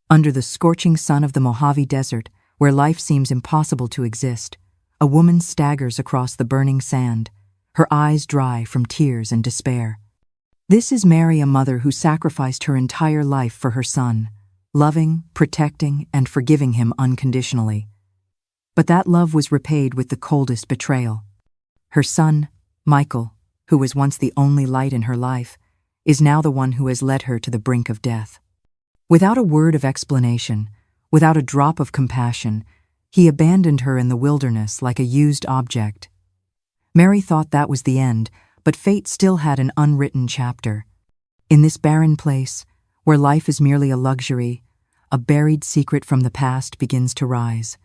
Under the scorching sun of the Mojave Desert, where life seems impossible to exist, a woman staggers across the burning sand, her eyes dry from tears and despair. This is Mary, a mother who sacrificed her entire life for her son, loving, protecting, and forgiving him unconditionally. But that love was repaid with the coldest betrayal. Her son, Michael, who was once the only light in her life, is now the one who has led her to the brink of death. Without a word of explanation, without a drop of compassion, he abandoned her in the wilderness like a used object. Mary thought that was the end, but fate still had an unwritten chapter. In this barren place, where life is merely a luxury, a buried secret from the past begins to rise.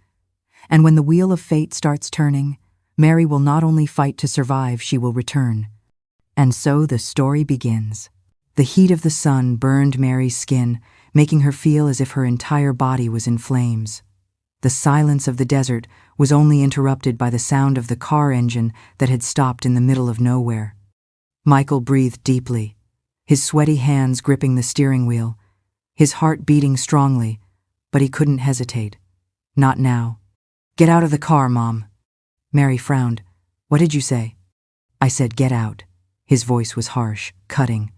And when the wheel of fate starts turning, Mary will not only fight to survive, she will return. And so the story begins. The heat of the sun burned Mary's skin, making her feel as if her entire body was in flames. The silence of the desert was only interrupted by the sound of the car engine that had stopped in the middle of nowhere. Michael breathed deeply, his sweaty hands gripping the steering wheel, his heart beating strongly, but he couldn't hesitate. Not now. "Get out of the car, Mom." Mary frowned. "What did you say?" "I said get out." His voice was harsh, cutting.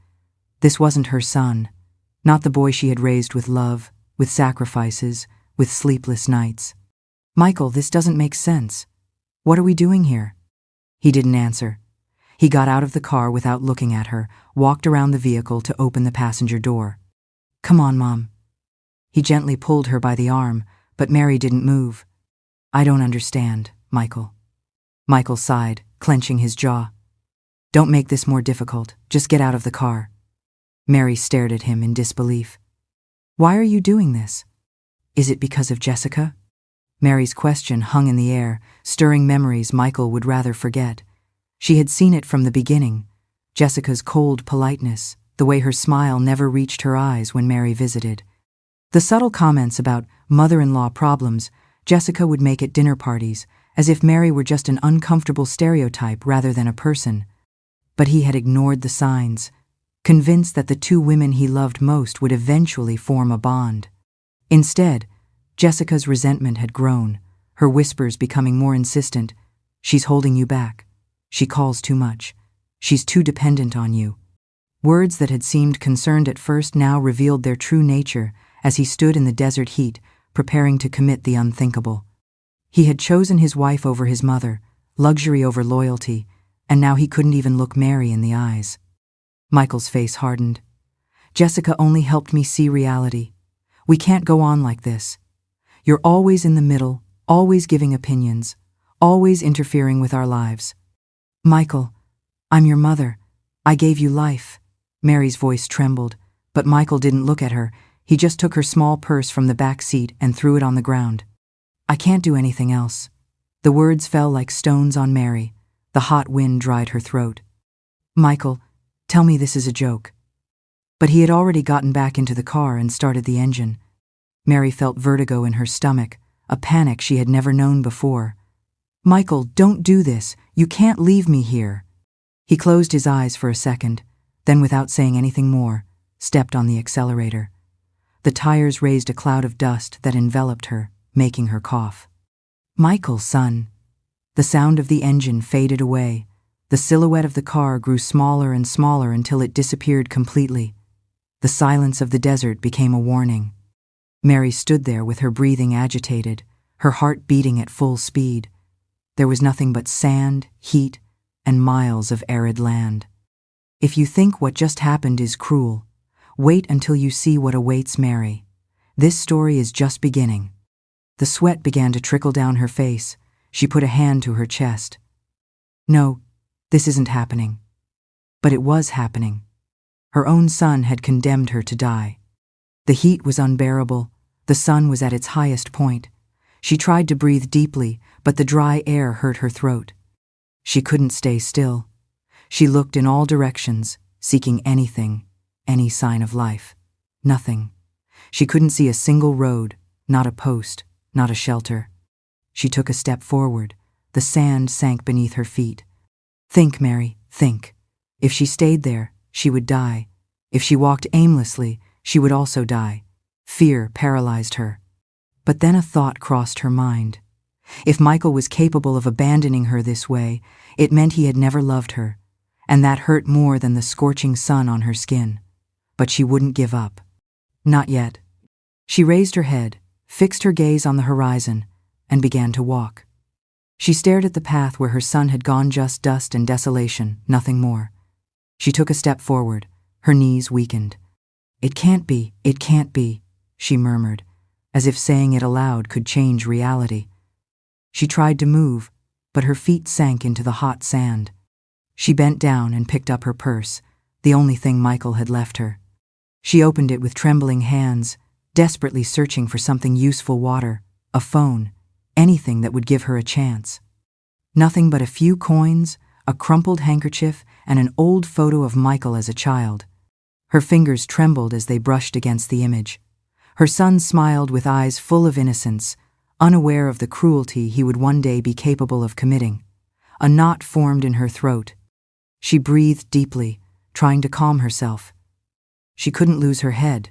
This wasn't her son, not the boy she had raised with love, with sacrifices, with sleepless nights. "Michael, this doesn't make sense. What are we doing here?" He didn't answer. He got out of the car without looking at her, walked around the vehicle to open the passenger door. "Come on, Mom." He gently pulled her by the arm, but Mary didn't move. "I don't understand, Michael." Michael sighed, clenching his jaw. "Don't make this more difficult. Just get out of the car." Mary stared at him in disbelief. "Why are you doing this? Is it because of Jessica?" Mary's question hung in the air, stirring memories Michael would rather forget. She had seen it from the beginning. Jessica's cold politeness, the way her smile never reached her eyes when Mary visited. The subtle comments about mother-in-law problems Jessica would make at dinner parties, as if Mary were just an uncomfortable stereotype rather than a person. But he had ignored the signs, convinced that the two women he loved most would eventually form a bond. Instead, Jessica's resentment had grown, her whispers becoming more insistent. "She's holding you back. She calls too much. She's too dependent on you." Words that had seemed concerned at first now revealed their true nature as he stood in the desert heat, preparing to commit the unthinkable. He had chosen his wife over his mother, luxury over loyalty, and now he couldn't even look Mary in the eyes. Michael's face hardened. "Jessica only helped me see reality. We can't go on like this. You're always in the middle, always giving opinions, always interfering with our lives." "Michael, I'm your mother. I gave you life." Mary's voice trembled, but Michael didn't look at her. He just took her small purse from the back seat and threw it on the ground. "I can't do anything else." The words fell like stones on Mary. The hot wind dried her throat. "Michael, tell me this is a joke." But he had already gotten back into the car and started the engine. Mary felt vertigo in her stomach, a panic she had never known before. "Michael, don't do this. You can't leave me here." He closed his eyes for a second, then without saying anything more, stepped on the accelerator. The tires raised a cloud of dust that enveloped her, making her cough. "Michael, son." The sound of the engine faded away. The silhouette of the car grew smaller and smaller until it disappeared completely. The silence of the desert became a warning. Mary stood there with her breathing agitated, her heart beating at full speed. There was nothing but sand, heat, and miles of arid land. If you think what just happened is cruel, wait until you see what awaits Mary. This story is just beginning. The sweat began to trickle down her face. She put a hand to her chest. "No, this isn't happening." But it was happening. Her own son had condemned her to die. The heat was unbearable. The sun was at its highest point. She tried to breathe deeply, but the dry air hurt her throat. She couldn't stay still. She looked in all directions, seeking anything, any sign of life. Nothing. She couldn't see a single road, not a post, not a shelter. She took a step forward. The sand sank beneath her feet. "Think, Mary, think. If she stayed there, she would die. If she walked aimlessly, she would also die. Fear paralyzed her. But then a thought crossed her mind. If Michael was capable of abandoning her this way, it meant he had never loved her, and that hurt more than the scorching sun on her skin. But she wouldn't give up. Not yet. She raised her head, fixed her gaze on the horizon, and began to walk. She stared at the path where her son had gone, just dust and desolation, nothing more. She took a step forward, her knees weakened. It can't be, she murmured, as if saying it aloud could change reality. She tried to move, but her feet sank into the hot sand. She bent down and picked up her purse, the only thing Michael had left her. She opened it with trembling hands, desperately searching for something useful: water, a phone, anything that would give her a chance. Nothing but a few coins, a crumpled handkerchief, and an old photo of Michael as a child. Her fingers trembled as they brushed against the image. Her son smiled with eyes full of innocence, unaware of the cruelty he would one day be capable of committing. A knot formed in her throat. She breathed deeply, trying to calm herself. She couldn't lose her head.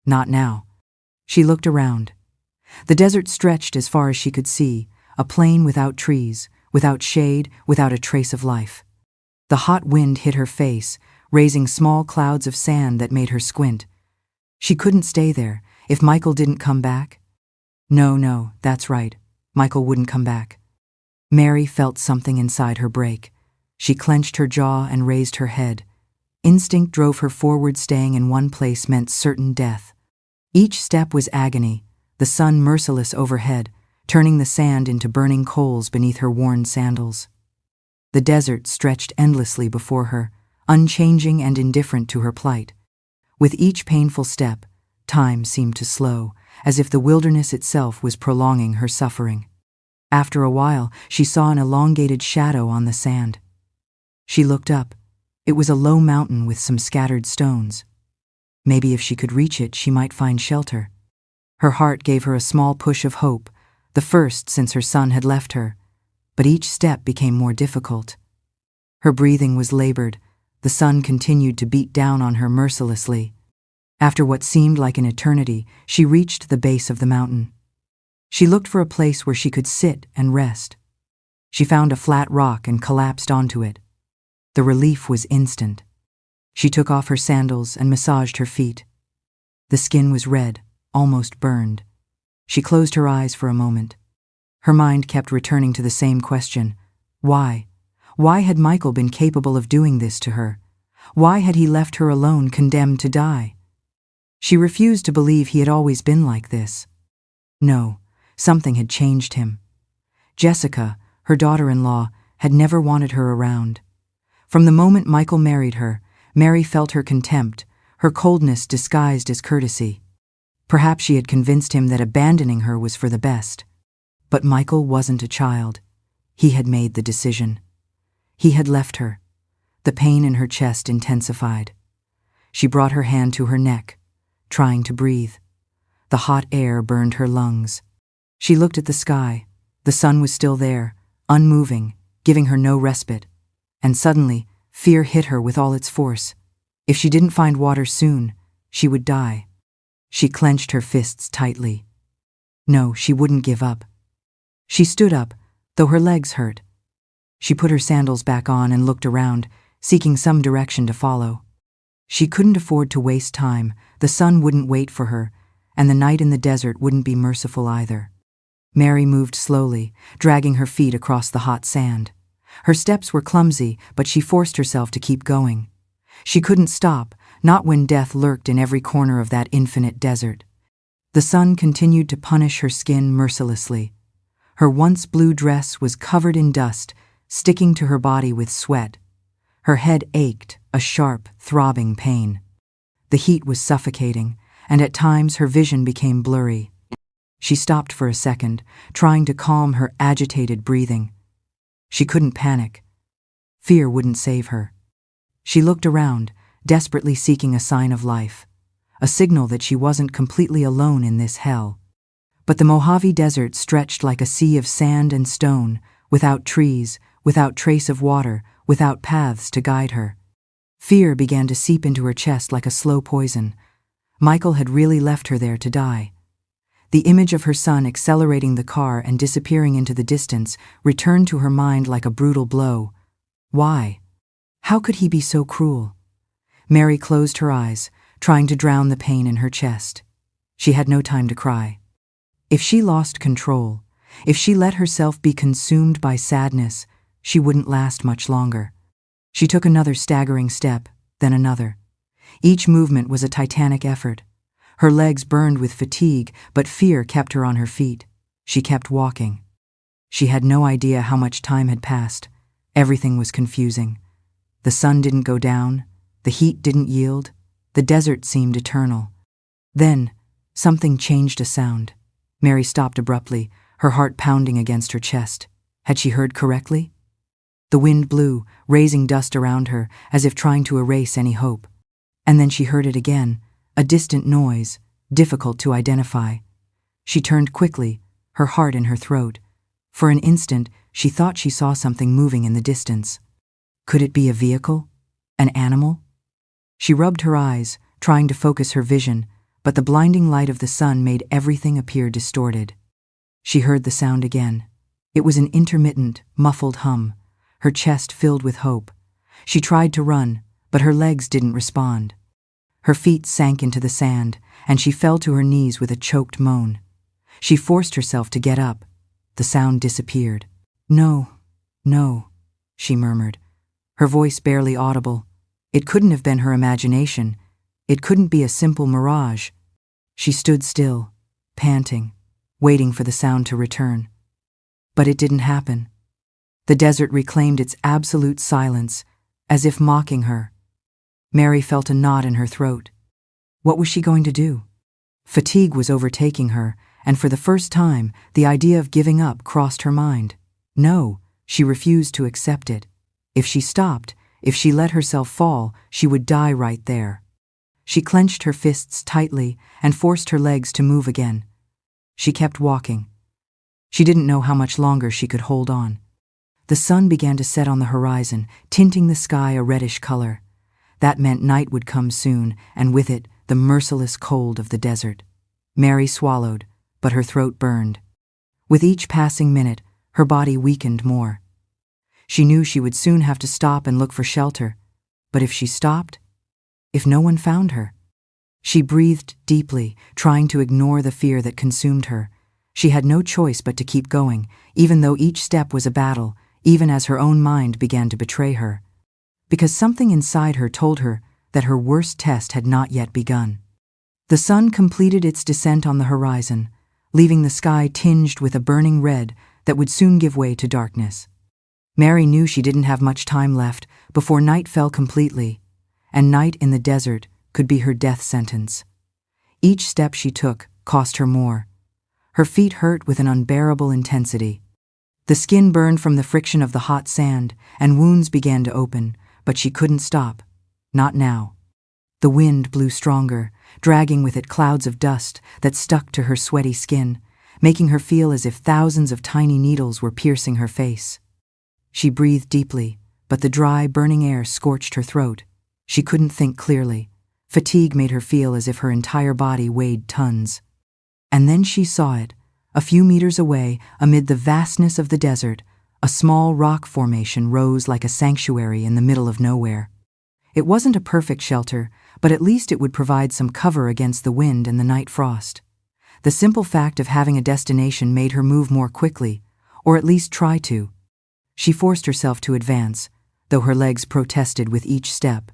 Not now. She looked around. The desert stretched as far as she could see, a plain without trees, without shade, without a trace of life. The hot wind hit her face, raising small clouds of sand that made her squint. She couldn't stay there if Michael didn't come back. No, that's right. Michael wouldn't come back. Mary felt something inside her break. She clenched her jaw and raised her head. Instinct drove her forward. Staying in one place meant certain death. Each step was agony, the sun merciless overhead, turning the sand into burning coals beneath her worn sandals. The desert stretched endlessly before her, unchanging and indifferent to her plight. With each painful step, time seemed to slow, as if the wilderness itself was prolonging her suffering. After a while, she saw an elongated shadow on the sand. She looked up. It was a low mountain with some scattered stones. Maybe if she could reach it, she might find shelter. Her heart gave her a small push of hope, the first since her son had left her, but each step became more difficult. Her breathing was labored. The sun continued to beat down on her mercilessly. After what seemed like an eternity, she reached the base of the mountain. She looked for a place where she could sit and rest. She found a flat rock and collapsed onto it. The relief was instant. She took off her sandals and massaged her feet. The skin was red, almost burned. She closed her eyes for a moment. Her mind kept returning to the same question. Why? Why had Michael been capable of doing this to her? Why had he left her alone, condemned to die? She refused to believe he had always been like this. No, something had changed him. Jessica, her daughter-in-law, had never wanted her around. From the moment Michael married her, Mary felt her contempt, her coldness disguised as courtesy. Perhaps she had convinced him that abandoning her was for the best. But Michael wasn't a child. He had made the decision. He had left her. The pain in her chest intensified. She brought her hand to her neck, trying to breathe. The hot air burned her lungs. She looked at the sky. The sun was still there, unmoving, giving her no respite. And suddenly, fear hit her with all its force. If she didn't find water soon, she would die. She clenched her fists tightly. No, she wouldn't give up. She stood up, though her legs hurt. She put her sandals back on and looked around, seeking some direction to follow. She couldn't afford to waste time. The sun wouldn't wait for her, and the night in the desert wouldn't be merciful either. Mary moved slowly, dragging her feet across the hot sand. Her steps were clumsy, but she forced herself to keep going. She couldn't stop, not when death lurked in every corner of that infinite desert. The sun continued to punish her skin mercilessly. Her once blue dress was covered in dust, sticking to her body with sweat. Her head ached, a sharp, throbbing pain. The heat was suffocating, and at times her vision became blurry. She stopped for a second, trying to calm her agitated breathing. She couldn't panic. Fear wouldn't save her. She looked around, desperately seeking a sign of life, a signal that she wasn't completely alone in this hell. But the Mojave Desert stretched like a sea of sand and stone, without trees, without trace of water, without paths to guide her. Fear began to seep into her chest like a slow poison. Michael had really left her there to die. The image of her son accelerating the car and disappearing into the distance returned to her mind like a brutal blow. Why? How could he be so cruel? Mary closed her eyes, trying to drown the pain in her chest. She had no time to cry. If she lost control, if she let herself be consumed by sadness, she wouldn't last much longer. She took another staggering step, then another. Each movement was a titanic effort. Her legs burned with fatigue, but fear kept her on her feet. She kept walking. She had no idea how much time had passed. Everything was confusing. The sun didn't go down. The heat didn't yield. The desert seemed eternal. Then, something changed a sound. Mary stopped abruptly, her heart pounding against her chest. Had she heard correctly? The wind blew, raising dust around her, as if trying to erase any hope. And then she heard it again, a distant noise, difficult to identify. She turned quickly, her heart in her throat. For an instant, she thought she saw something moving in the distance. Could it be a vehicle? An animal? She rubbed her eyes, trying to focus her vision, but the blinding light of the sun made everything appear distorted. She heard the sound again. It was an intermittent, muffled hum, her chest filled with hope. She tried to run, but her legs didn't respond. Her feet sank into the sand, and she fell to her knees with a choked moan. She forced herself to get up. The sound disappeared. "No, no," she murmured, her voice barely audible. It couldn't have been her imagination. It couldn't be a simple mirage. She stood still, panting, waiting for the sound to return. But it didn't happen. The desert reclaimed its absolute silence, as if mocking her. Mary felt a knot in her throat. What was she going to do? Fatigue was overtaking her, and for the first time, the idea of giving up crossed her mind. No, she refused to accept it. If she stopped, if she let herself fall, she would die right there. She clenched her fists tightly and forced her legs to move again. She kept walking. She didn't know how much longer she could hold on. The sun began to set on the horizon, tinting the sky a reddish color. That meant night would come soon, and with it, the merciless cold of the desert. Mary swallowed, but her throat burned. With each passing minute, her body weakened more. She knew she would soon have to stop and look for shelter. But if she stopped? If no one found her? She breathed deeply, trying to ignore the fear that consumed her. She had no choice but to keep going, even though each step was a battle, even as her own mind began to betray her. Because something inside her told her that her worst test had not yet begun. The sun completed its descent on the horizon, leaving the sky tinged with a burning red that would soon give way to darkness. Mary knew she didn't have much time left before night fell completely, and night in the desert could be her death sentence. Each step she took cost her more. Her feet hurt with an unbearable intensity. The skin burned from the friction of the hot sand, and wounds began to open, but she couldn't stop. Not now. The wind blew stronger, dragging with it clouds of dust that stuck to her sweaty skin, making her feel as if thousands of tiny needles were piercing her face. She breathed deeply, but the dry, burning air scorched her throat. She couldn't think clearly. Fatigue made her feel as if her entire body weighed tons. And then she saw it, a few meters away, amid the vastness of the desert. A small rock formation rose like a sanctuary in the middle of nowhere. It wasn't a perfect shelter, but at least it would provide some cover against the wind and the night frost. The simple fact of having a destination made her move more quickly, or at least try to. She forced herself to advance, though her legs protested with each step.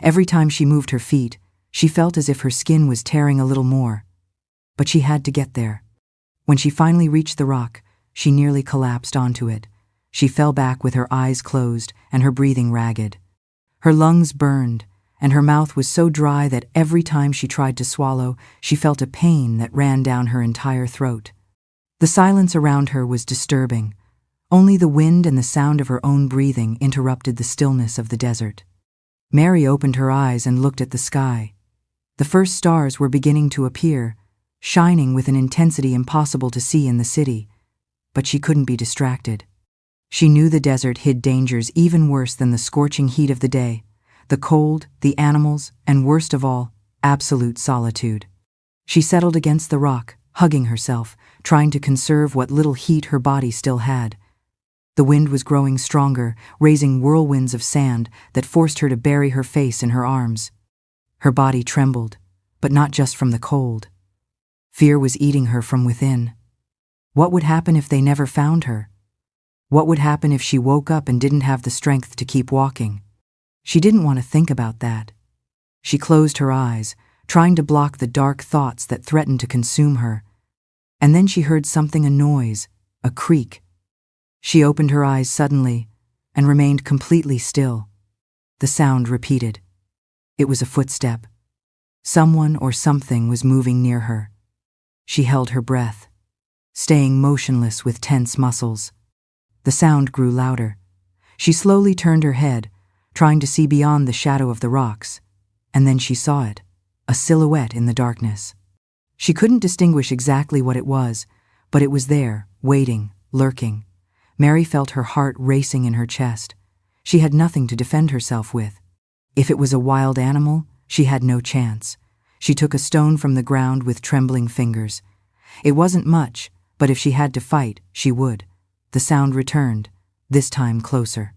Every time she moved her feet, she felt as if her skin was tearing a little more. But she had to get there. When she finally reached the rock, she nearly collapsed onto it. She fell back with her eyes closed and her breathing ragged. Her lungs burned, and her mouth was so dry that every time she tried to swallow, she felt a pain that ran down her entire throat. The silence around her was disturbing. Only the wind and the sound of her own breathing interrupted the stillness of the desert. Mary opened her eyes and looked at the sky. The first stars were beginning to appear, shining with an intensity impossible to see in the city. But she couldn't be distracted. She knew the desert hid dangers even worse than the scorching heat of the day, the cold, the animals, and worst of all, absolute solitude. She settled against the rock, hugging herself, trying to conserve what little heat her body still had. The wind was growing stronger, raising whirlwinds of sand that forced her to bury her face in her arms. Her body trembled, but not just from the cold. Fear was eating her from within. What would happen if they never found her? What would happen if she woke up and didn't have the strength to keep walking? She didn't want to think about that. She closed her eyes, trying to block the dark thoughts that threatened to consume her. And then she heard something, a noise, a creak. She opened her eyes suddenly and remained completely still. The sound repeated. It was a footstep. Someone or something was moving near her. She held her breath, staying motionless with tense muscles. The sound grew louder. She slowly turned her head, trying to see beyond the shadow of the rocks, and then she saw it, a silhouette in the darkness. She couldn't distinguish exactly what it was, but it was there, waiting, lurking. Mary felt her heart racing in her chest. She had nothing to defend herself with. If it was a wild animal, she had no chance. She took a stone from the ground with trembling fingers. It wasn't much, but if she had to fight, she would. The sound returned, this time closer.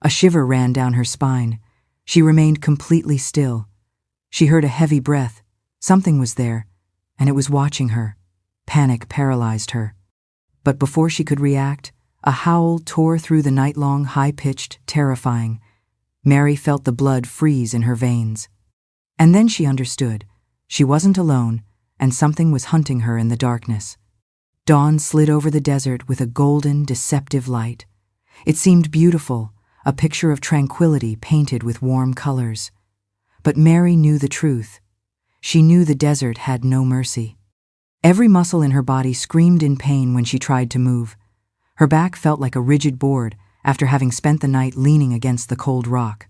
A shiver ran down her spine. She remained completely still. She heard a heavy breath. Something was there, and it was watching her. Panic paralyzed her. But before she could react, a howl tore through the night-long, high-pitched, terrifying. Mary felt the blood freeze in her veins. And then she understood. She wasn't alone, and something was hunting her in the darkness. Dawn slid over the desert with a golden, deceptive light. It seemed beautiful, a picture of tranquility painted with warm colors. But Mary knew the truth. She knew the desert had no mercy. Every muscle in her body screamed in pain when she tried to move. Her back felt like a rigid board after having spent the night leaning against the cold rock.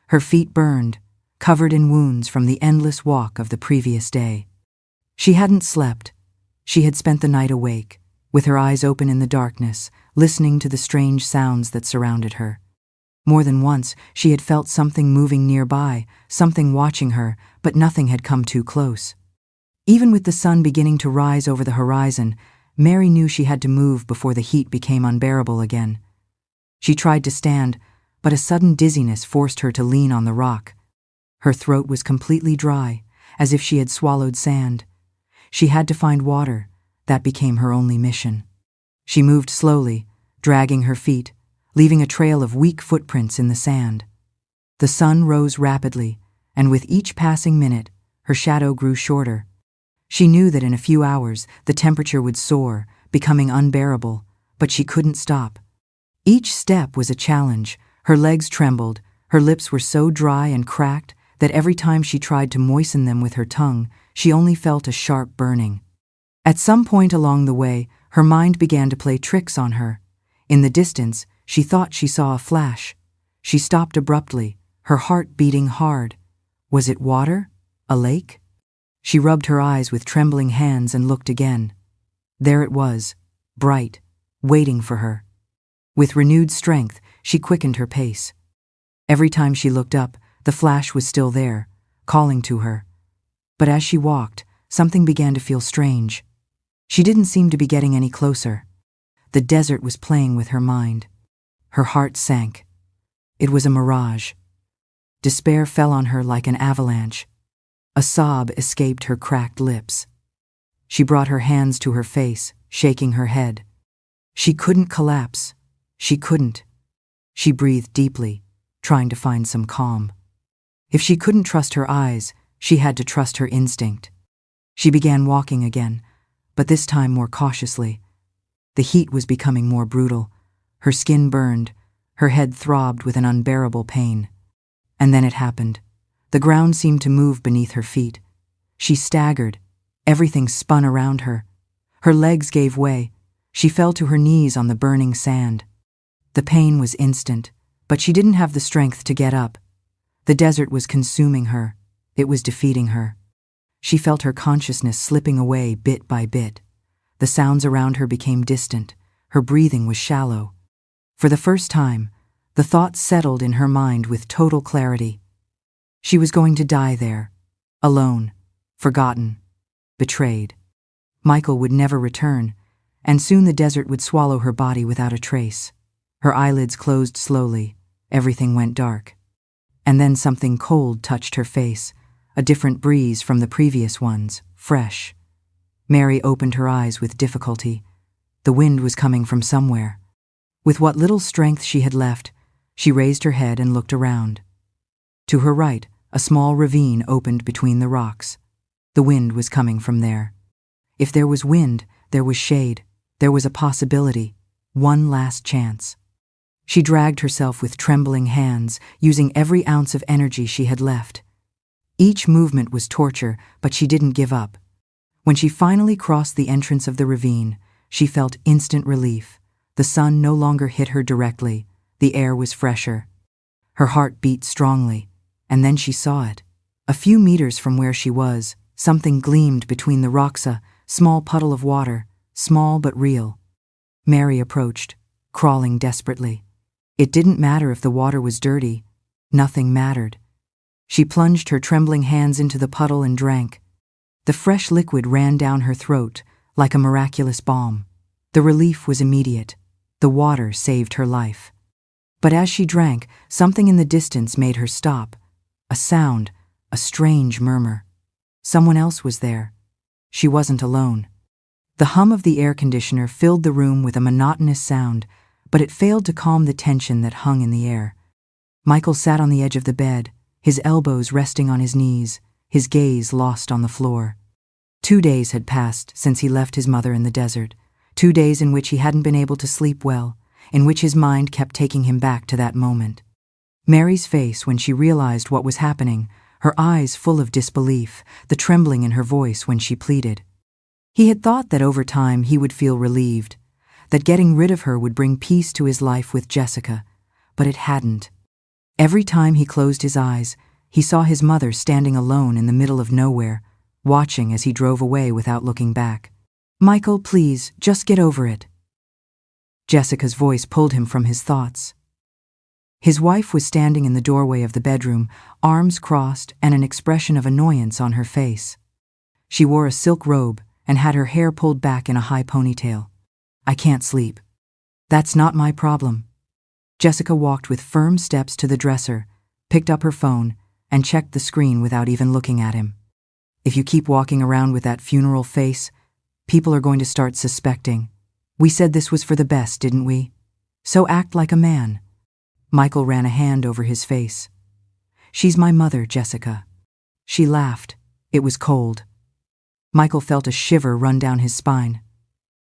Her feet burned, covered in wounds from the endless walk of the previous day. She hadn't slept. She had spent the night awake, with her eyes open in the darkness, listening to the strange sounds that surrounded her. More than once, she had felt something moving nearby, something watching her, but nothing had come too close. Even with the sun beginning to rise over the horizon, Mary knew she had to move before the heat became unbearable again. She tried to stand, but a sudden dizziness forced her to lean on the rock. Her throat was completely dry, as if she had swallowed sand. She had to find water. That became her only mission. She moved slowly, dragging her feet, leaving a trail of weak footprints in the sand. The sun rose rapidly, and with each passing minute, her shadow grew shorter. She knew that in a few hours the temperature would soar, becoming unbearable, but she couldn't stop. Each step was a challenge. Her legs trembled, her lips were so dry and cracked that every time she tried to moisten them with her tongue, she only felt a sharp burning. At some point along the way, her mind began to play tricks on her. In the distance, she thought she saw a flash. She stopped abruptly, her heart beating hard. Was it water? A lake? She rubbed her eyes with trembling hands and looked again. There it was, bright, waiting for her. With renewed strength, she quickened her pace. Every time she looked up, the flash was still there, calling to her. But as she walked, something began to feel strange. She didn't seem to be getting any closer. The desert was playing with her mind. Her heart sank. It was a mirage. Despair fell on her like an avalanche. A sob escaped her cracked lips. She brought her hands to her face, shaking her head. She couldn't collapse. She couldn't. She breathed deeply, trying to find some calm. If she couldn't trust her eyes, she had to trust her instinct. She began walking again, but this time more cautiously. The heat was becoming more brutal. Her skin burned. Her head throbbed with an unbearable pain. And then it happened. The ground seemed to move beneath her feet. She staggered. Everything spun around her. Her legs gave way. She fell to her knees on the burning sand. The pain was instant, but she didn't have the strength to get up. The desert was consuming her. It was defeating her. She felt her consciousness slipping away bit by bit. The sounds around her became distant. Her breathing was shallow. For the first time, the thoughts settled in her mind with total clarity. She was going to die there, Alone, forgotten, betrayed. Michael would never return, and soon the desert would swallow her body without a trace. Her eyelids closed slowly, everything went dark. And then something cold touched her face, a different breeze from the previous ones, fresh. Mary opened her eyes with difficulty. The wind was coming from somewhere. With what little strength she had left, she raised her head and looked around. To her right, a small ravine opened between the rocks. The wind was coming from there. If there was wind, there was shade. There was a possibility, one last chance. She dragged herself with trembling hands, using every ounce of energy she had left. Each movement was torture, but she didn't give up. When she finally crossed the entrance of the ravine, she felt instant relief. The sun no longer hit her directly. The air was fresher. Her heart beat strongly, and then she saw it. A few meters from where she was, something gleamed between the rocks, a small puddle of water, small but real. Mary approached, crawling desperately. It didn't matter if the water was dirty. Nothing mattered. She plunged her trembling hands into the puddle and drank. The fresh liquid ran down her throat like a miraculous balm. The relief was immediate. The water saved her life. But as she drank, something in the distance made her stop. A sound, a strange murmur. Someone else was there. She wasn't alone. The hum of the air conditioner filled the room with a monotonous sound, but it failed to calm the tension that hung in the air. Michael sat on the edge of the bed, his elbows resting on his knees, his gaze lost on the floor. 2 days had passed since he left his mother in the desert, 2 days in which he hadn't been able to sleep well, in which his mind kept taking him back to that moment. Mary's face when she realized what was happening, her eyes full of disbelief, the trembling in her voice when she pleaded. He had thought that over time he would feel relieved, that getting rid of her would bring peace to his life with Jessica, but it hadn't. Every time he closed his eyes, he saw his mother standing alone in the middle of nowhere, watching as he drove away without looking back. "Michael, please, just get over it." Jessica's voice pulled him from his thoughts. His wife was standing in the doorway of the bedroom, arms crossed and an expression of annoyance on her face. She wore a silk robe and had her hair pulled back in a high ponytail. "I can't sleep." "That's not my problem." Jessica walked with firm steps to the dresser, picked up her phone, and checked the screen without even looking at him. "If you keep walking around with that funeral face, people are going to start suspecting. We said this was for the best, didn't we? So act like a man." Michael ran a hand over his face. "She's my mother, Jessica." She laughed. It was cold. Michael felt a shiver run down his spine.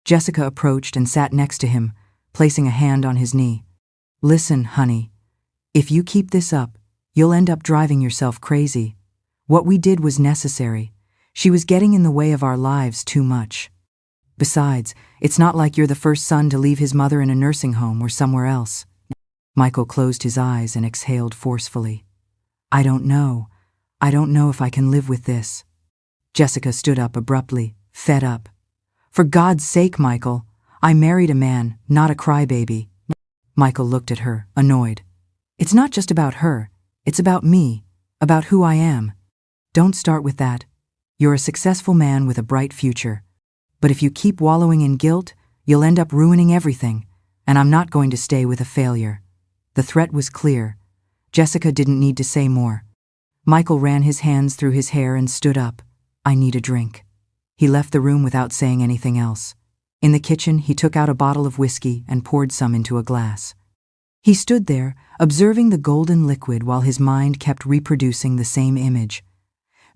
Jessica approached and sat next to him, placing a hand on his knee. "Listen, honey. If you keep this up, you'll end up driving yourself crazy. What we did was necessary. She was getting in the way of our lives too much. Besides, it's not like you're the first son to leave his mother in a nursing home or somewhere else." Michael closed his eyes and exhaled forcefully. I don't know if I can live with this." Jessica stood up abruptly, fed up. "For God's sake, Michael, I married a man, not a crybaby." Michael looked at her, annoyed. "It's not just about her. It's about me, about who I am. Don't start with that. You're a successful man with a bright future. But if you keep wallowing in guilt, you'll end up ruining everything, and I'm not going to stay with a failure." The threat was clear. Jessica didn't need to say more. Michael ran his hands through his hair and stood up. "I need a drink." He left the room without saying anything else. In the kitchen, he took out a bottle of whiskey and poured some into a glass. He stood there, observing the golden liquid while his mind kept reproducing the same image.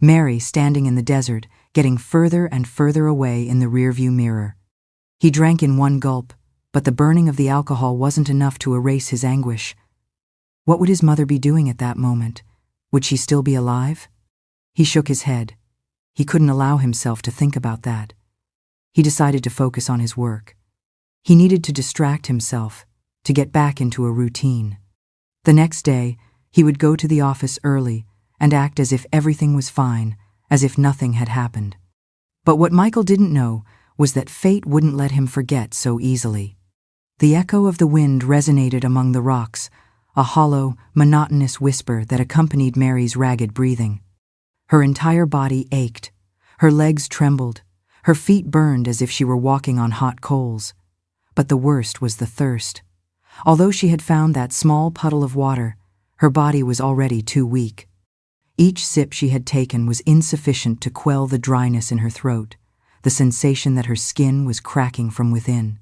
Mary standing in the desert, getting further and further away in the rearview mirror. He drank in one gulp, but the burning of the alcohol wasn't enough to erase his anguish. What would his mother be doing at that moment? Would she still be alive? He shook his head. He couldn't allow himself to think about that. He decided to focus on his work. He needed to distract himself, to get back into a routine. The next day, he would go to the office early and act as if everything was fine, as if nothing had happened. But what Michael didn't know was that fate wouldn't let him forget so easily. The echo of the wind resonated among the rocks, a hollow, monotonous whisper that accompanied Mary's ragged breathing. Her entire body ached. Her legs trembled. Her feet burned as if she were walking on hot coals. But the worst was the thirst. Although she had found that small puddle of water, her body was already too weak. Each sip she had taken was insufficient to quell the dryness in her throat, the sensation that her skin was cracking from within.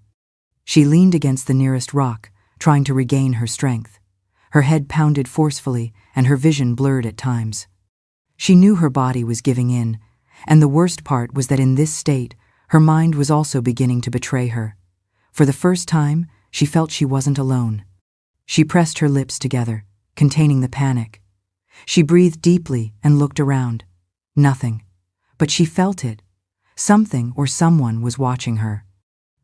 She leaned against the nearest rock, trying to regain her strength. Her head pounded forcefully, and her vision blurred at times. She knew her body was giving in, and the worst part was that in this state, her mind was also beginning to betray her. For the first time, she felt she wasn't alone. She pressed her lips together, containing the panic. She breathed deeply and looked around. Nothing. But she felt it. Something or someone was watching her.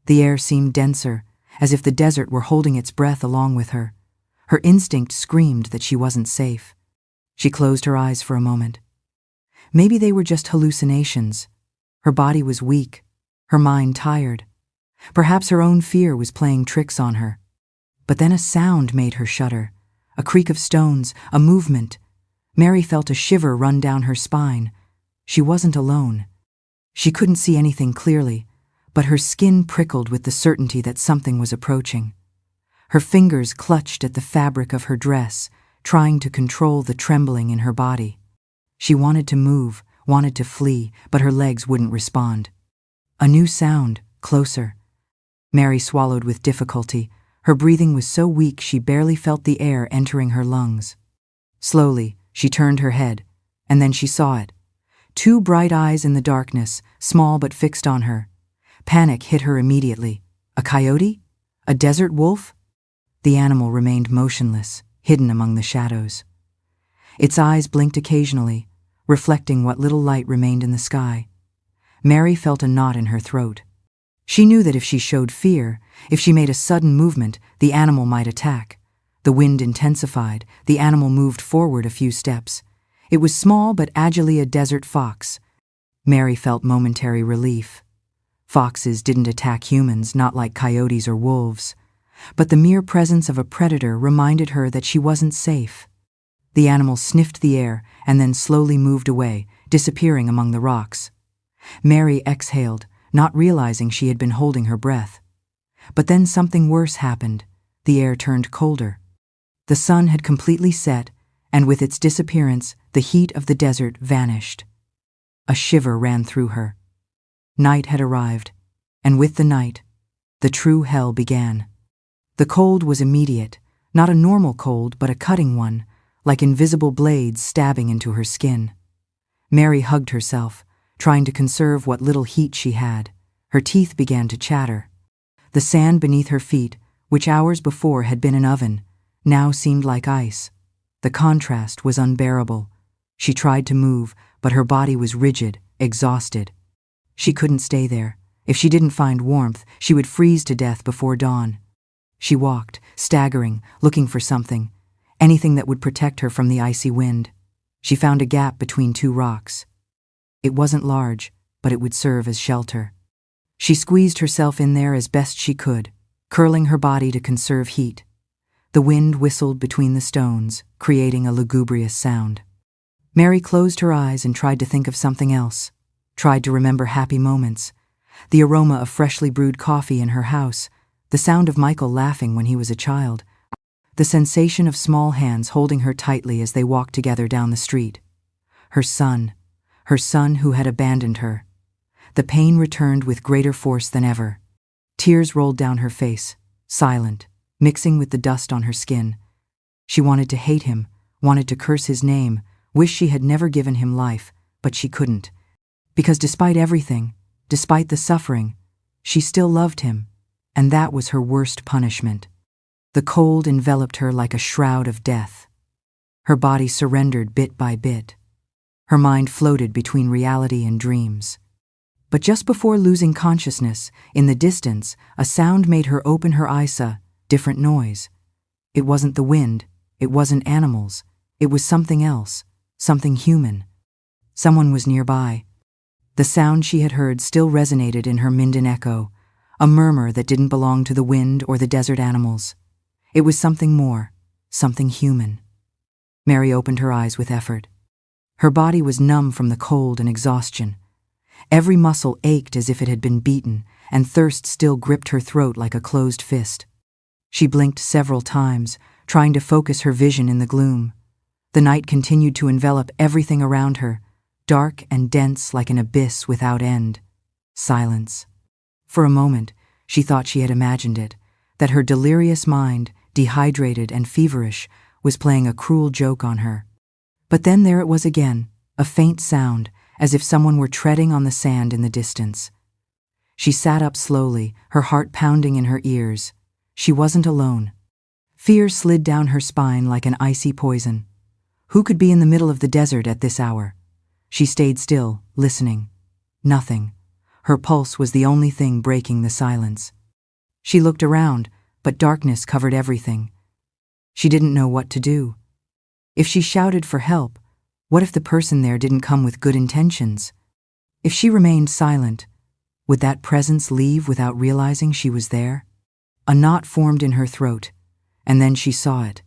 The air seemed denser, as if the desert were holding its breath along with her. Her instinct screamed that she wasn't safe. She closed her eyes for a moment. Maybe they were just hallucinations. Her body was weak, her mind tired. Perhaps her own fear was playing tricks on her. But then a sound made her shudder. A creak of stones, a movement. Mary felt a shiver run down her spine. She wasn't alone. She couldn't see anything clearly, but her skin prickled with the certainty that something was approaching. Her fingers clutched at the fabric of her dress, trying to control the trembling in her body. She wanted to move, wanted to flee, but her legs wouldn't respond. A new sound, closer. Mary swallowed with difficulty. Her breathing was so weak she barely felt the air entering her lungs. Slowly, she turned her head, and then she saw it. Two bright eyes in the darkness, small but fixed on her. Panic hit her immediately. A coyote? A desert wolf? The animal remained motionless, hidden among the shadows. Its eyes blinked occasionally, reflecting what little light remained in the sky. Mary felt a knot in her throat. She knew that if she showed fear, if she made a sudden movement, the animal might attack. The wind intensified, the animal moved forward a few steps. It was small but agilely a desert fox. Mary felt momentary relief. Foxes didn't attack humans, not like coyotes or wolves. But the mere presence of a predator reminded her that she wasn't safe. The animal sniffed the air and then slowly moved away, disappearing among the rocks. Mary exhaled, not realizing she had been holding her breath. But then something worse happened. The air turned colder. The sun had completely set, and with its disappearance, the heat of the desert vanished. A shiver ran through her. Night had arrived, and with the night, the true hell began. The cold was immediate, not a normal cold, but a cutting one, like invisible blades stabbing into her skin. Mary hugged herself, trying to conserve what little heat she had. Her teeth began to chatter. The sand beneath her feet, which hours before had been an oven, now seemed like ice. The contrast was unbearable. She tried to move, but her body was rigid, exhausted. She couldn't stay there. If she didn't find warmth, she would freeze to death before dawn. She walked, staggering, looking for something, anything that would protect her from the icy wind. She found a gap between two rocks. It wasn't large, but it would serve as shelter. She squeezed herself in there as best she could, curling her body to conserve heat. The wind whistled between the stones, creating a lugubrious sound. Mary closed her eyes and tried to think of something else, tried to remember happy moments, the aroma of freshly brewed coffee in her house, the sound of Michael laughing when he was a child, the sensation of small hands holding her tightly as they walked together down the street. Her son who had abandoned her. The pain returned with greater force than ever. Tears rolled down her face, silent, mixing with the dust on her skin. She wanted to hate him, wanted to curse his name, wish she had never given him life, but she couldn't. Because despite everything, despite the suffering, she still loved him, and that was her worst punishment. The cold enveloped her like a shroud of death. Her body surrendered bit by bit. Her mind floated between reality and dreams. But just before losing consciousness, in the distance, a sound made her open her eyes. A different noise. It wasn't the wind, it wasn't animals, it was something else, something human. Someone was nearby. The sound she had heard still resonated in her Minden echo, a murmur that didn't belong to the wind or the desert animals. It was something more, something human. Mary opened her eyes with effort. Her body was numb from the cold and exhaustion. Every muscle ached as if it had been beaten, and thirst still gripped her throat like a closed fist. She blinked several times, trying to focus her vision in the gloom. The night continued to envelop everything around her, dark and dense like an abyss without end. Silence. For a moment, she thought she had imagined it, that her delirious mind, dehydrated and feverish, was playing a cruel joke on her. But then there it was again, a faint sound, as if someone were treading on the sand in the distance. She sat up slowly, her heart pounding in her ears. She wasn't alone. Fear slid down her spine like an icy poison. Who could be in the middle of the desert at this hour? She stayed still, listening. Nothing. Her pulse was the only thing breaking the silence. She looked around, but darkness covered everything. She didn't know what to do. If she shouted for help, what if the person there didn't come with good intentions? If she remained silent, would that presence leave without realizing she was there? A knot formed in her throat, and then she saw it.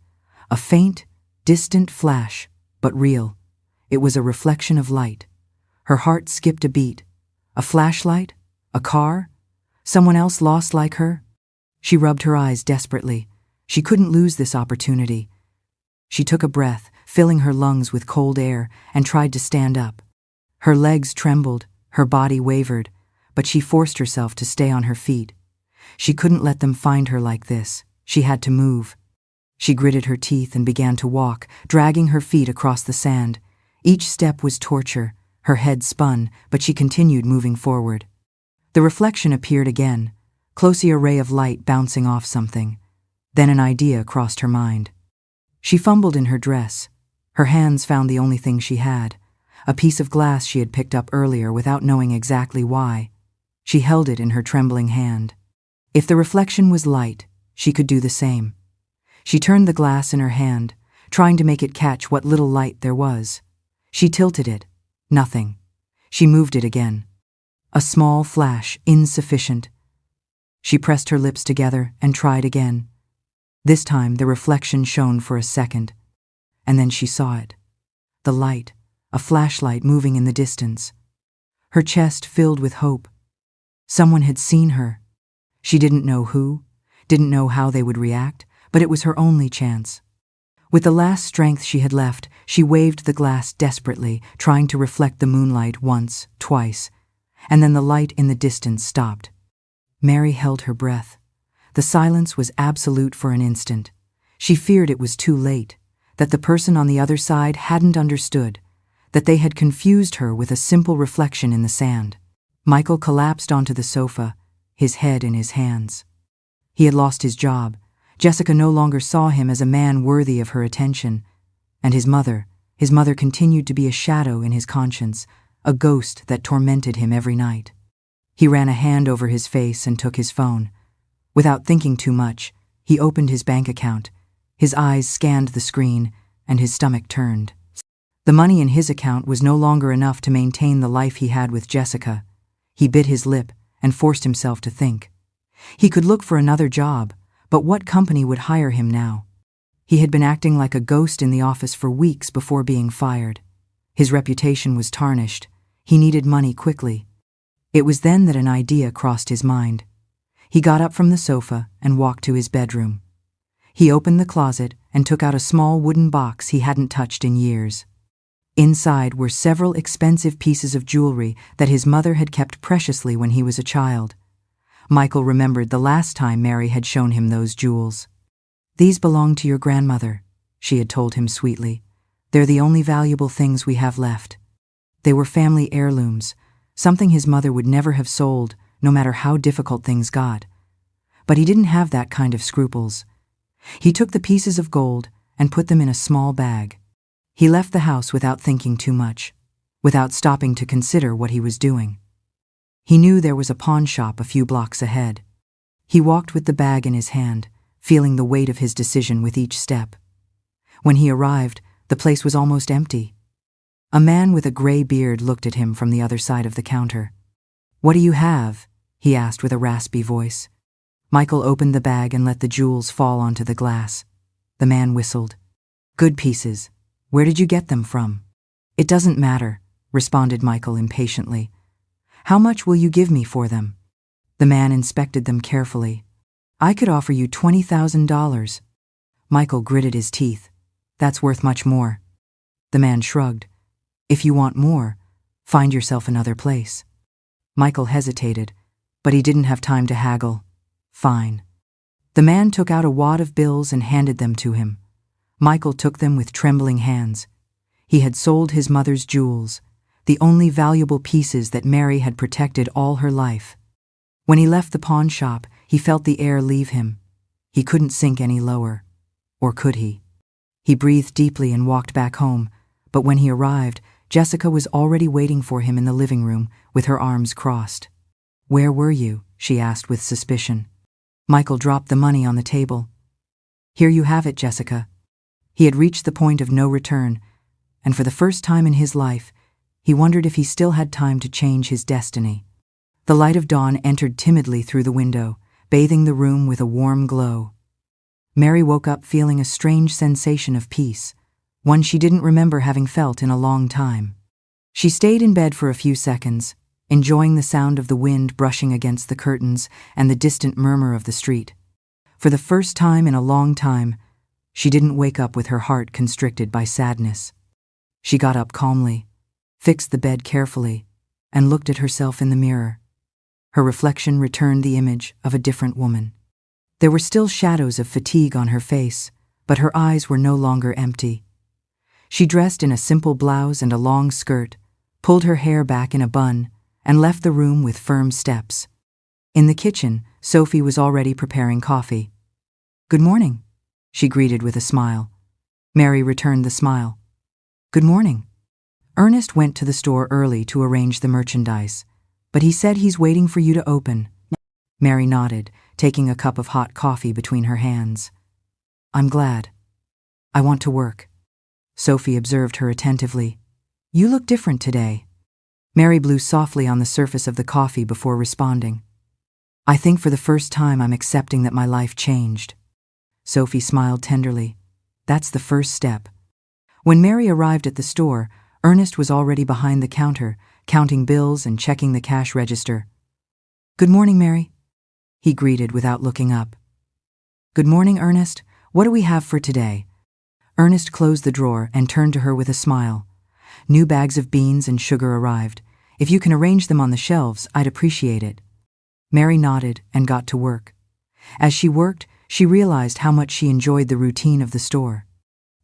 A faint, distant flash, but real. It was a reflection of light. Her heart skipped a beat. A flashlight? A car? Someone else lost like her? She rubbed her eyes desperately. She couldn't lose this opportunity. She took a breath, filling her lungs with cold air, and tried to stand up. Her legs trembled, her body wavered, but she forced herself to stay on her feet. She couldn't let them find her like this. She had to move. She gritted her teeth and began to walk, dragging her feet across the sand. Each step was torture. Her head spun, but she continued moving forward. The reflection appeared again, closely a ray of light bouncing off something. Then an idea crossed her mind. She fumbled in her dress. Her hands found the only thing she had, a piece of glass she had picked up earlier without knowing exactly why. She held it in her trembling hand. If the reflection was light, she could do the same. She turned the glass in her hand, trying to make it catch what little light there was. She tilted it. Nothing. She moved it again. A small flash, insufficient. She pressed her lips together and tried again. This time the reflection shone for a second, and then she saw it. The light, a flashlight moving in the distance. Her chest filled with hope. Someone had seen her. She didn't know who, didn't know how they would react, but it was her only chance. With the last strength she had left, she waved the glass desperately, trying to reflect the moonlight once, twice, and then the light in the distance stopped. Mary held her breath. The silence was absolute for an instant. She feared it was too late, that the person on the other side hadn't understood, that they had confused her with a simple reflection in the sand. Michael collapsed onto the sofa, his head in his hands. He had lost his job. Jessica no longer saw him as a man worthy of her attention. And his mother continued to be a shadow in his conscience, a ghost that tormented him every night. He ran a hand over his face and took his phone. Without thinking too much, he opened his bank account. His eyes scanned the screen, and his stomach turned. The money in his account was no longer enough to maintain the life he had with Jessica. He bit his lip and forced himself to think. He could look for another job, but what company would hire him now? He had been acting like a ghost in the office for weeks before being fired. His reputation was tarnished. He needed money quickly. It was then that an idea crossed his mind. He got up from the sofa and walked to his bedroom. He opened the closet and took out a small wooden box he hadn't touched in years. Inside were several expensive pieces of jewelry that his mother had kept preciously when he was a child. Michael remembered the last time Mary had shown him those jewels. "These belong to your grandmother," she had told him sweetly. "They're the only valuable things we have left." They were family heirlooms, something his mother would never have sold, no matter how difficult things got. But he didn't have that kind of scruples. He took the pieces of gold and put them in a small bag. He left the house without thinking too much, without stopping to consider what he was doing. He knew there was a pawn shop a few blocks ahead. He walked with the bag in his hand, feeling the weight of his decision with each step. When he arrived, the place was almost empty. A man with a gray beard looked at him from the other side of the counter. "What do you have?" he asked with a raspy voice. Michael opened the bag and let the jewels fall onto the glass. The man whistled. "Good pieces. Where did you get them from?" It doesn't matter, responded Michael impatiently. How much will you give me for them? The man inspected them carefully. I could offer you $20,000. Michael gritted his teeth. That's worth much more. The man shrugged. If you want more, find yourself another place. Michael hesitated, but he didn't have time to haggle. Fine. The man took out a wad of bills and handed them to him. Michael took them with trembling hands. He had sold his mother's jewels, the only valuable pieces that Mary had protected all her life. When he left the pawn shop, he felt the air leave him. He couldn't sink any lower. Or could he? He breathed deeply and walked back home, but when he arrived, Jessica was already waiting for him in the living room with her arms crossed. Where were you? She asked with suspicion. Michael dropped the money on the table. Here you have it, Jessica. He had reached the point of no return, and for the first time in his life, he wondered if he still had time to change his destiny. The light of dawn entered timidly through the window, bathing the room with a warm glow. Mary woke up feeling a strange sensation of peace, one she didn't remember having felt in a long time. She stayed in bed for a few seconds, enjoying the sound of the wind brushing against the curtains and the distant murmur of the street. For the first time in a long time, she didn't wake up with her heart constricted by sadness. She got up calmly, fixed the bed carefully, and looked at herself in the mirror. Her reflection returned the image of a different woman. There were still shadows of fatigue on her face, but her eyes were no longer empty. She dressed in a simple blouse and a long skirt, pulled her hair back in a bun, and left the room with firm steps. In the kitchen, Sophie was already preparing coffee. Good morning, she greeted with a smile. Mary returned the smile. Good morning. Ernest went to the store early to arrange the merchandise, but he said he's waiting for you to open. Mary nodded, taking a cup of hot coffee between her hands. I'm glad. I want to work. Sophie observed her attentively. You look different today. Mary blew softly on the surface of the coffee before responding. I think for the first time I'm accepting that my life changed. Sophie smiled tenderly. That's the first step. When Mary arrived at the store, Ernest was already behind the counter, counting bills and checking the cash register. Good morning, Mary, he greeted without looking up. Good morning, Ernest. What do we have for today? Ernest closed the drawer and turned to her with a smile. New bags of beans and sugar arrived. If you can arrange them on the shelves, I'd appreciate it. Mary nodded and got to work. As she worked, she realized how much she enjoyed the routine of the store.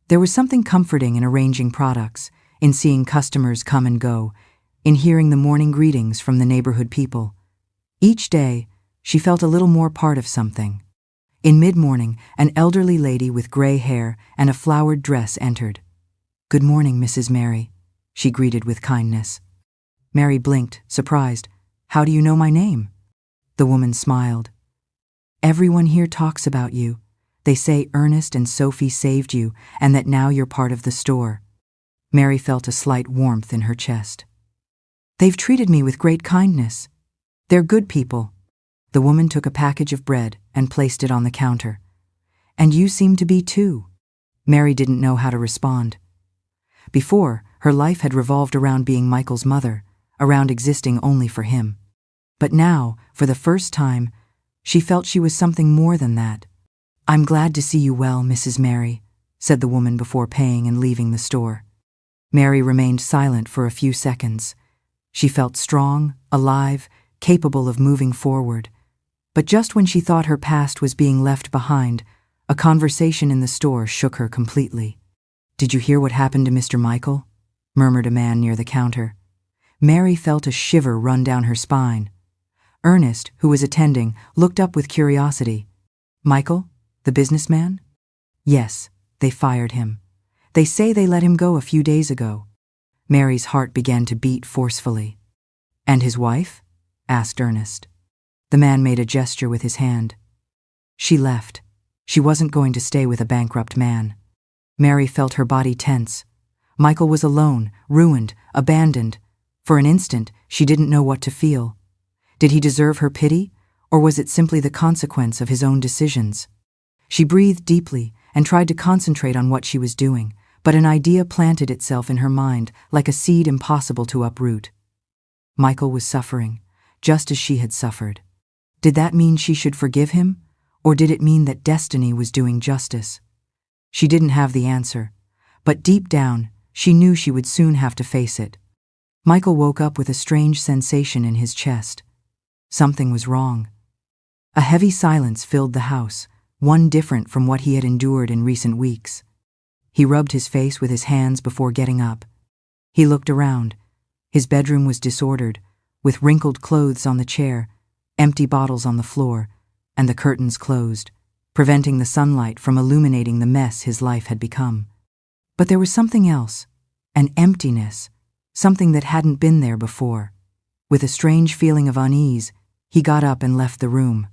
There was something comforting in arranging products, in seeing customers come and go, in hearing the morning greetings from the neighborhood people. Each day, she felt a little more part of something. In mid-morning, an elderly lady with gray hair and a flowered dress entered. Good morning, Mrs. Mary, she greeted with kindness. Mary blinked, surprised. How do you know my name? The woman smiled. Everyone here talks about you. They say Ernest and Sophie saved you and that now you're part of the store. Mary felt a slight warmth in her chest. They've treated me with great kindness. They're good people. The woman took a package of bread and placed it on the counter. And you seem to be too. Mary didn't know how to respond. Before, her life had revolved around being Michael's mother, around existing only for him. But now, for the first time, she felt she was something more than that. I'm glad to see you well, Mrs. Mary, said the woman before paying and leaving the store. Mary remained silent for a few seconds. She felt strong, alive, capable of moving forward. But just when she thought her past was being left behind, a conversation in the store shook her completely. Did you hear what happened to Mr. Michael? Murmured a man near the counter. Mary felt a shiver run down her spine. Ernest, who was attending, looked up with curiosity. Michael, the businessman? Yes, they fired him. They say they let him go a few days ago. Mary's heart began to beat forcefully. And his wife? Asked Ernest. The man made a gesture with his hand. She left. She wasn't going to stay with a bankrupt man. Mary felt her body tense. Michael was alone, ruined, abandoned. For an instant, she didn't know what to feel. Did he deserve her pity, or was it simply the consequence of his own decisions? She breathed deeply and tried to concentrate on what she was doing, but an idea planted itself in her mind like a seed impossible to uproot. Michael was suffering, just as she had suffered. Did that mean she should forgive him, or did it mean that destiny was doing justice? She didn't have the answer, but deep down, she knew she would soon have to face it. Michael woke up with a strange sensation in his chest. Something was wrong. A heavy silence filled the house, one different from what he had endured in recent weeks. He rubbed his face with his hands before getting up. He looked around. His bedroom was disordered, with wrinkled clothes on the chair, empty bottles on the floor, and the curtains closed, preventing the sunlight from illuminating the mess his life had become. But there was something else, an emptiness, something that hadn't been there before. With a strange feeling of unease, he got up and left the room.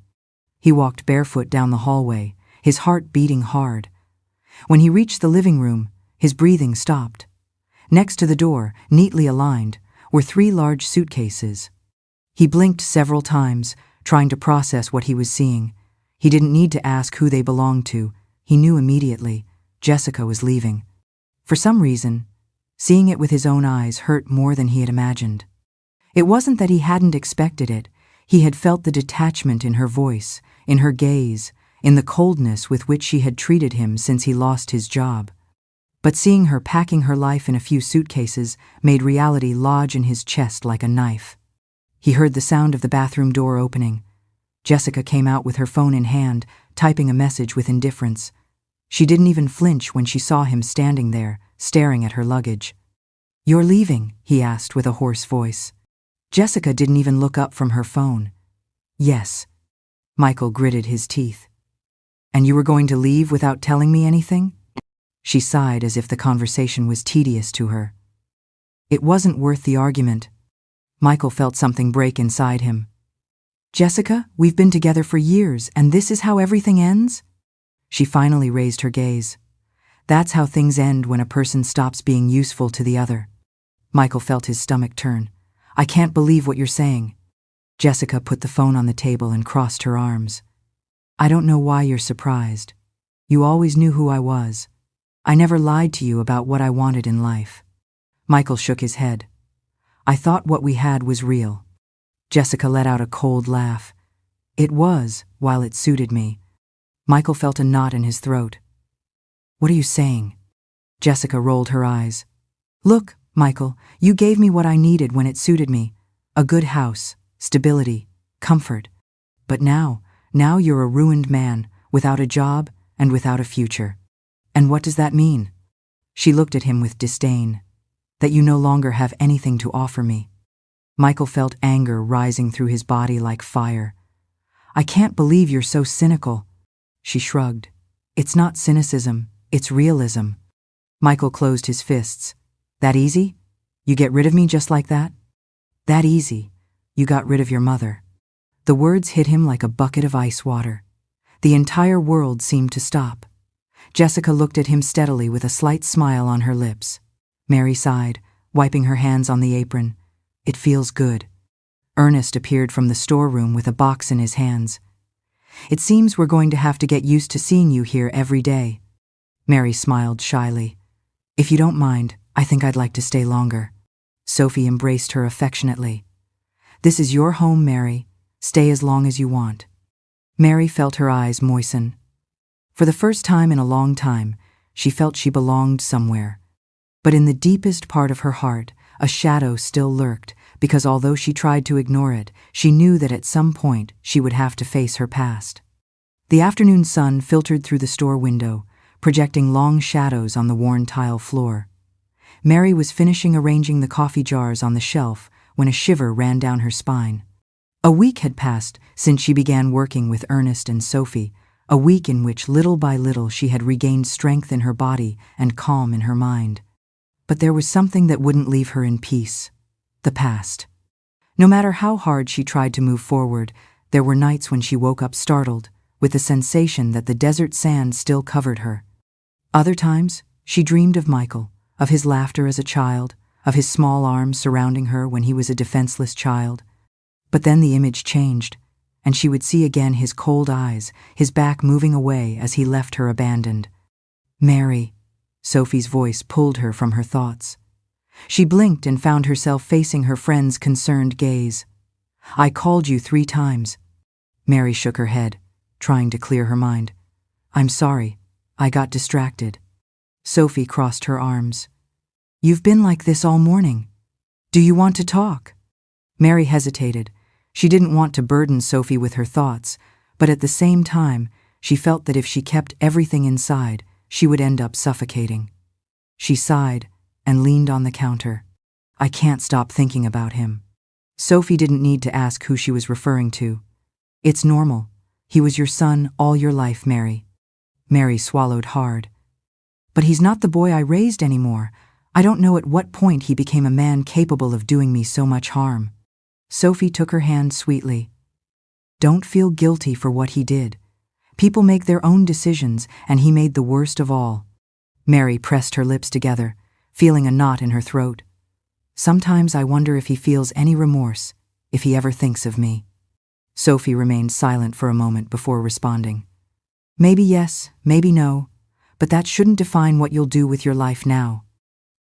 He walked barefoot down the hallway, his heart beating hard. When he reached the living room, his breathing stopped. Next to the door, neatly aligned, were 3 large suitcases. He blinked several times, trying to process what he was seeing. He didn't need to ask who they belonged to. He knew immediately. Jessica was leaving. For some reason, seeing it with his own eyes hurt more than he had imagined. It wasn't that he hadn't expected it. He had felt the detachment in her voice, in her gaze, in the coldness with which she had treated him since he lost his job. But seeing her packing her life in a few suitcases made reality lodge in his chest like a knife. He heard the sound of the bathroom door opening. Jessica came out with her phone in hand, typing a message with indifference. She didn't even flinch when she saw him standing there, staring at her luggage. "You're leaving?" he asked with a hoarse voice. Jessica didn't even look up from her phone. "Yes." Michael gritted his teeth. "And you were going to leave without telling me anything?" She sighed as if the conversation was tedious to her. It wasn't worth the argument. Michael felt something break inside him. "Jessica, we've been together for years, and this is how everything ends?" She finally raised her gaze. That's how things end when a person stops being useful to the other. Michael felt his stomach turn. "I can't believe what you're saying." Jessica put the phone on the table and crossed her arms. "I don't know why you're surprised. You always knew who I was. I never lied to you about what I wanted in life." Michael shook his head. "I thought what we had was real." Jessica let out a cold laugh. "It was, while it suited me." Michael felt a knot in his throat. "What are you saying?" Jessica rolled her eyes. "Look, Michael, you gave me what I needed when it suited me. A good house, stability, comfort. But now you're a ruined man, without a job and without a future. And what does that mean?" She looked at him with disdain. "That you no longer have anything to offer me." Michael felt anger rising through his body like fire. "I can't believe you're so cynical." She shrugged. "It's not cynicism, it's realism." Michael closed his fists. "That easy? You get rid of me just like that?" "That easy. You got rid of your mother." The words hit him like a bucket of ice water. The entire world seemed to stop. Jessica looked at him steadily with a slight smile on her lips. Mary sighed, wiping her hands on the apron. "It feels good." Ernest appeared from the storeroom with a box in his hands. "It seems we're going to have to get used to seeing you here every day." Mary smiled shyly. "If you don't mind, I think I'd like to stay longer." Sophie embraced her affectionately. "This is your home, Mary. Stay as long as you want." Mary felt her eyes moisten. For the first time in a long time, she felt she belonged somewhere. But in the deepest part of her heart, a shadow still lurked, because although she tried to ignore it, she knew that at some point she would have to face her past. The afternoon sun filtered through the store window, projecting long shadows on the worn tile floor. Mary was finishing arranging the coffee jars on the shelf when a shiver ran down her spine. A week had passed since she began working with Ernest and Sophie, a week in which little by little she had regained strength in her body and calm in her mind. But there was something that wouldn't leave her in peace: the past. No matter how hard she tried to move forward, there were nights when she woke up startled, with the sensation that the desert sand still covered her. Other times, she dreamed of Michael, of his laughter as a child, of his small arms surrounding her when he was a defenseless child. But then the image changed, and she would see again his cold eyes, his back moving away as he left her abandoned. "Mary," Sophie's voice pulled her from her thoughts. She blinked and found herself facing her friend's concerned gaze. I called you 3 times. Mary shook her head, trying to clear her mind. I'm sorry, I got distracted. Sophie crossed her arms. You've been like this all morning. Do you want to talk? Mary hesitated. She didn't want to burden Sophie with her thoughts, but at the same time, she felt that if she kept everything inside, she would end up suffocating. She sighed and leaned on the counter. I can't stop thinking about him. Sophie didn't need to ask who she was referring to. It's normal. He was your son all your life, Mary. Mary swallowed hard. But he's not the boy I raised anymore. I don't know at what point he became a man capable of doing me so much harm. Sophie took her hand sweetly. Don't feel guilty for what he did. People make their own decisions, and he made the worst of all. Mary pressed her lips together, feeling a knot in her throat. Sometimes I wonder if he feels any remorse, if he ever thinks of me. Sophie remained silent for a moment before responding. Maybe yes, maybe no, but that shouldn't define what you'll do with your life now.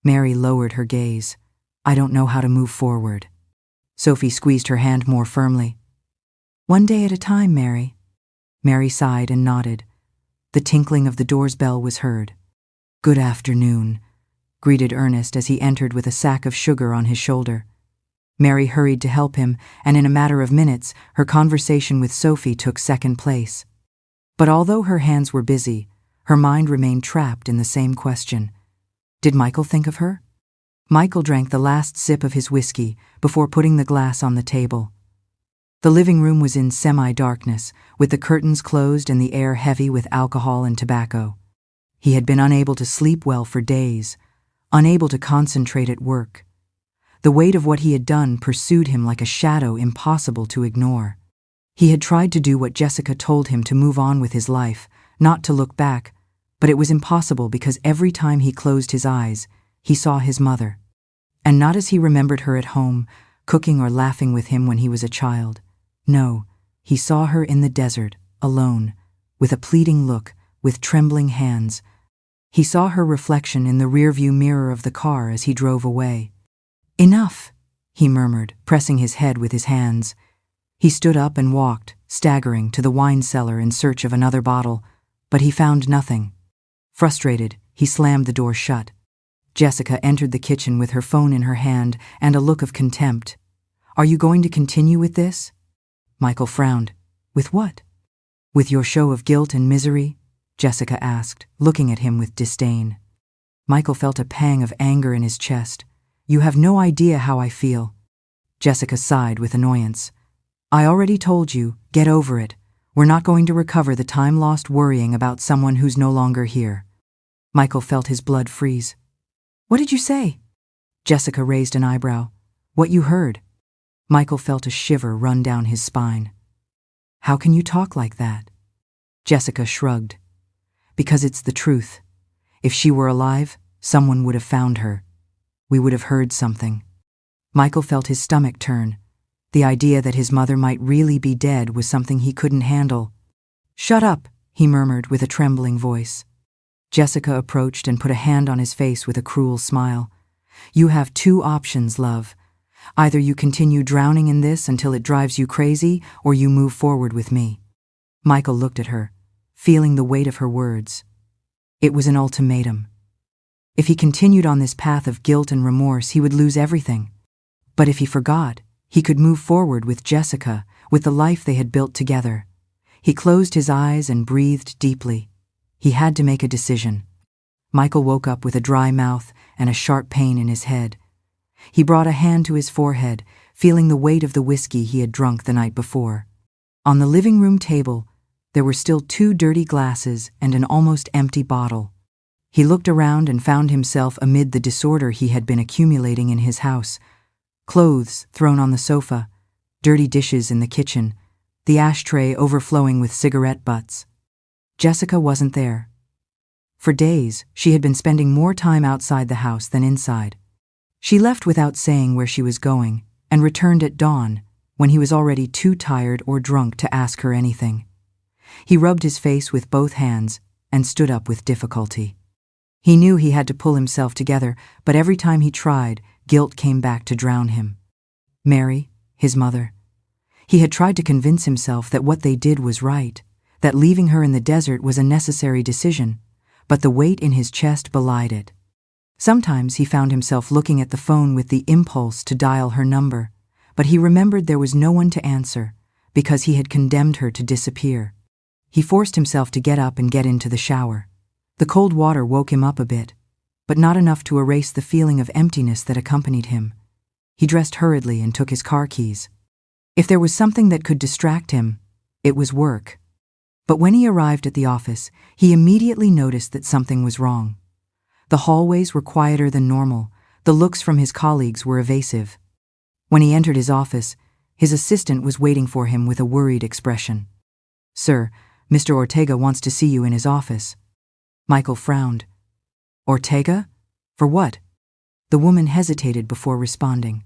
Mary lowered her gaze. I don't know how to move forward. Sophie squeezed her hand more firmly. One day at a time, Mary. Mary sighed and nodded. The tinkling of the door's bell was heard. Good afternoon, greeted Ernest as he entered with a sack of sugar on his shoulder. Mary hurried to help him, and in a matter of minutes, her conversation with Sophie took second place. But although her hands were busy, her mind remained trapped in the same question. Did Michael think of her? Michael drank the last sip of his whiskey before putting the glass on the table. The living room was in semi-darkness, with the curtains closed and the air heavy with alcohol and tobacco. He had been unable to sleep well for days, unable to concentrate at work. The weight of what he had done pursued him like a shadow impossible to ignore. He had tried to do what Jessica told him to move on with his life, not to look back, but it was impossible because every time he closed his eyes, he saw his mother. And not as he remembered her at home, cooking or laughing with him when he was a child. No, he saw her in the desert, alone, with a pleading look, with trembling hands. He saw her reflection in the rearview mirror of the car as he drove away. Enough, he murmured, pressing his head with his hands. He stood up and walked, staggering, to the wine cellar in search of another bottle, but he found nothing. Frustrated, he slammed the door shut. Jessica entered the kitchen with her phone in her hand and a look of contempt. Are you going to continue with this? Michael frowned. With what? With your show of guilt and misery? Jessica asked, looking at him with disdain. Michael felt a pang of anger in his chest. You have no idea how I feel. Jessica sighed with annoyance. I already told you, get over it. We're not going to recover the time lost worrying about someone who's no longer here. Michael felt his blood freeze. What did you say? Jessica raised an eyebrow. What you heard. Michael felt a shiver run down his spine. How can you talk like that? Jessica shrugged. Because it's the truth. If she were alive, someone would have found her. We would have heard something. Michael felt his stomach turn. The idea that his mother might really be dead was something he couldn't handle. Shut up, he murmured with a trembling voice. Jessica approached and put a hand on his face with a cruel smile. You have 2 options, love. Either you continue drowning in this until it drives you crazy, or you move forward with me. Michael looked at her, feeling the weight of her words. It was an ultimatum. If he continued on this path of guilt and remorse, he would lose everything. But if he forgot, he could move forward with Jessica, with the life they had built together. He closed his eyes and breathed deeply. He had to make a decision. Michael woke up with a dry mouth and a sharp pain in his head. He brought a hand to his forehead, feeling the weight of the whiskey he had drunk the night before. On the living room table, there were still 2 dirty glasses and an almost empty bottle. He looked around and found himself amid the disorder he had been accumulating in his house. Clothes thrown on the sofa, dirty dishes in the kitchen, the ashtray overflowing with cigarette butts. Jessica wasn't there. For days, she had been spending more time outside the house than inside. She left without saying where she was going, and returned at dawn, when he was already too tired or drunk to ask her anything. He rubbed his face with both hands and stood up with difficulty. He knew he had to pull himself together, but every time he tried, guilt came back to drown him. Mary, his mother. He had tried to convince himself that what they did was right, that leaving her in the desert was a necessary decision, but the weight in his chest belied it. Sometimes he found himself looking at the phone with the impulse to dial her number, but he remembered there was no one to answer, because he had condemned her to disappear. He forced himself to get up and get into the shower. The cold water woke him up a bit, but not enough to erase the feeling of emptiness that accompanied him. He dressed hurriedly and took his car keys. If there was something that could distract him, it was work. But when he arrived at the office, he immediately noticed that something was wrong. The hallways were quieter than normal, the looks from his colleagues were evasive. When he entered his office, his assistant was waiting for him with a worried expression. "Sir, Mr. Ortega wants to see you in his office." Michael frowned. "Ortega? For what?" The woman hesitated before responding.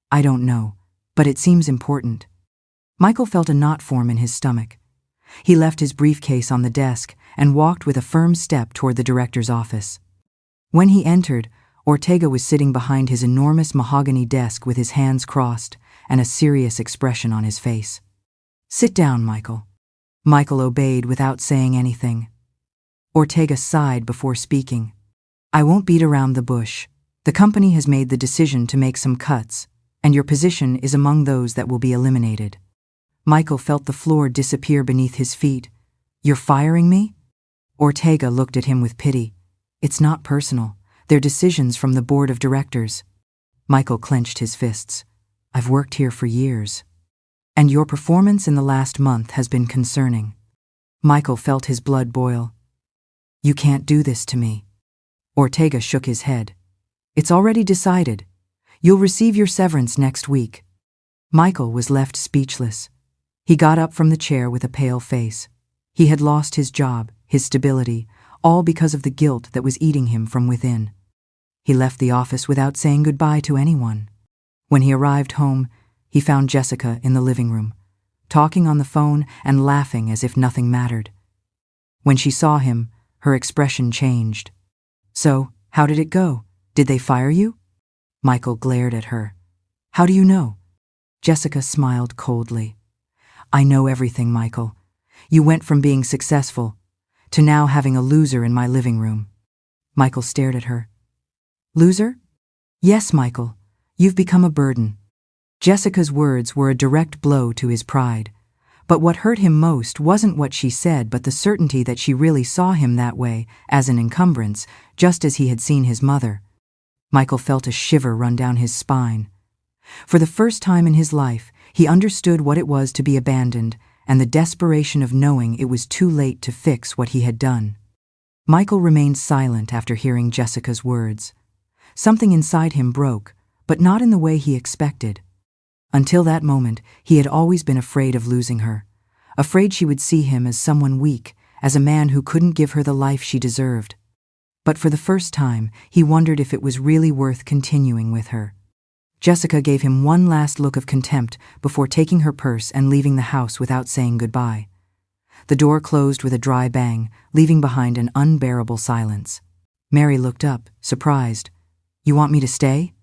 "I don't know, but it seems important." Michael felt a knot form in his stomach. He left his briefcase on the desk and walked with a firm step toward the director's office. When he entered, Ortega was sitting behind his enormous mahogany desk with his hands crossed and a serious expression on his face. "Sit down, Michael." Michael obeyed without saying anything. Ortega sighed before speaking. "I won't beat around the bush. The company has made the decision to make some cuts, and your position is among those that will be eliminated." Michael felt the floor disappear beneath his feet. "You're firing me?" Ortega looked at him with pity. "It's not personal. They're decisions from the board of directors." Michael clenched his fists. "I've worked here for years. And your performance in the last month has been concerning." Michael felt his blood boil. "You can't do this to me." Ortega shook his head. "It's already decided. You'll receive your severance next week." Michael was left speechless. He got up from the chair with a pale face. He had lost his job, his stability, all because of the guilt that was eating him from within. He left the office without saying goodbye to anyone. When he arrived home, he found Jessica in the living room, talking on the phone and laughing as if nothing mattered. When she saw him, her expression changed. "So, how did it go? Did they fire you?" Michael glared at her. "How do you know?" Jessica smiled coldly. "I know everything, Michael. You went from being successful to now having a loser in my living room." Michael stared at her. "Loser?" "Yes, Michael. You've become a burden." Jessica's words were a direct blow to his pride. But what hurt him most wasn't what she said, but the certainty that she really saw him that way, as an encumbrance, just as he had seen his mother. Michael felt a shiver run down his spine. For the first time in his life, he understood what it was to be abandoned and the desperation of knowing it was too late to fix what he had done. Michael remained silent after hearing Jessica's words. Something inside him broke, but not in the way he expected. Until that moment, he had always been afraid of losing her, afraid she would see him as someone weak, as a man who couldn't give her the life she deserved. But for the first time, he wondered if it was really worth continuing with her. Jessica gave him one last look of contempt before taking her purse and leaving the house without saying goodbye. The door closed with a dry bang, leaving behind an unbearable silence. Mary looked up, surprised. "You want me to stay?"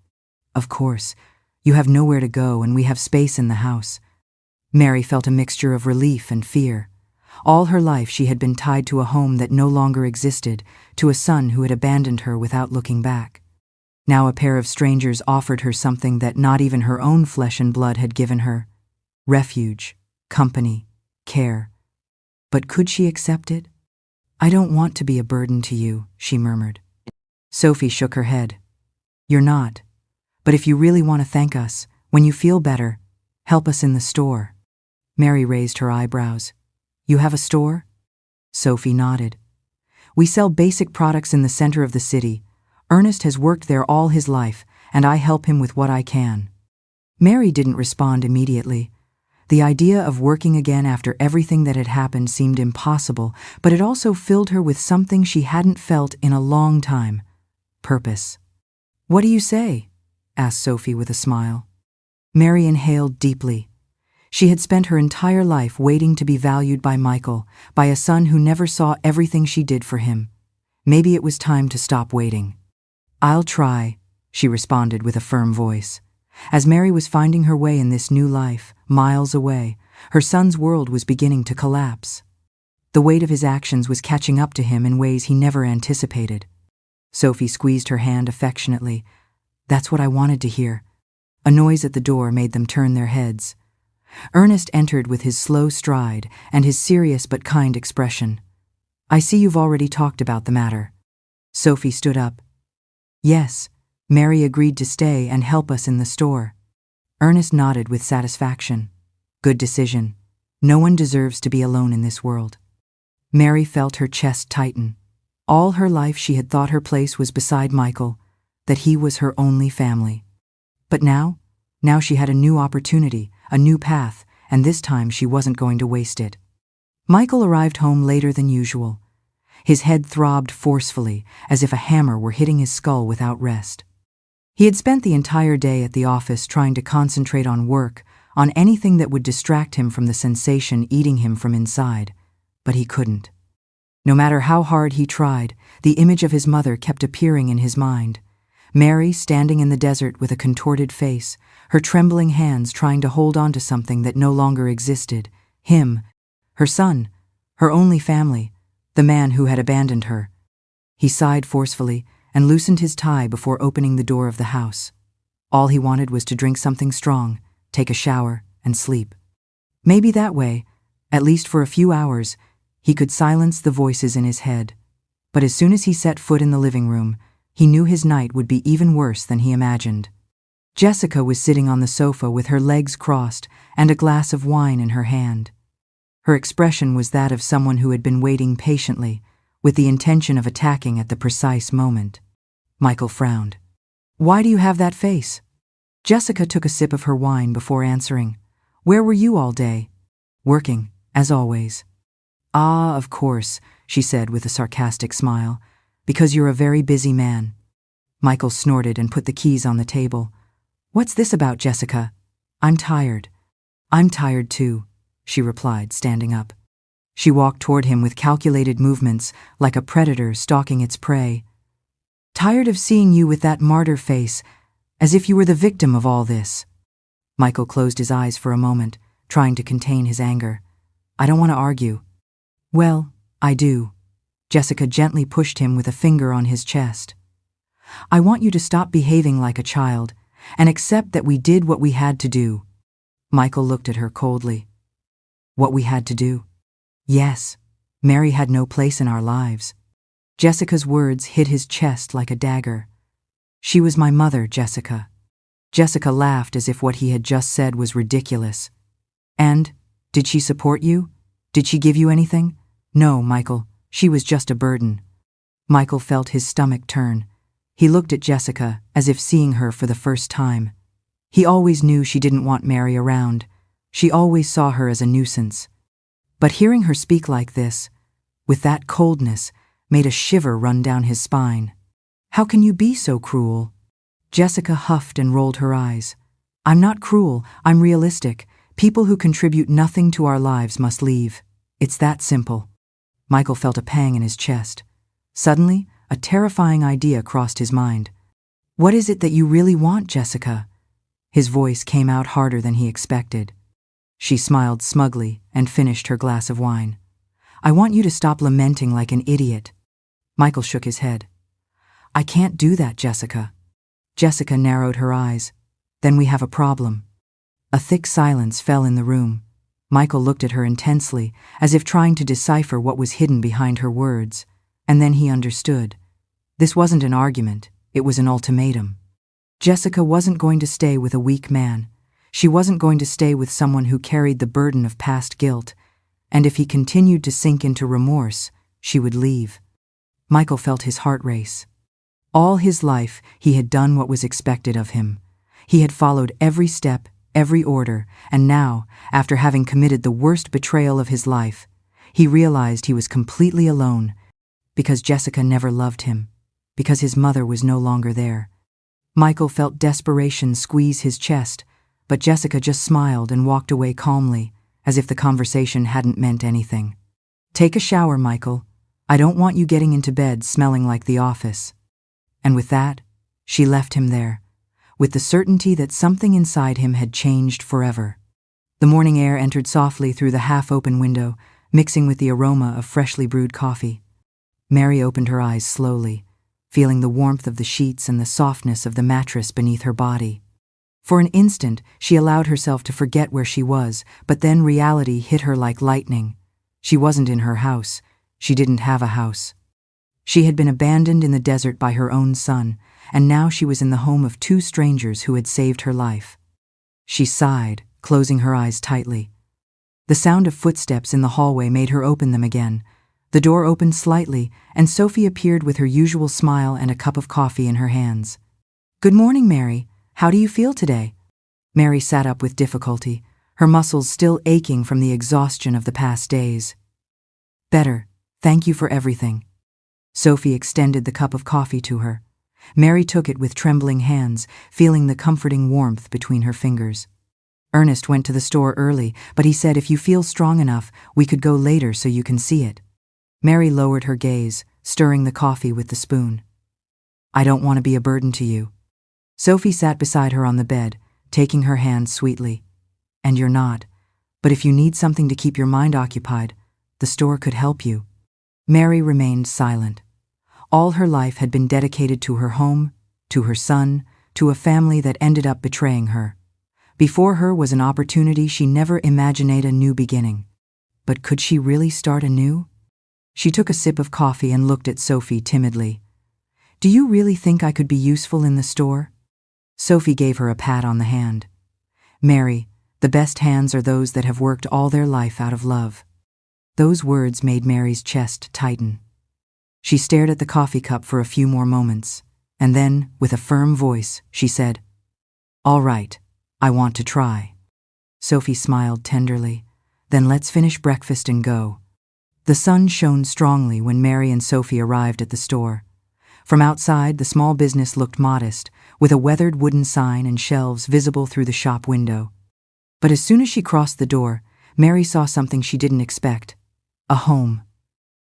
"Of course. You have nowhere to go and we have space in the house." Mary felt a mixture of relief and fear. All her life she had been tied to a home that no longer existed, to a son who had abandoned her without looking back. Now a pair of strangers offered her something that not even her own flesh and blood had given her: refuge, company, care. But could she accept it? "I don't want to be a burden to you," she murmured. Sophie shook her head. "You're not. But if you really want to thank us, when you feel better, help us in the store." Mary raised her eyebrows. "You have a store?" Sophie nodded. "We sell basic products in the center of the city. Ernest has worked there all his life, and I help him with what I can." Mary didn't respond immediately. The idea of working again after everything that had happened seemed impossible, but it also filled her with something she hadn't felt in a long time: purpose. "What do you say?" asked Sophie with a smile. Mary inhaled deeply. She had spent her entire life waiting to be valued by Michael, by a son who never saw everything she did for him. Maybe it was time to stop waiting. "I'll try," she responded with a firm voice. As Mary was finding her way in this new life, miles away, her son's world was beginning to collapse. The weight of his actions was catching up to him in ways he never anticipated. Sophie squeezed her hand affectionately. "That's what I wanted to hear." A noise at the door made them turn their heads. Ernest entered with his slow stride and his serious but kind expression. "I see you've already talked about the matter." Sophie stood up. "Yes, Mary agreed to stay and help us in the store." Ernest nodded with satisfaction. "Good decision. No one deserves to be alone in this world." Mary felt her chest tighten. All her life she had thought her place was beside Michael, that he was her only family. But now she had a new opportunity, a new path, and this time she wasn't going to waste it. Michael arrived home later than usual. His head throbbed forcefully, as if a hammer were hitting his skull without rest. He had spent the entire day at the office trying to concentrate on work, on anything that would distract him from the sensation eating him from inside, but he couldn't. No matter how hard he tried, the image of his mother kept appearing in his mind. Mary standing in the desert with a contorted face, her trembling hands trying to hold on to something that no longer existed. Him, her son, her only family, the man who had abandoned her. He sighed forcefully and loosened his tie before opening the door of the house. All he wanted was to drink something strong, take a shower, and sleep. Maybe that way, at least for a few hours, he could silence the voices in his head. But as soon as he set foot in the living room, he knew his night would be even worse than he imagined. Jessica was sitting on the sofa with her legs crossed and a glass of wine in her hand. Her expression was that of someone who had been waiting patiently, with the intention of attacking at the precise moment. Michael frowned. "Why do you have that face?" Jessica took a sip of her wine before answering. "Where were you all day?" "Working, as always." "Ah, of course," she said with a sarcastic smile, "because you're a very busy man." Michael snorted and put the keys on the table. "What's this about, Jessica?" "I'm tired." "I'm tired too," she replied, standing up. She walked toward him with calculated movements, like a predator stalking its prey. "Tired of seeing you with that martyr face, as if you were the victim of all this." Michael closed his eyes for a moment, trying to contain his anger. "I don't want to argue." "Well, I do." Jessica gently pushed him with a finger on his chest. "I want you to stop behaving like a child and accept that we did what we had to do." Michael looked at her coldly. "What we had to do?" "Yes, Mary had no place in our lives." Jessica's words hit his chest like a dagger. "She was my mother, Jessica." Jessica laughed as if what he had just said was ridiculous. "And, did she support you? Did she give you anything?" "No, Michael, she was just a burden." Michael felt his stomach turn. He looked at Jessica as if seeing her for the first time. He always knew she didn't want Mary around. She always saw her as a nuisance. But hearing her speak like this, with that coldness, made a shiver run down his spine. "How can you be so cruel?" Jessica huffed and rolled her eyes. "I'm not cruel, I'm realistic. People who contribute nothing to our lives must leave. It's that simple." Michael felt a pang in his chest. Suddenly, a terrifying idea crossed his mind. "What is it that you really want, Jessica?" His voice came out harder than he expected. She smiled smugly and finished her glass of wine. "I want you to stop lamenting like an idiot." Michael shook his head. "I can't do that, Jessica." Jessica narrowed her eyes. "Then we have a problem." A thick silence fell in the room. Michael looked at her intensely, as if trying to decipher what was hidden behind her words, and then he understood. This wasn't an argument, it was an ultimatum. Jessica wasn't going to stay with a weak man. She wasn't going to stay with someone who carried the burden of past guilt, and if he continued to sink into remorse, she would leave. Michael felt his heart race. All his life, he had done what was expected of him. He had followed every step, every order, and now, after having committed the worst betrayal of his life, he realized he was completely alone, because Jessica never loved him, because his mother was no longer there. Michael felt desperation squeeze his chest, but Jessica just smiled and walked away calmly, as if the conversation hadn't meant anything. "Take a shower, Michael. I don't want you getting into bed smelling like the office." And with that, she left him there, with the certainty that something inside him had changed forever. The morning air entered softly through the half-open window, mixing with the aroma of freshly brewed coffee. Mary opened her eyes slowly, feeling the warmth of the sheets and the softness of the mattress beneath her body. For an instant, she allowed herself to forget where she was, but then reality hit her like lightning. She wasn't in her house. She didn't have a house. She had been abandoned in the desert by her own son, and now she was in the home of two strangers who had saved her life. She sighed, closing her eyes tightly. The sound of footsteps in the hallway made her open them again. The door opened slightly, and Sophie appeared with her usual smile and a cup of coffee in her hands. "Good morning, Mary. How do you feel today?" Mary sat up with difficulty, her muscles still aching from the exhaustion of the past days. "Better. Thank you for everything." Sophie extended the cup of coffee to her. Mary took it with trembling hands, feeling the comforting warmth between her fingers. "Ernest went to the store early, but he said if you feel strong enough, we could go later so you can see it." Mary lowered her gaze, stirring the coffee with the spoon. "I don't want to be a burden to you." Sophie sat beside her on the bed, taking her hand sweetly. "And you're not. But if you need something to keep your mind occupied, the store could help you." Mary remained silent. All her life had been dedicated to her home, to her son, to a family that ended up betraying her. Before her was an opportunity she never imagined, a new beginning. But could she really start anew? She took a sip of coffee and looked at Sophie timidly. "Do you really think I could be useful in the store?" Sophie gave her a pat on the hand. "Mary, the best hands are those that have worked all their life out of love." Those words made Mary's chest tighten. She stared at the coffee cup for a few more moments, and then, with a firm voice, she said, "All right, I want to try." Sophie smiled tenderly. "Then let's finish breakfast and go." The sun shone strongly when Mary and Sophie arrived at the store. From outside, the small business looked modest, with a weathered wooden sign and shelves visible through the shop window. But as soon as she crossed the door, Mary saw something she didn't expect: a home.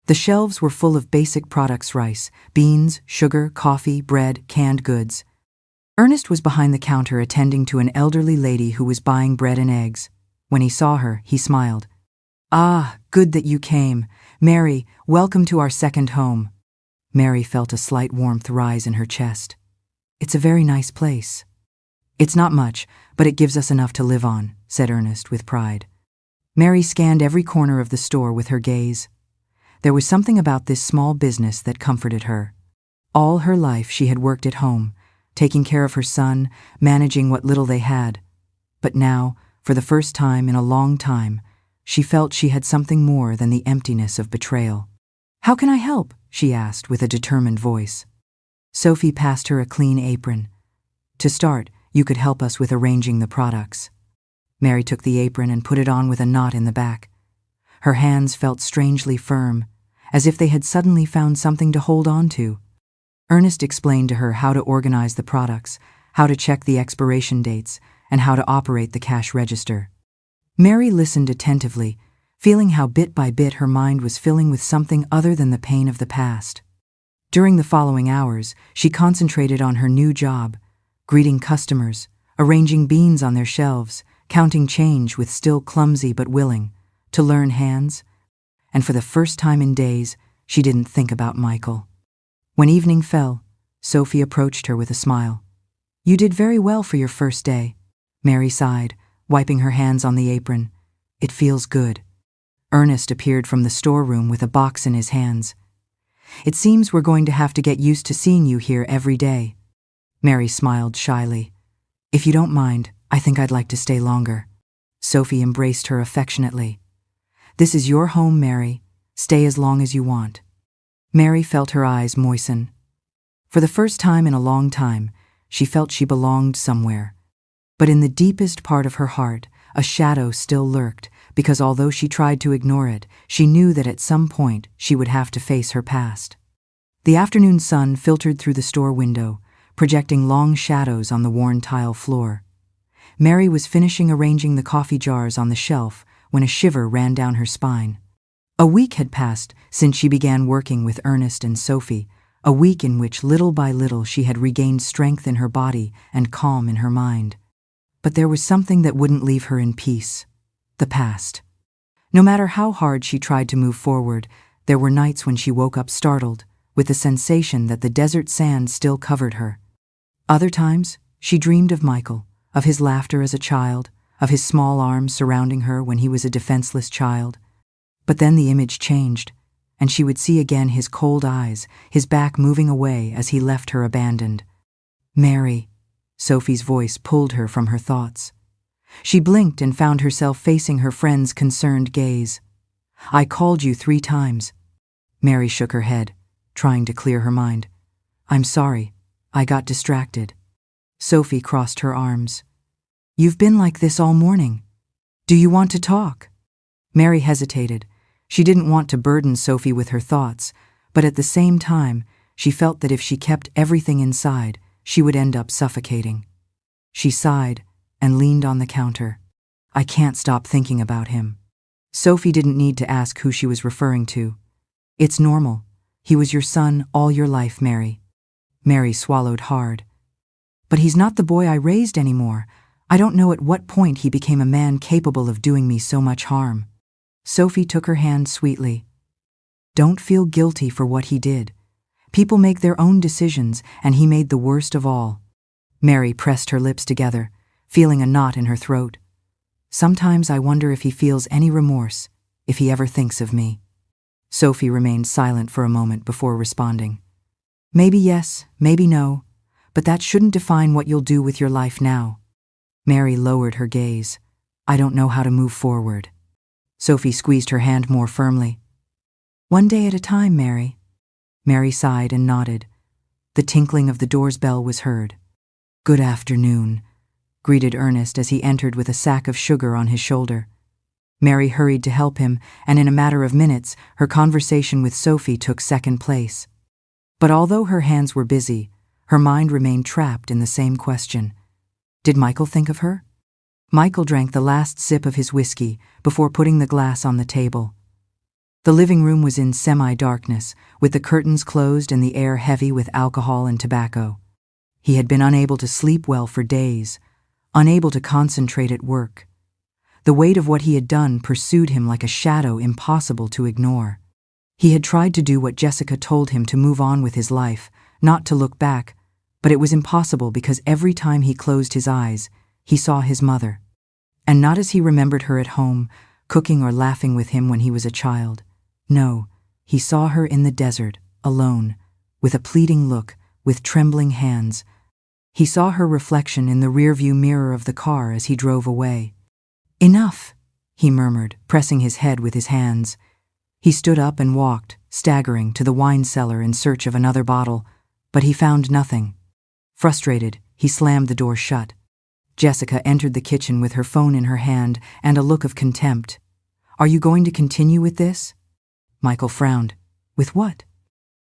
The shelves were full of basic products: rice, beans, sugar, coffee, bread, canned goods. Ernest was behind the counter attending to an elderly lady who was buying bread and eggs. When he saw her, he smiled. "Ah, good that you came. Mary, welcome to our second home." Mary felt a slight warmth rise in her chest. "It's a very nice place." "It's not much, but it gives us enough to live on," said Ernest with pride. Mary scanned every corner of the store with her gaze. There was something about this small business that comforted her. All her life she had worked at home, taking care of her son, managing what little they had. But now, for the first time in a long time, she felt she had something more than the emptiness of betrayal. "How can I help?" she asked with a determined voice. Sophie passed her a clean apron. "To start, you could help us with arranging the products." Mary took the apron and put it on with a knot in the back. Her hands felt strangely firm, as if they had suddenly found something to hold on to. Ernest explained to her how to organize the products, how to check the expiration dates, and how to operate the cash register. Mary listened attentively, feeling how bit by bit her mind was filling with something other than the pain of the past. During the following hours, she concentrated on her new job, greeting customers, arranging beans on their shelves, counting change with still clumsy but willing to learn hands. And for the first time in days, she didn't think about Michael. When evening fell, Sophie approached her with a smile. "You did very well for your first day." Mary sighed, wiping her hands on the apron. "It feels good." Ernest appeared from the storeroom with a box in his hands. "It seems we're going to have to get used to seeing you here every day." Mary smiled shyly. "If you don't mind, I think I'd like to stay longer." Sophie embraced her affectionately. "This is your home, Mary. Stay as long as you want." Mary felt her eyes moisten. For the first time in a long time, she felt she belonged somewhere. But in the deepest part of her heart, a shadow still lurked, because although she tried to ignore it, she knew that at some point she would have to face her past. The afternoon sun filtered through the store window, projecting long shadows on the worn tile floor. Mary was finishing arranging the coffee jars on the shelf when a shiver ran down her spine. A week had passed since she began working with Ernest and Sophie, a week in which little by little she had regained strength in her body and calm in her mind. But there was something that wouldn't leave her in peace: the past. No matter how hard she tried to move forward, there were nights when she woke up startled, with the sensation that the desert sand still covered her. Other times, she dreamed of Michael, of his laughter as a child, of his small arms surrounding her when he was a defenseless child. But then the image changed, and she would see again his cold eyes, his back moving away as he left her abandoned. "Mary," Sophie's voice pulled her from her thoughts. She blinked and found herself facing her friend's concerned gaze. "I called you 3 times. Mary shook her head, trying to clear her mind. "I'm sorry, I got distracted." Sophie crossed her arms. "You've been like this all morning. Do you want to talk?" Mary hesitated. She didn't want to burden Sophie with her thoughts, but at the same time, she felt that if she kept everything inside, she would end up suffocating. She sighed and leaned on the counter. "I can't stop thinking about him." Sophie didn't need to ask who she was referring to. "It's normal. He was your son all your life, Mary." Mary swallowed hard. "But he's not the boy I raised anymore. I don't know at what point he became a man capable of doing me so much harm." Sophie took her hand sweetly. "Don't feel guilty for what he did. People make their own decisions, and he made the worst of all." Mary pressed her lips together, feeling a knot in her throat. "Sometimes I wonder if he feels any remorse, if he ever thinks of me." Sophie remained silent for a moment before responding. "Maybe yes, maybe no, but that shouldn't define what you'll do with your life now." Mary lowered her gaze. "I don't know how to move forward." Sophie squeezed her hand more firmly. "One day at a time, Mary." Mary sighed and nodded. The tinkling of the door's bell was heard. "Good afternoon," greeted Ernest as he entered with a sack of sugar on his shoulder. Mary hurried to help him, and in a matter of minutes, her conversation with Sophie took second place. But although her hands were busy, her mind remained trapped in the same question. Did Michael think of her? Michael drank the last sip of his whiskey before putting the glass on the table. The living room was in semi-darkness, with the curtains closed and the air heavy with alcohol and tobacco. He had been unable to sleep well for days, unable to concentrate at work. The weight of what he had done pursued him like a shadow impossible to ignore. He had tried to do what Jessica told him, to move on with his life, not to look back, but it was impossible because every time he closed his eyes, he saw his mother. And not as he remembered her at home, cooking or laughing with him when he was a child. No, he saw her in the desert, alone, with a pleading look, with trembling hands. He saw her reflection in the rearview mirror of the car as he drove away. "Enough," he murmured, pressing his head with his hands. He stood up and walked, staggering, to the wine cellar in search of another bottle, but he found nothing. Frustrated, he slammed the door shut. Jessica entered the kitchen with her phone in her hand and a look of contempt. "Are you going to continue with this?" Michael frowned. "With what?"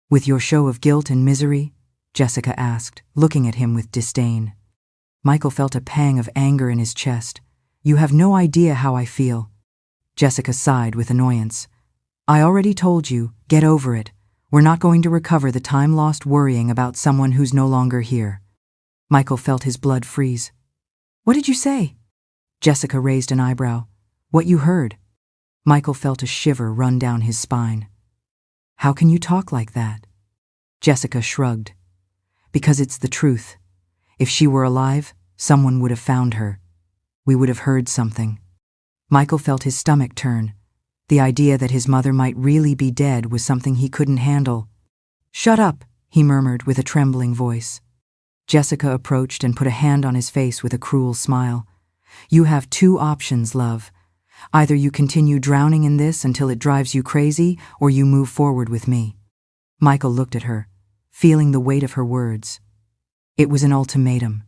"With your show of guilt and misery?" Jessica asked, looking at him with disdain. Michael felt a pang of anger in his chest. "You have no idea how I feel." Jessica sighed with annoyance. "I already told you, get over it. We're not going to recover the time lost worrying about someone who's no longer here." Michael felt his blood freeze. "What did you say?" Jessica raised an eyebrow. "What you heard." Michael felt a shiver run down his spine. "How can you talk like that?" Jessica shrugged. "Because it's the truth. If she were alive, someone would have found her. We would have heard something." Michael felt his stomach turn. The idea that his mother might really be dead was something he couldn't handle. "Shut up," he murmured with a trembling voice. Jessica approached and put a hand on his face with a cruel smile. "You have 2 options, love. Either you continue drowning in this until it drives you crazy, or you move forward with me." Michael looked at her, feeling the weight of her words. It was an ultimatum.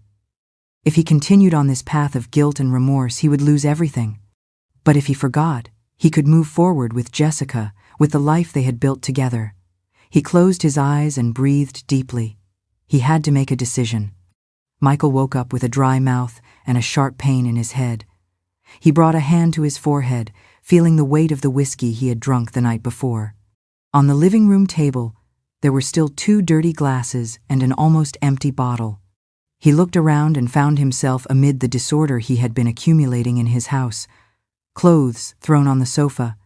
If he continued on this path of guilt and remorse, he would lose everything. But if he forgot, he could move forward with Jessica, with the life they had built together. He closed his eyes and breathed deeply. He had to make a decision. Michael woke up with a dry mouth and a sharp pain in his head. He brought a hand to his forehead, feeling the weight of the whiskey he had drunk the night before. On the living room table, there were still 2 dirty glasses and an almost empty bottle. He looked around and found himself amid the disorder he had been accumulating in his house. Clothes thrown on the sofa,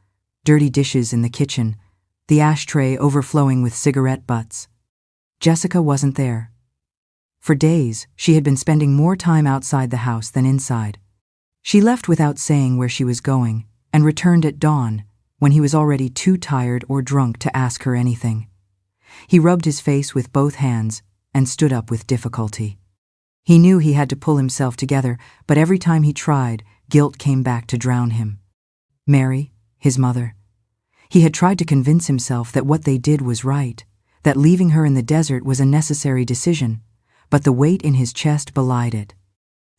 dirty dishes in the kitchen, the ashtray overflowing with cigarette butts. Jessica wasn't there. For days, she had been spending more time outside the house than inside. She left without saying where she was going and returned at dawn, when he was already too tired or drunk to ask her anything. He rubbed his face with both hands and stood up with difficulty. He knew he had to pull himself together, but every time he tried, guilt came back to drown him. Mary, his mother. He had tried to convince himself that what they did was right, that leaving her in the desert was a necessary decision, but the weight in his chest belied it.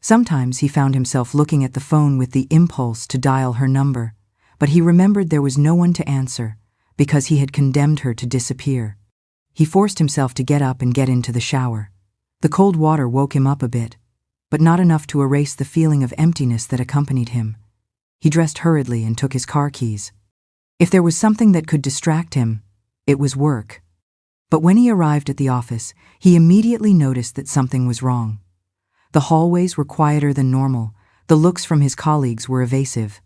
Sometimes he found himself looking at the phone with the impulse to dial her number, but he remembered there was no one to answer, because he had condemned her to disappear. He forced himself to get up and get into the shower. The cold water woke him up a bit, but not enough to erase the feeling of emptiness that accompanied him. He dressed hurriedly and took his car keys. If there was something that could distract him, it was work. But when he arrived at the office, he immediately noticed that something was wrong. The hallways were quieter than normal. The looks from his colleagues were evasive.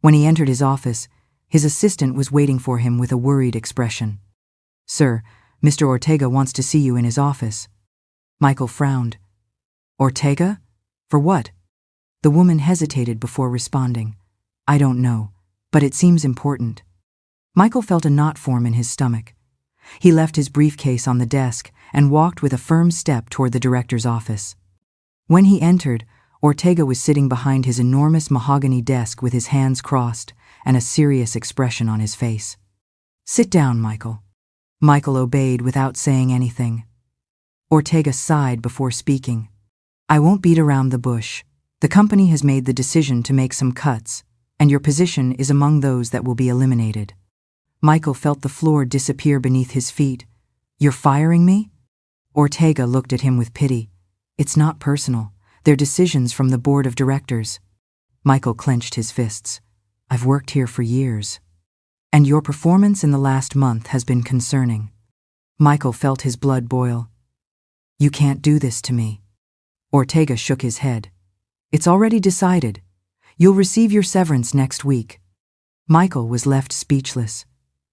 When he entered his office, his assistant was waiting for him with a worried expression. "Sir, Mr. Ortega wants to see you in his office." Michael frowned. "Ortega? For what?" The woman hesitated before responding. "I don't know, but it seems important." Michael felt a knot form in his stomach. He left his briefcase on the desk and walked with a firm step toward the director's office. When he entered, Ortega was sitting behind his enormous mahogany desk with his hands crossed and a serious expression on his face. "Sit down, Michael." Michael obeyed without saying anything. Ortega sighed before speaking. "I won't beat around the bush. The company has made the decision to make some cuts, and your position is among those that will be eliminated." Michael felt the floor disappear beneath his feet. "You're firing me?" Ortega looked at him with pity. "It's not personal. They're decisions from the board of directors." Michael clenched his fists. "I've worked here for years. And your performance in the last month has been concerning." Michael felt his blood boil. "You can't do this to me." Ortega shook his head. "It's already decided. You'll receive your severance next week." Michael was left speechless.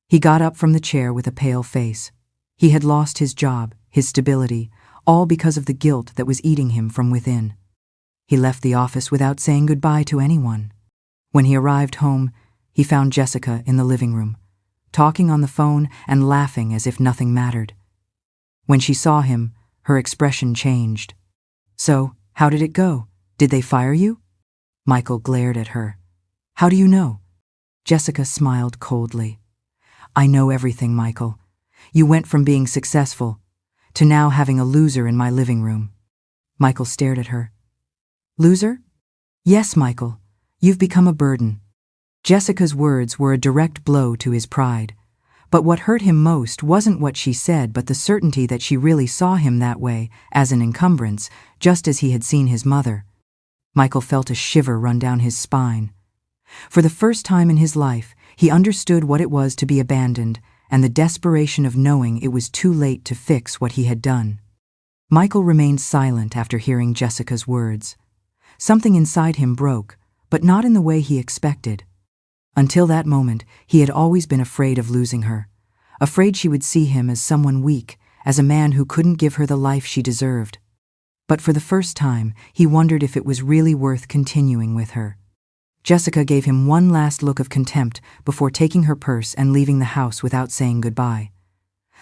He got up from the chair with a pale face. He had lost his job, his stability, all because of the guilt that was eating him from within. He left the office without saying goodbye to anyone. When he arrived home, he found Jessica in the living room, talking on the phone and laughing as if nothing mattered. When she saw him, her expression changed. "So, how did it go? Did they fire you?" Michael glared at her. "How do you know?" Jessica smiled coldly. "I know everything, Michael. You went from being successful to now having a loser in my living room." Michael stared at her. "Loser?" "Yes, Michael. You've become a burden." Jessica's words were a direct blow to his pride. But what hurt him most wasn't what she said, but the certainty that she really saw him that way, as an encumbrance, just as he had seen his mother. Michael felt a shiver run down his spine. For the first time in his life, he understood what it was to be abandoned and the desperation of knowing it was too late to fix what he had done. Michael remained silent after hearing Jessica's words. Something inside him broke, but not in the way he expected. Until that moment, he had always been afraid of losing her, afraid she would see him as someone weak, as a man who couldn't give her the life she deserved. But for the first time, he wondered if it was really worth continuing with her. Jessica gave him one last look of contempt before taking her purse and leaving the house without saying goodbye.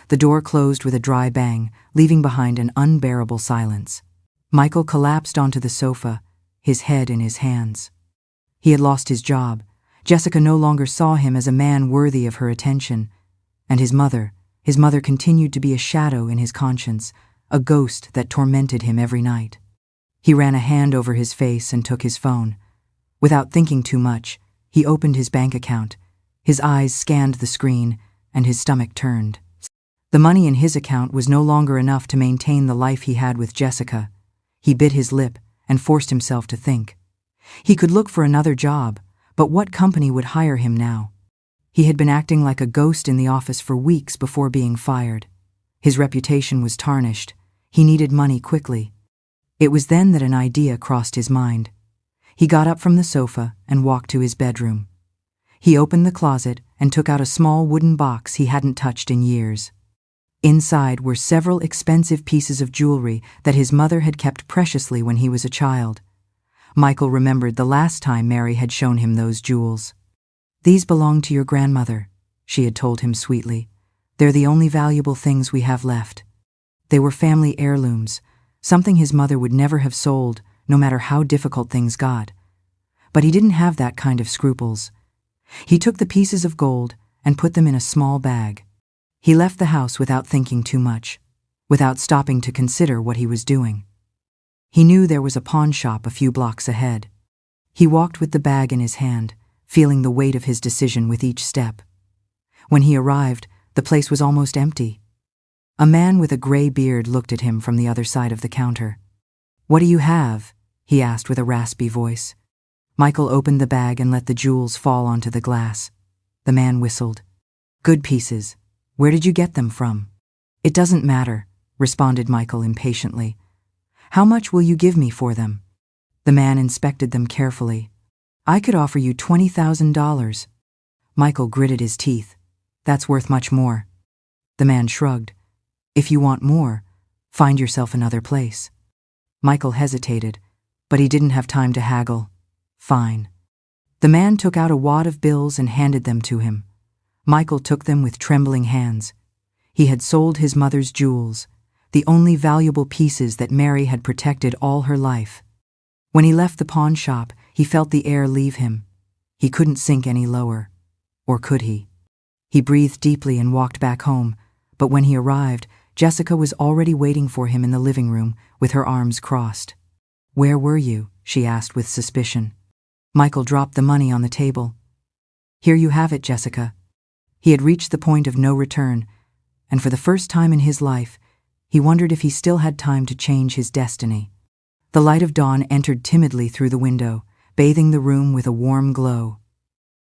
The door closed with a dry bang, leaving behind an unbearable silence. Michael collapsed onto the sofa, his head in his hands. He had lost his job. Jessica no longer saw him as a man worthy of her attention. And his mother continued to be a shadow in his conscience, a ghost that tormented him every night. He ran a hand over his face and took his phone. Without thinking too much, he opened his bank account. His eyes scanned the screen, and his stomach turned. The money in his account was no longer enough to maintain the life he had with Jessica. He bit his lip and forced himself to think. He could look for another job, But what company would hire him now? He had been acting like a ghost in the office for weeks before being fired. His reputation was tarnished. He needed money quickly. It was then that an idea crossed his mind. He got up from the sofa and walked to his bedroom. He opened the closet and took out a small wooden box he hadn't touched in years. Inside were several expensive pieces of jewelry that his mother had kept preciously when he was a child. Michael remembered the last time Mary had shown him those jewels. "These belong to your grandmother," she had told him sweetly. "They're the only valuable things we have left." They were family heirlooms, something his mother would never have sold, no matter how difficult things got. But he didn't have that kind of scruples. He took the pieces of gold and put them in a small bag. He left the house without thinking too much, without stopping to consider what he was doing. He knew there was a pawn shop a few blocks ahead. He walked with the bag in his hand, feeling the weight of his decision with each step. When he arrived, the place was almost empty. A man with a gray beard looked at him from the other side of the counter. "What do you have?" he asked with a raspy voice. Michael opened the bag and let the jewels fall onto the glass. The man whistled. "Good pieces. Where did you get them from?" "It doesn't matter," responded Michael impatiently. "How much will you give me for them?" The man inspected them carefully. "I could offer you $20,000. Michael gritted his teeth. "That's worth much more." The man shrugged. "If you want more, find yourself another place." Michael hesitated, but he didn't have time to haggle. "Fine." The man took out a wad of bills and handed them to him. Michael took them with trembling hands. He had sold his mother's jewels, the only valuable pieces that Mary had protected all her life. When he left the pawn shop, he felt the air leave him. He couldn't sink any lower. Or could he? He breathed deeply and walked back home, but when he arrived, Jessica was already waiting for him in the living room with her arms crossed. "Where were you?" she asked with suspicion. Michael dropped the money on the table. "Here you have it, Jessica." He had reached the point of no return, and for the first time in his life, he wondered if he still had time to change his destiny. The light of dawn entered timidly through the window, bathing the room with a warm glow.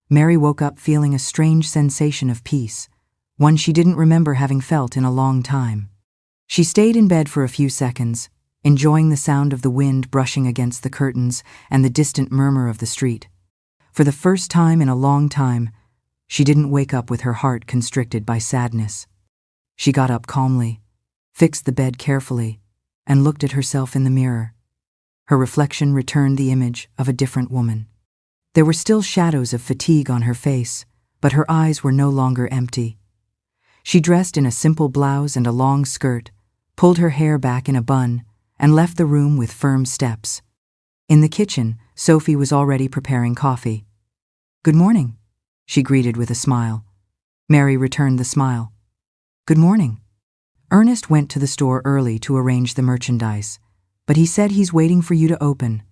Mary woke up feeling a strange sensation of peace, one she didn't remember having felt in a long time. She stayed in bed for a few seconds, enjoying the sound of the wind brushing against the curtains and the distant murmur of the street. For the first time in a long time, she didn't wake up with her heart constricted by sadness. She got up calmly, fixed the bed carefully, and looked at herself in the mirror. Her reflection returned the image of a different woman. There were still shadows of fatigue on her face, but her eyes were no longer empty. She dressed in a simple blouse and a long skirt, pulled her hair back in a bun, and left the room with firm steps. In the kitchen, Sophie was already preparing coffee. "Good morning," she greeted with a smile. Mary returned the smile. "Good morning." Ernest went to the store early to arrange the merchandise, but he said he's waiting for you to open.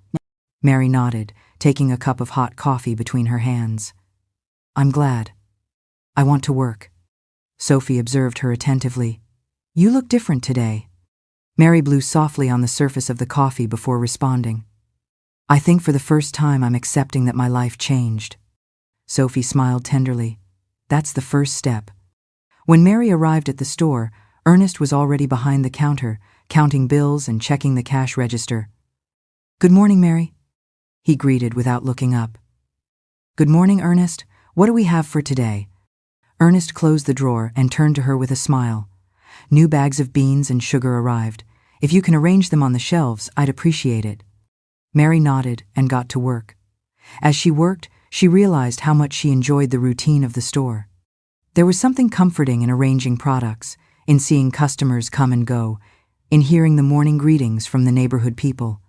Mary nodded, taking a cup of hot coffee between her hands. "I'm glad. I want to work." Sophie observed her attentively. "You look different today." Mary blew softly on the surface of the coffee before responding. "I think for the first time I'm accepting that my life changed." Sophie smiled tenderly. "That's the first step." When Mary arrived at the store, Ernest was already behind the counter, counting bills and checking the cash register. "Good morning, Mary," he greeted without looking up. "Good morning, Ernest. What do we have for today?" Ernest closed the drawer and turned to her with a smile. "New bags of beans and sugar arrived. If you can arrange them on the shelves, I'd appreciate it." Mary nodded and got to work. As she worked, she realized how much she enjoyed the routine of the store. There was something comforting in arranging products, in seeing customers come and go, in hearing the morning greetings from the neighborhood people.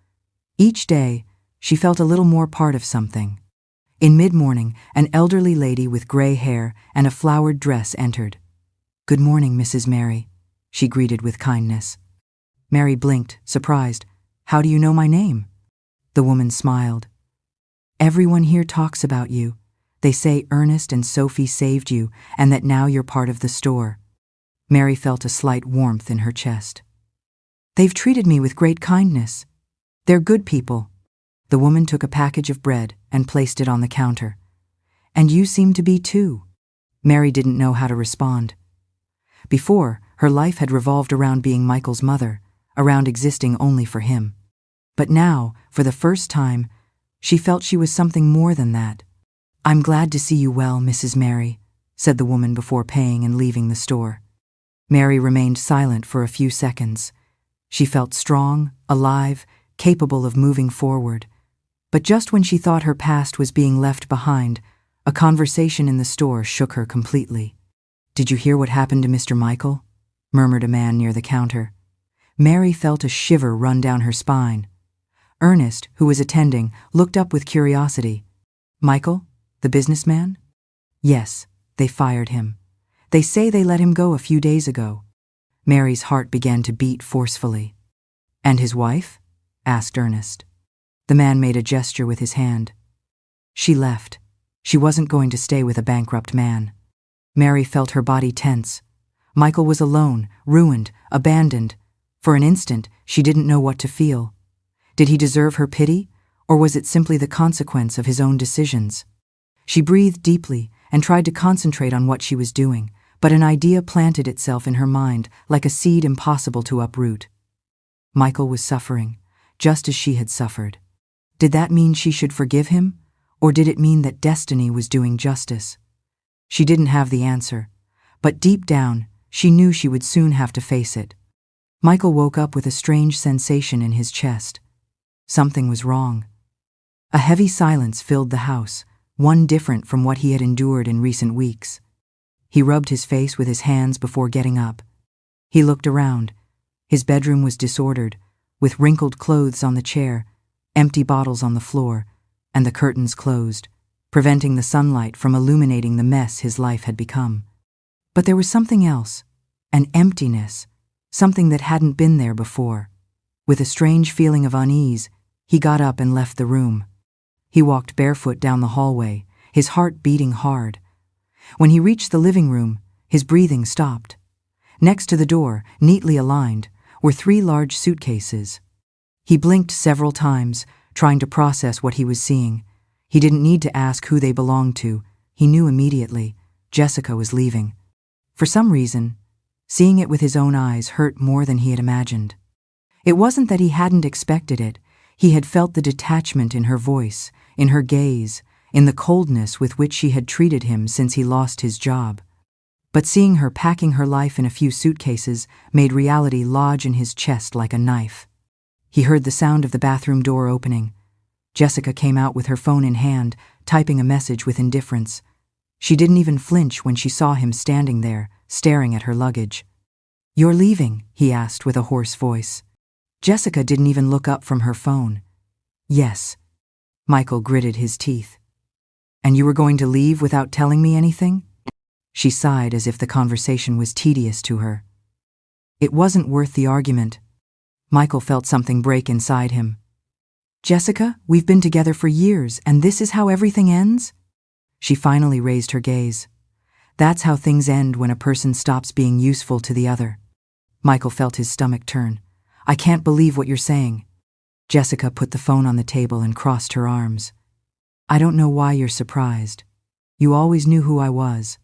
Each day, she felt a little more part of something. In mid-morning, an elderly lady with gray hair and a flowered dress entered. "Good morning, Mrs. Mary," she greeted with kindness. Mary blinked, surprised. "How do you know my name?" The woman smiled. "Everyone here talks about you. They say Ernest and Sophie saved you and that now you're part of the store." Mary felt a slight warmth in her chest. "They've treated me with great kindness. They're good people." The woman took a package of bread and placed it on the counter. "And you seem to be too." Mary didn't know how to respond. Before, her life had revolved around being Michael's mother, around existing only for him. But now, for the first time, she felt she was something more than that. "I'm glad to see you well, Mrs. Mary," said the woman before paying and leaving the store. Mary remained silent for a few seconds. She felt strong, alive, capable of moving forward. But just when she thought her past was being left behind, a conversation in the store shook her completely. "Did you hear what happened to Mr. Michael?" murmured a man near the counter. Mary felt a shiver run down her spine. Ernest, who was attending, looked up with curiosity. "Michael, the businessman?" "Yes, they fired him. They say they let him go a few days ago." Mary's heart began to beat forcefully. "And his wife?" asked Ernest. The man made a gesture with his hand. "She left. She wasn't going to stay with a bankrupt man." Mary felt her body tense. Michael was alone, ruined, abandoned. For an instant, she didn't know what to feel. Did he deserve her pity, or was it simply the consequence of his own decisions? She breathed deeply and tried to concentrate on what she was doing, but an idea planted itself in her mind like a seed impossible to uproot. Michael was suffering, just as she had suffered. Did that mean she should forgive him, or did it mean that destiny was doing justice? She didn't have the answer, but deep down, she knew she would soon have to face it. Michael woke up with a strange sensation in his chest. Something was wrong. A heavy silence filled the house, one different from what he had endured in recent weeks. He rubbed his face with his hands before getting up. He looked around. His bedroom was disordered, with wrinkled clothes on the chair, empty bottles on the floor, and the curtains closed, preventing the sunlight from illuminating the mess his life had become. But there was something else, an emptiness, something that hadn't been there before. With a strange feeling of unease, he got up and left the room. He walked barefoot down the hallway, his heart beating hard. When he reached the living room, his breathing stopped. Next to the door, neatly aligned, were 3 large suitcases. He blinked several times, trying to process what he was seeing. He didn't need to ask who they belonged to. He knew immediately. Jessica was leaving. For some reason, seeing it with his own eyes hurt more than he had imagined. It wasn't that he hadn't expected it. He had felt the detachment in her voice, in her gaze, in the coldness with which she had treated him since he lost his job. But seeing her packing her life in a few suitcases made reality lodge in his chest like a knife. He heard the sound of the bathroom door opening. Jessica came out with her phone in hand, typing a message with indifference. She didn't even flinch when she saw him standing there, staring at her luggage. "You're leaving?" he asked with a hoarse voice. Jessica didn't even look up from her phone. "Yes." Michael gritted his teeth. "And you were going to leave without telling me anything?" She sighed as if the conversation was tedious to her. It wasn't worth the argument. Michael felt something break inside him. "Jessica, we've been together for years, and this is how everything ends?" She finally raised her gaze. That's how things end when a person stops being useful to the other. Michael felt his stomach turn. "I can't believe what you're saying." Jessica put the phone on the table and crossed her arms. "I don't know why you're surprised. You always knew who I was.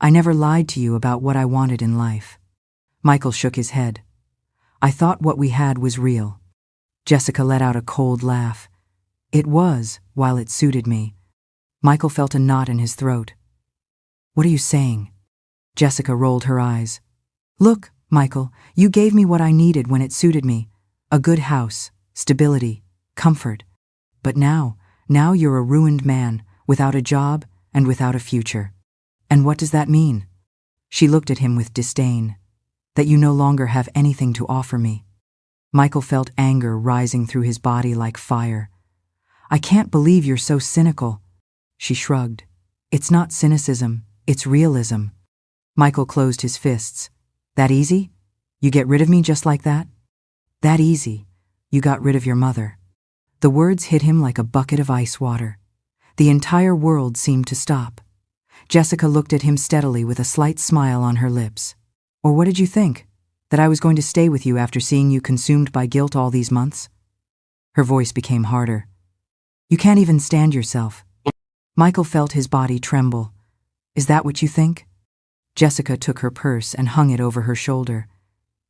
I never lied to you about what I wanted in life." Michael shook his head. "I thought what we had was real." Jessica let out a cold laugh. "It was, while it suited me." Michael felt a knot in his throat. "What are you saying?" Jessica rolled her eyes. "Look, Michael, you gave me what I needed when it suited me. A good house, stability, comfort. But now you're a ruined man, without a job and without a future. And what does that mean?" She looked at him with disdain. "That you no longer have anything to offer me." Michael felt anger rising through his body like fire. "I can't believe you're so cynical." She shrugged. "It's not cynicism, it's realism." Michael closed his fists. "That easy? You get rid of me just like that?" "That easy. You got rid of your mother." The words hit him like a bucket of ice water. The entire world seemed to stop. Jessica looked at him steadily with a slight smile on her lips. "Or what did you think? That I was going to stay with you after seeing you consumed by guilt all these months?" Her voice became harder. You can't even stand yourself." Michael felt his body tremble. "Is that what you think?" Jessica took her purse and hung it over her shoulder.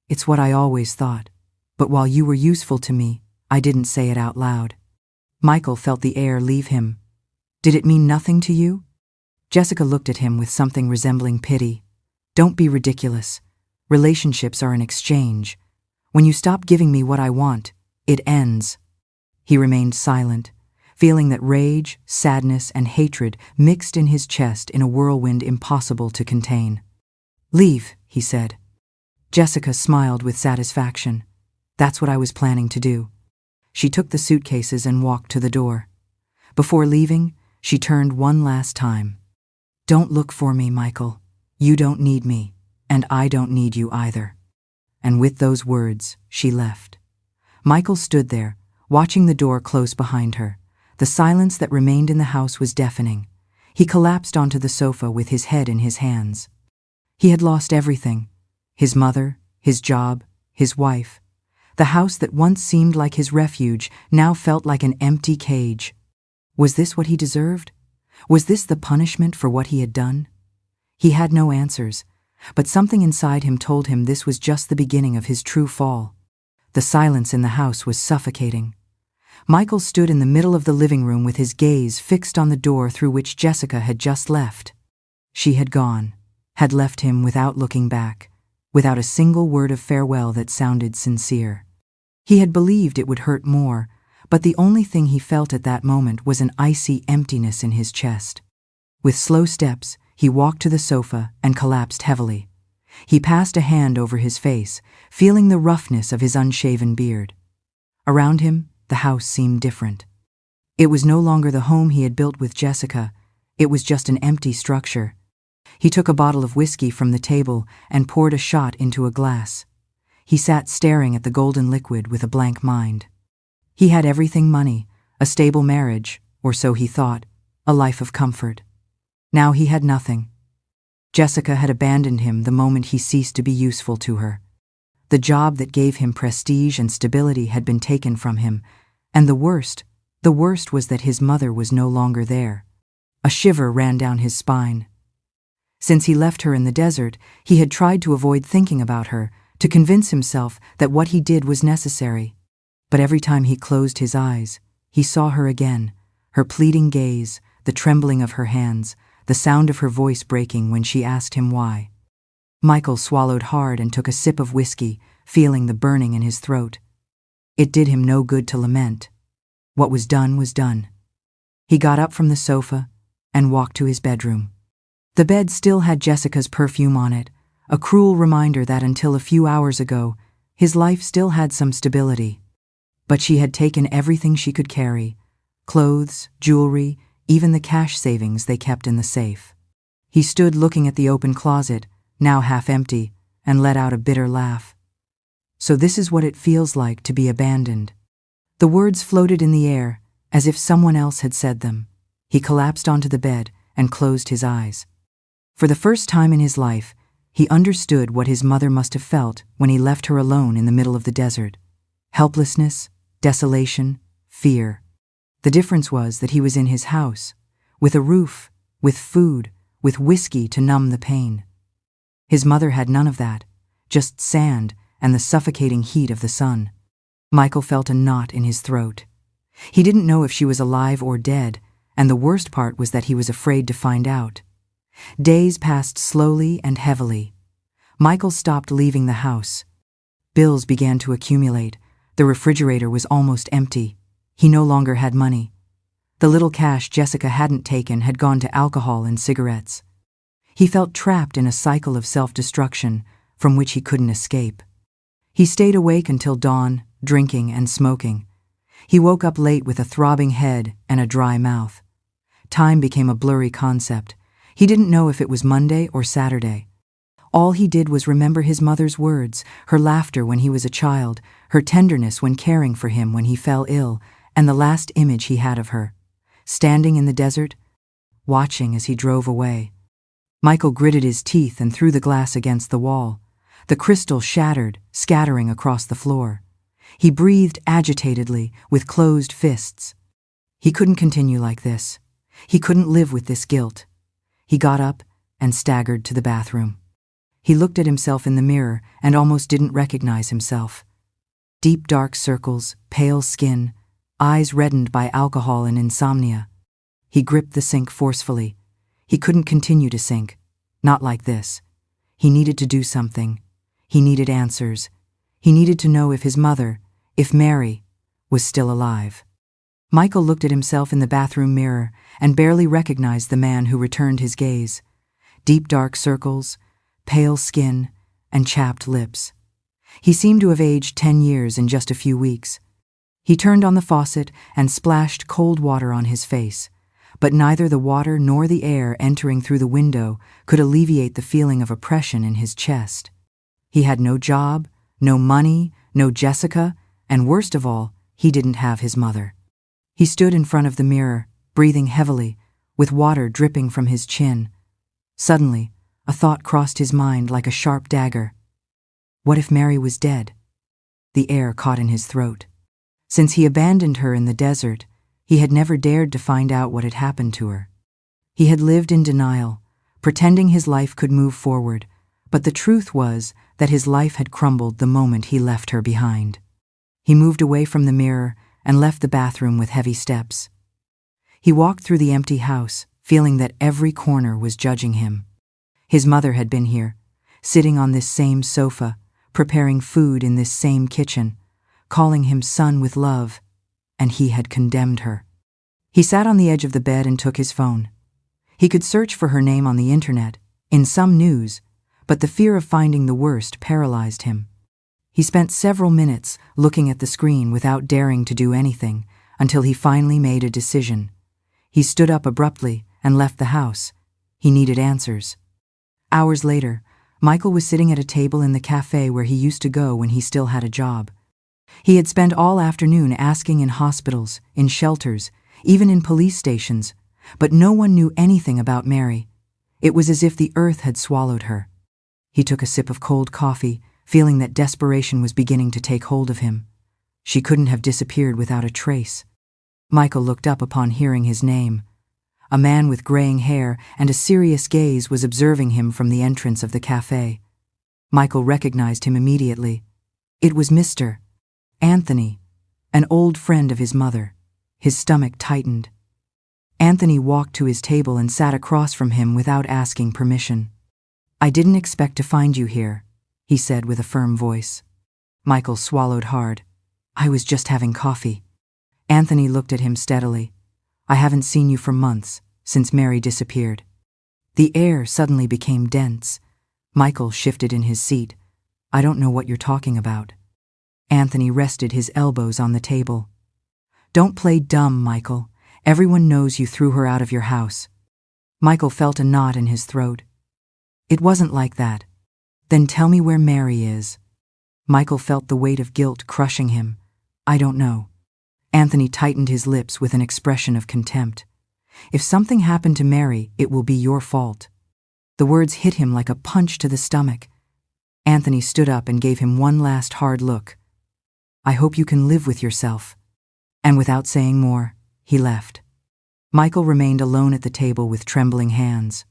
"It's what I always thought. But while you were useful to me, I didn't say it out loud." Michael felt the air leave him. "Did it mean nothing to you?" Jessica looked at him with something resembling pity. "Don't be ridiculous. Relationships are an exchange. When you stop giving me what I want, it ends." He remained silent, feeling that rage, sadness, and hatred mixed in his chest in a whirlwind impossible to contain. "Leave," he said. Jessica smiled with satisfaction. "That's what I was planning to do." She took the suitcases and walked to the door. Before leaving, she turned one last time. "Don't look for me, Michael. You don't need me, and I don't need you either." And with those words, she left. Michael stood there, watching the door close behind her. The silence that remained in the house was deafening. He collapsed onto the sofa with his head in his hands. He had lost everything: his mother, his job, his wife. The house that once seemed like his refuge now felt like an empty cage. Was this what he deserved? Was this the punishment for what he had done? He had no answers, but something inside him told him this was just the beginning of his true fall. The silence in the house was suffocating. Michael stood in the middle of the living room with his gaze fixed on the door through which Jessica had just left. She had gone, had left him without looking back, without a single word of farewell that sounded sincere. He had believed it would hurt more, but the only thing he felt at that moment was an icy emptiness in his chest. With slow steps, he walked to the sofa and collapsed heavily. He passed a hand over his face, feeling the roughness of his unshaven beard. Around him, the house seemed different. It was no longer the home he had built with Jessica. It was just an empty structure. He took a bottle of whiskey from the table and poured a shot into a glass. He sat staring at the golden liquid with a blank mind. He had everything: money, a stable marriage, or so he thought, a life of comfort. Now he had nothing. Jessica had abandoned him the moment he ceased to be useful to her. The job that gave him prestige and stability had been taken from him, and the worst was that his mother was no longer there. A shiver ran down his spine. Since he left her in the desert, he had tried to avoid thinking about her, to convince himself that what he did was necessary. But every time he closed his eyes, he saw her again, her pleading gaze, the trembling of her hands, the sound of her voice breaking when she asked him why. Michael swallowed hard and took a sip of whiskey, feeling the burning in his throat. It did him no good to lament. What was done was done. He got up from the sofa and walked to his bedroom. The bed still had Jessica's perfume on it, a cruel reminder that until a few hours ago, his life still had some stability. But she had taken everything she could carry: clothes, jewelry, even the cash savings they kept in the safe. He stood looking at the open closet, now half empty, and let out a bitter laugh. So this is what it feels like to be abandoned. The words floated in the air, as if someone else had said them. He collapsed onto the bed and closed his eyes. For the first time in his life, he understood what his mother must have felt when he left her alone in the middle of the desert. Helplessness, desolation, fear. The difference was that he was in his house, with a roof, with food, with whiskey to numb the pain. His mother had none of that, just sand and the suffocating heat of the sun. Michael felt a knot in his throat. He didn't know if she was alive or dead, and the worst part was that he was afraid to find out. Days passed slowly and heavily. Michael stopped leaving the house. Bills began to accumulate. The refrigerator was almost empty. He no longer had money. The little cash Jessica hadn't taken had gone to alcohol and cigarettes. He felt trapped in a cycle of self-destruction from which he couldn't escape. He stayed awake until dawn, drinking and smoking. He woke up late with a throbbing head and a dry mouth. Time became a blurry concept. He didn't know if it was Monday or Saturday. All he did was remember his mother's words, her laughter when he was a child, her tenderness when caring for him when he fell ill, and the last image he had of her, standing in the desert, watching as he drove away. Michael gritted his teeth and threw the glass against the wall. The crystal shattered, scattering across the floor. He breathed agitatedly, with closed fists. He couldn't continue like this. He couldn't live with this guilt. He got up and staggered to the bathroom. He looked at himself in the mirror and almost didn't recognize himself. Deep dark circles, pale skin, eyes reddened by alcohol and insomnia. He gripped the sink forcefully. He couldn't continue to sink. Not like this. He needed to do something. He needed answers. He needed to know if his mother, if Mary, was still alive. Michael looked at himself in the bathroom mirror and barely recognized the man who returned his gaze. Deep dark circles, pale skin, and chapped lips. He seemed to have aged 10 years in just a few weeks. He turned on the faucet and splashed cold water on his face, but neither the water nor the air entering through the window could alleviate the feeling of oppression in his chest. He had no job, no money, no Jessica, and worst of all, he didn't have his mother. He stood in front of the mirror, breathing heavily, with water dripping from his chin. Suddenly, a thought crossed his mind like a sharp dagger. What if Mary was dead? The air caught in his throat. Since he abandoned her in the desert, he had never dared to find out what had happened to her. He had lived in denial, pretending his life could move forward, but the truth was that his life had crumbled the moment he left her behind. He moved away from the mirror and left the bathroom with heavy steps. He walked through the empty house, feeling that every corner was judging him. His mother had been here, sitting on this same sofa, preparing food in this same kitchen, calling him son with love, and he had condemned her. He sat on the edge of the bed and took his phone. He could search for her name on the internet, in some news, but the fear of finding the worst paralyzed him. He spent several minutes looking at the screen without daring to do anything until he finally made a decision. He stood up abruptly and left the house. He needed answers. Hours later, Michael was sitting at a table in the cafe where he used to go when he still had a job. He had spent all afternoon asking in hospitals, in shelters, even in police stations, but no one knew anything about Mary. It was as if the earth had swallowed her. He took a sip of cold coffee, feeling that desperation was beginning to take hold of him. She couldn't have disappeared without a trace. Michael looked up upon hearing his name. A man with graying hair and a serious gaze was observing him from the entrance of the cafe. Michael recognized him immediately. It was Mr. Anthony, an old friend of his mother. His stomach tightened. Anthony walked to his table and sat across from him without asking permission. "I didn't expect to find you here," he said with a firm voice. Michael swallowed hard. "I was just having coffee." Anthony looked at him steadily. "I haven't seen you for months, since Mary disappeared." The air suddenly became dense. Michael shifted in his seat. "I don't know what you're talking about." Anthony rested his elbows on the table. "Don't play dumb, Michael. Everyone knows you threw her out of your house." Michael felt a knot in his throat. "It wasn't like that." "Then tell me where Mary is." Michael felt the weight of guilt crushing him. "I don't know." Anthony tightened his lips with an expression of contempt. "If something happened to Mary, it will be your fault." The words hit him like a punch to the stomach. Anthony stood up and gave him one last hard look. "I hope you can live with yourself." And without saying more, he left. Michael remained alone at the table with trembling hands.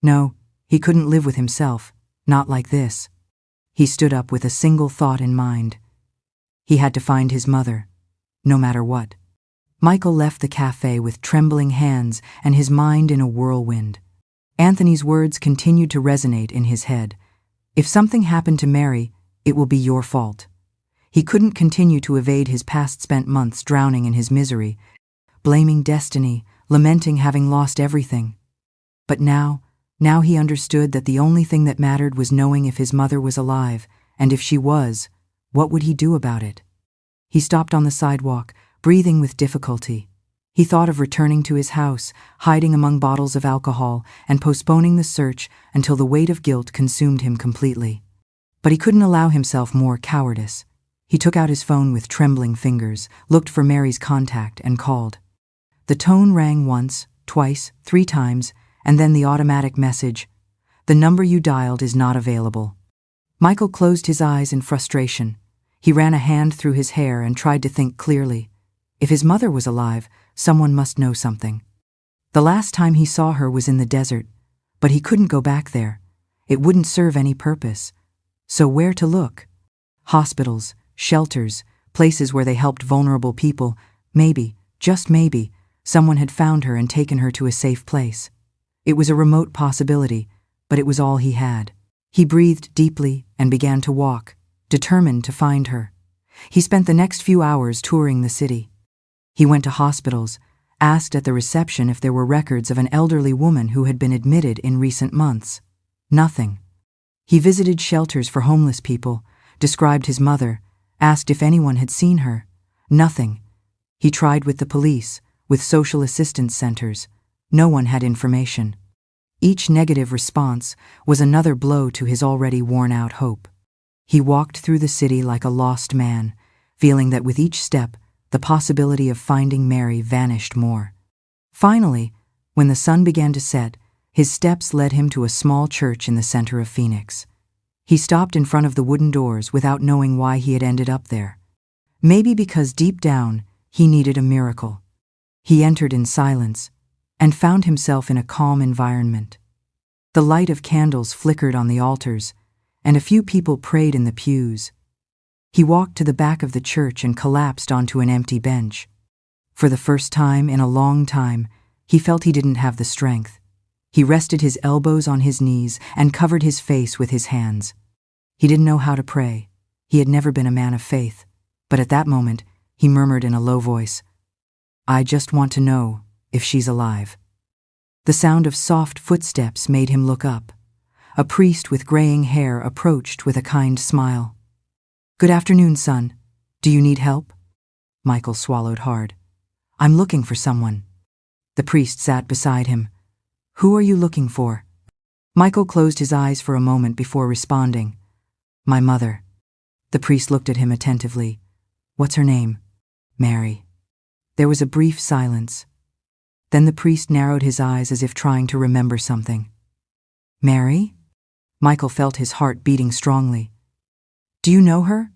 No, he couldn't live with himself, not like this. He stood up with a single thought in mind. He had to find his mother, no matter what. Michael left the cafe with trembling hands and his mind in a whirlwind. Anthony's words continued to resonate in his head. If something happened to Mary, it will be your fault. He couldn't continue to evade his past spent months drowning in his misery, blaming destiny, lamenting having lost everything. But now he understood that the only thing that mattered was knowing if his mother was alive, and if she was, what would he do about it? He stopped on the sidewalk, breathing with difficulty. He thought of returning to his house, hiding among bottles of alcohol, and postponing the search until the weight of guilt consumed him completely. But he couldn't allow himself more cowardice. He took out his phone with trembling fingers, looked for Mary's contact, and called. The tone rang once, twice, 3 times, and then the automatic message, "The number you dialed is not available." Michael closed his eyes in frustration. He ran a hand through his hair and tried to think clearly. If his mother was alive, Someone must know something. The last time he saw her was in the desert, but he couldn't go back there. It wouldn't serve any purpose. So where to look? Hospitals, shelters, places where they helped vulnerable people. Maybe, just maybe, someone had found her and taken her to a safe place. It was a remote possibility, but it was all he had. He breathed deeply and began to walk, determined to find her. He spent the next few hours touring the city. He went to hospitals, asked at the reception if there were records of an elderly woman who had been admitted in recent months. Nothing. He visited shelters for homeless people, described his mother, asked if anyone had seen her. Nothing. He tried with the police, with social assistance centers. No one had information. Each negative response was another blow to his already worn-out hope. He walked through the city like a lost man, feeling that with each step, the possibility of finding Mary vanished more. Finally, when the sun began to set, his steps led him to a small church in the center of Phoenix. He stopped in front of the wooden doors without knowing why he had ended up there. Maybe because deep down, he needed a miracle. He entered in silence and found himself in a calm environment. The light of candles flickered on the altars, and a few people prayed in the pews. He walked to the back of the church and collapsed onto an empty bench. For the first time in a long time, he felt he didn't have the strength. He rested his elbows on his knees and covered his face with his hands. He didn't know how to pray. He had never been a man of faith. But at that moment, he murmured in a low voice, "I just want to know if she's alive." The sound of soft footsteps made him look up. A priest with graying hair approached with a kind smile. "Good afternoon, son. Do you need help?" Michael swallowed hard. "I'm looking for someone." The priest sat beside him. "Who are you looking for?" Michael closed his eyes for a moment before responding. "My mother." The priest looked at him attentively. "What's her name?" "Mary." There was a brief silence. Then the priest narrowed his eyes as if trying to remember something. "Mary?" Michael felt his heart beating strongly. "Do you know her?"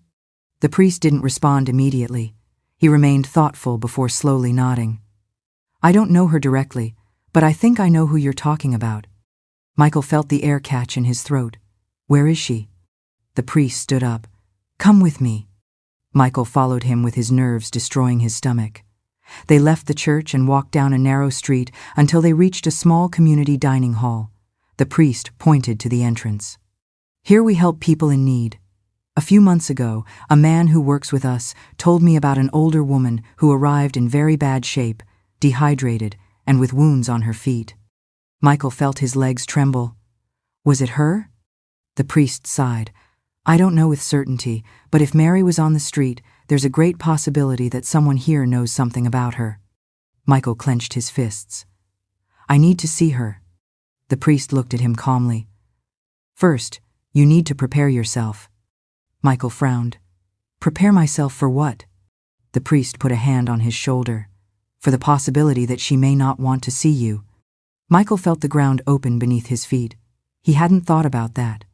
The priest didn't respond immediately. He remained thoughtful before slowly nodding. "I don't know her directly, but I think I know who you're talking about." Michael felt the air catch in his throat. "Where is she?" The priest stood up. "Come with me." Michael followed him with his nerves destroying his stomach. They left the church and walked down a narrow street until they reached a small community dining hall. The priest pointed to the entrance. "Here we help people in need. A few months ago, a man who works with us told me about an older woman who arrived in very bad shape, dehydrated, and with wounds on her feet." Michael felt his legs tremble. "Was it her?" The priest sighed. "I don't know with certainty, but if Mary was on the street, there's a great possibility that someone here knows something about her." Michael clenched his fists. "I need to see her." The priest looked at him calmly. "First, you need to prepare yourself." Michael frowned. "Prepare myself for what?" The priest put a hand on his shoulder. "For the possibility that she may not want to see you." Michael felt the ground open beneath his feet. He hadn't thought about that.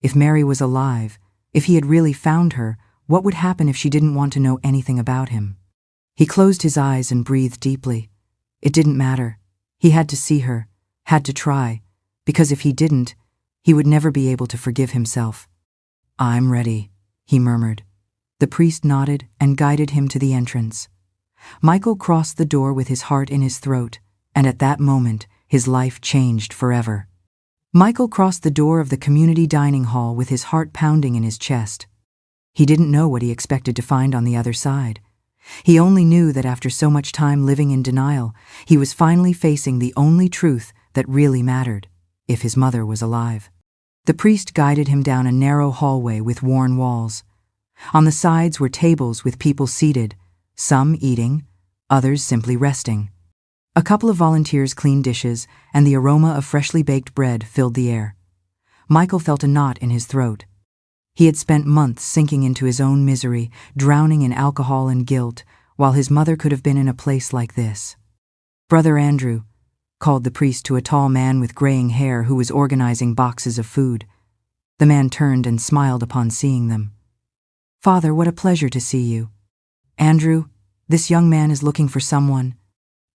If Mary was alive, if he had really found her, what would happen if she didn't want to know anything about him? He closed his eyes and breathed deeply. It didn't matter. He had to see her, had to try, because if he didn't, he would never be able to forgive himself. "I'm ready," he murmured. The priest nodded and guided him to the entrance. Michael crossed the door with his heart in his throat, and at that moment, his life changed forever. Michael crossed the door of the community dining hall with his heart pounding in his chest. He didn't know what he expected to find on the other side. He only knew that after so much time living in denial, he was finally facing the only truth that really mattered, if his mother was alive. The priest guided him down a narrow hallway with worn walls. On the sides were tables with people seated, some eating, others simply resting. A couple of volunteers cleaned dishes, and the aroma of freshly baked bread filled the air. Michael felt a knot in his throat. He had spent months sinking into his own misery, drowning in alcohol and guilt, while his mother could have been in a place like this. "Brother Andrew," called the priest to a tall man with graying hair who was organizing boxes of food. The man turned and smiled upon seeing them. "Father, what a pleasure to see you." "Andrew, this young man is looking for someone."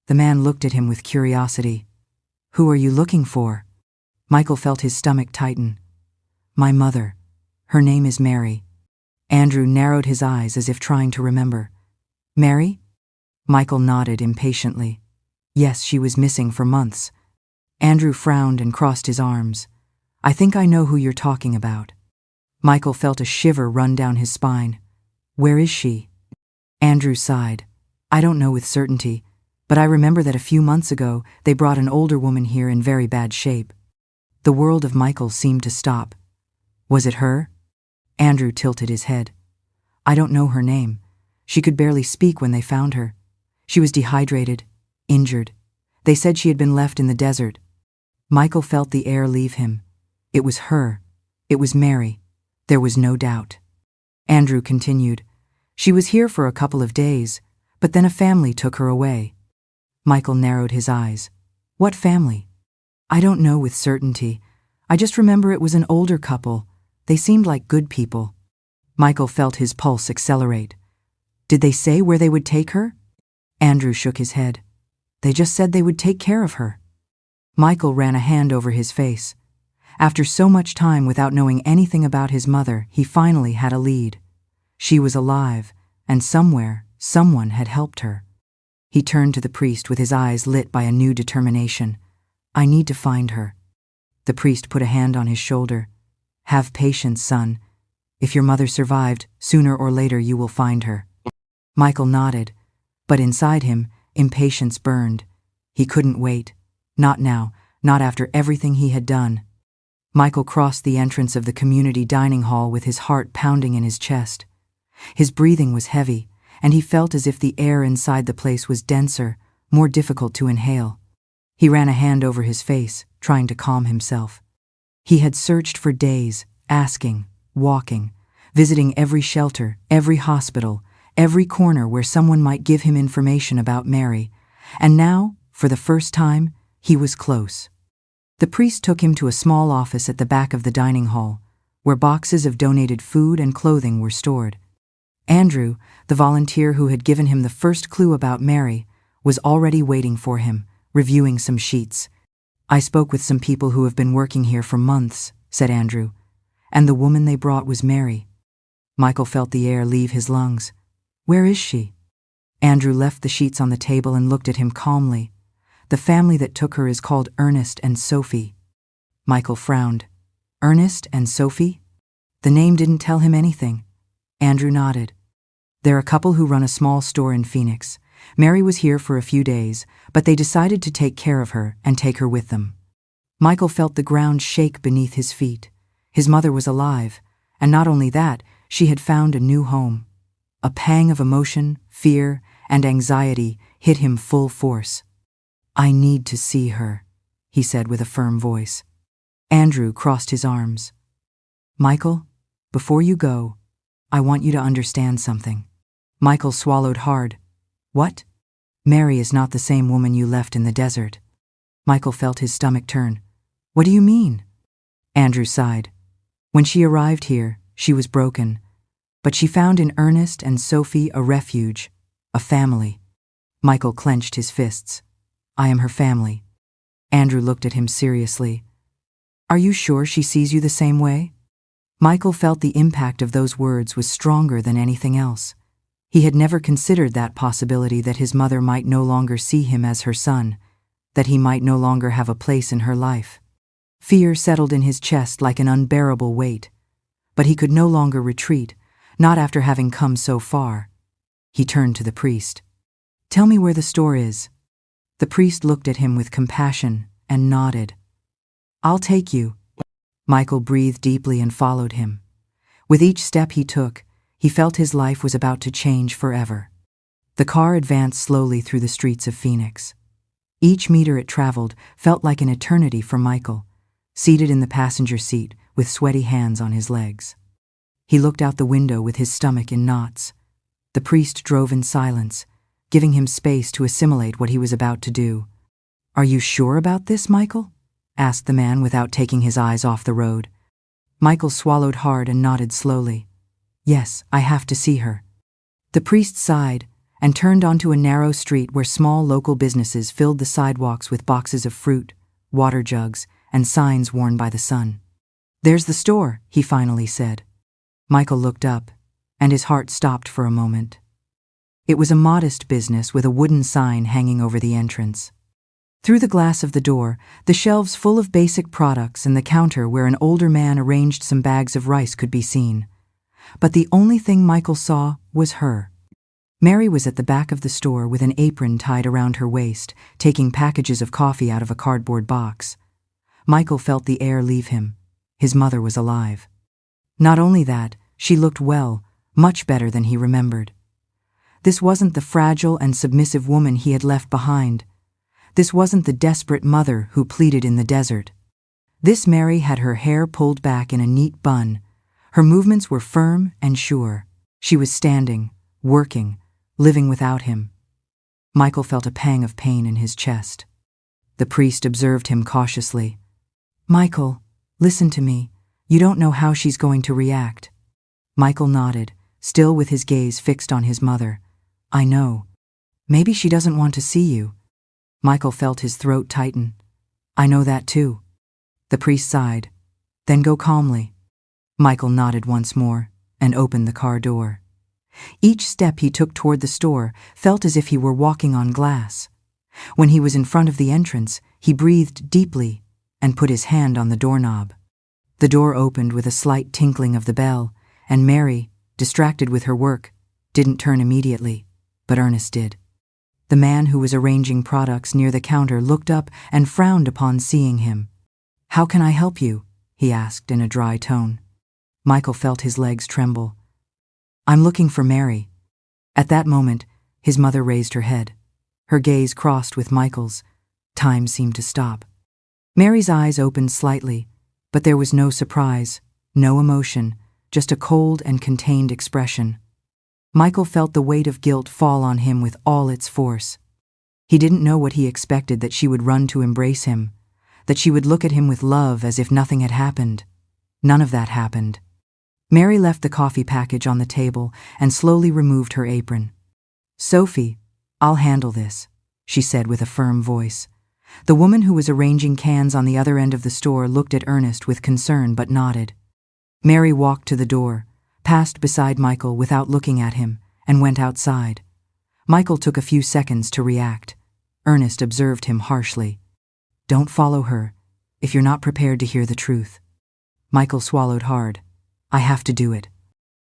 The man looked at him with curiosity. "Who are you looking for?" Michael felt his stomach tighten. "My mother. Her name is Mary." Andrew narrowed his eyes as if trying to remember. "Mary?" Michael nodded impatiently. "Yes, she was missing for months." Andrew frowned and crossed his arms. "I think I know who you're talking about." Michael felt a shiver run down his spine. "Where is she?" Andrew sighed. "I don't know with certainty, but I remember that a few months ago they brought an older woman here in very bad shape." The world of Michael seemed to stop. "Was it her?" Andrew tilted his head. "I don't know her name. She could barely speak when they found her. She was dehydrated, injured. They said she had been left in the desert." Michael felt the air leave him. It was her. It was Mary. There was no doubt. Andrew continued. "She was here for a couple of days, but then a family took her away." Michael narrowed his eyes. "What family?" "I don't know with certainty. I just remember it was an older couple. They seemed like good people." Michael felt his pulse accelerate. "Did they say where they would take her?" Andrew shook his head. "They just said they would take care of her." Michael ran a hand over his face. After so much time without knowing anything about his mother, he finally had a lead. She was alive, and somewhere, someone had helped her. He turned to the priest with his eyes lit by a new determination. "I need to find her." The priest put a hand on his shoulder. "Have patience, son. If your mother survived, sooner or later you will find her." Michael nodded, but inside him, impatience burned. He couldn't wait. Not now, not after everything he had done. Michael crossed the entrance of the community dining hall with his heart pounding in his chest. His breathing was heavy, and he felt as if the air inside the place was denser, more difficult to inhale. He ran a hand over his face, trying to calm himself. He had searched for days, asking, walking, visiting every shelter, every hospital, every corner where someone might give him information about Mary, and now, for the first time, he was close. The priest took him to a small office at the back of the dining hall, where boxes of donated food and clothing were stored. Andrew, the volunteer who had given him the first clue about Mary, was already waiting for him, reviewing some sheets. "I spoke with some people who have been working here for months," said Andrew, "and the woman they brought was Mary." Michael felt the air leave his lungs. "Where is she?" Andrew left the sheets on the table and looked at him calmly. "The family that took her is called Ernest and Sophie." Michael frowned. "Ernest and Sophie?" The name didn't tell him anything. Andrew nodded. "They're a couple who run a small store in Phoenix. Mary was here for a few days, but they decided to take care of her and take her with them." Michael felt the ground shake beneath his feet. His mother was alive, and not only that, she had found a new home. A pang of emotion, fear, and anxiety hit him full force. "I need to see her," he said with a firm voice. Andrew crossed his arms. "Michael, before you go, I want you to understand something." Michael swallowed hard. "What?" "Mary is not the same woman you left in the desert." Michael felt his stomach turn. "What do you mean?" Andrew sighed. "When she arrived here, she was broken, but she found in Ernest and Sophie a refuge, a family." Michael clenched his fists. "I am her family." Andrew looked at him seriously. "Are you sure she sees you the same way?" Michael felt the impact of those words was stronger than anything else. He had never considered that possibility that his mother might no longer see him as her son, that he might no longer have a place in her life. Fear settled in his chest like an unbearable weight, but he could no longer retreat, not after having come so far. He turned to the priest. "Tell me where the store is." The priest looked at him with compassion and nodded. "I'll take you." Michael breathed deeply and followed him. With each step he took, he felt his life was about to change forever. The car advanced slowly through the streets of Phoenix. Each meter it traveled felt like an eternity for Michael, seated in the passenger seat with sweaty hands on his legs. He looked out the window with his stomach in knots. The priest drove in silence, giving him space to assimilate what he was about to do. "Are you sure about this, Michael?" asked the man without taking his eyes off the road. Michael swallowed hard and nodded slowly. "Yes, I have to see her." The priest sighed, and turned onto a narrow street where small local businesses filled the sidewalks with boxes of fruit, water jugs, and signs worn by the sun. "There's the store," he finally said. Michael looked up, and his heart stopped for a moment. It was a modest business with a wooden sign hanging over the entrance. Through the glass of the door, the shelves full of basic products and the counter where an older man arranged some bags of rice could be seen. But the only thing Michael saw was her. Mary was at the back of the store with an apron tied around her waist, taking packages of coffee out of a cardboard box. Michael felt the air leave him. His mother was alive. Not only that, she looked well, much better than he remembered. This wasn't the fragile and submissive woman he had left behind. This wasn't the desperate mother who pleaded in the desert. This Mary had her hair pulled back in a neat bun. Her movements were firm and sure. She was standing, working, living without him. Michael felt a pang of pain in his chest. The priest observed him cautiously. "Michael, listen to me. You don't know how she's going to react." Michael nodded, still with his gaze fixed on his mother. "I know. Maybe she doesn't want to see you." Michael felt his throat tighten. "I know that too." The priest sighed. "Then go calmly." Michael nodded once more and opened the car door. Each step he took toward the store felt as if he were walking on glass. When he was in front of the entrance, he breathed deeply and put his hand on the doorknob. The door opened with a slight tinkling of the bell, and Mary, distracted with her work, didn't turn immediately, but Ernest did. The man who was arranging products near the counter looked up and frowned upon seeing him. "How can I help you?" he asked in a dry tone. Michael felt his legs tremble. "I'm looking for Mary." At that moment, his mother raised her head. Her gaze crossed with Michael's. Time seemed to stop. Mary's eyes opened slightly, but there was no surprise, no emotion, just a cold and contained expression. Michael felt the weight of guilt fall on him with all its force. He didn't know what he expected, that she would run to embrace him, that she would look at him with love as if nothing had happened. None of that happened. Mary left the coffee package on the table and slowly removed her apron. "Sophie, I'll handle this," she said with a firm voice. The woman who was arranging cans on the other end of the store looked at Ernest with concern but nodded. Mary walked to the door, passed beside Michael without looking at him, and went outside. Michael took a few seconds to react. Ernest observed him harshly. "Don't follow her, if you're not prepared to hear the truth." Michael swallowed hard. "I have to do it."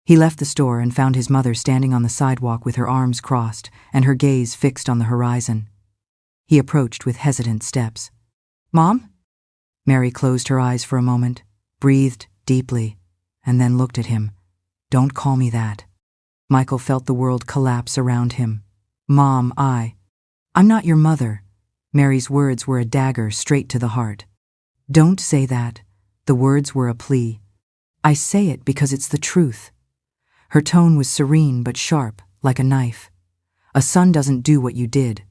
He left the store and found his mother standing on the sidewalk with her arms crossed and her gaze fixed on the horizon. He approached with hesitant steps. "Mom?" Mary closed her eyes for a moment, breathed deeply, and then looked at him. "Don't call me that." Michael felt the world collapse around him. "Mom, I'm not your mother." Mary's words were a dagger straight to the heart. "Don't say that." The words were a plea. "I say it because it's the truth." Her tone was serene but sharp, like a knife. "A son doesn't do what you did."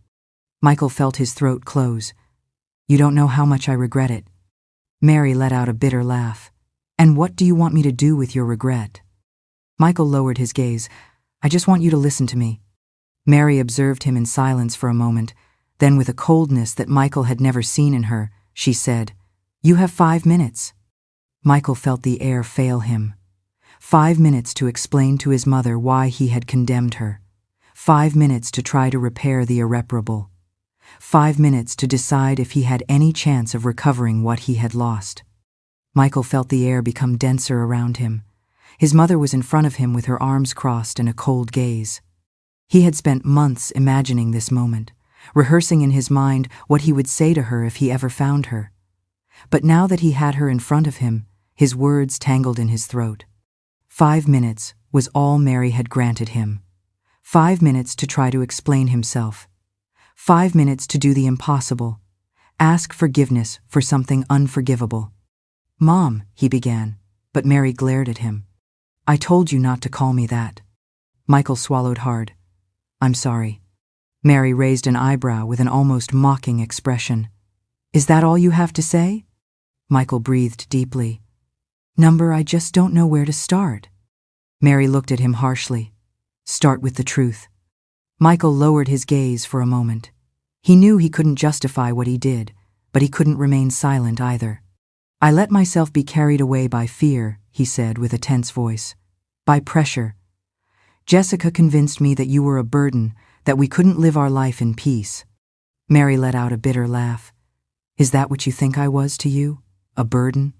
Michael felt his throat close. "You don't know how much I regret it." Mary let out a bitter laugh. "And what do you want me to do with your regret?" Michael lowered his gaze. "I just want you to listen to me." Mary observed him in silence for a moment. Then, with a coldness that Michael had never seen in her, she said, "You have 5 minutes." Michael felt the air fail him. 5 minutes to explain to his mother why he had condemned her. 5 minutes to try to repair the irreparable. 5 minutes to decide if he had any chance of recovering what he had lost. Michael felt the air become denser around him. His mother was in front of him with her arms crossed and a cold gaze. He had spent months imagining this moment, rehearsing in his mind what he would say to her if he ever found her. But now that he had her in front of him, his words tangled in his throat. 5 minutes was all Mary had granted him. 5 minutes to try to explain himself. 5 minutes to do the impossible. Ask forgiveness for something unforgivable. "Mom," he began, but Mary glared at him. "I told you not to call me that." Michael swallowed hard. "I'm sorry." Mary raised an eyebrow with an almost mocking expression. "Is that all you have to say?" Michael breathed deeply. I just don't know where to start." Mary looked at him harshly. "Start with the truth." Michael lowered his gaze for a moment. He knew he couldn't justify what he did, but he couldn't remain silent either. "I let myself be carried away by fear," he said with a tense voice. "By pressure. Jessica convinced me that you were a burden, that we couldn't live our life in peace." Mary let out a bitter laugh. "Is that what you think I was to you? A burden?"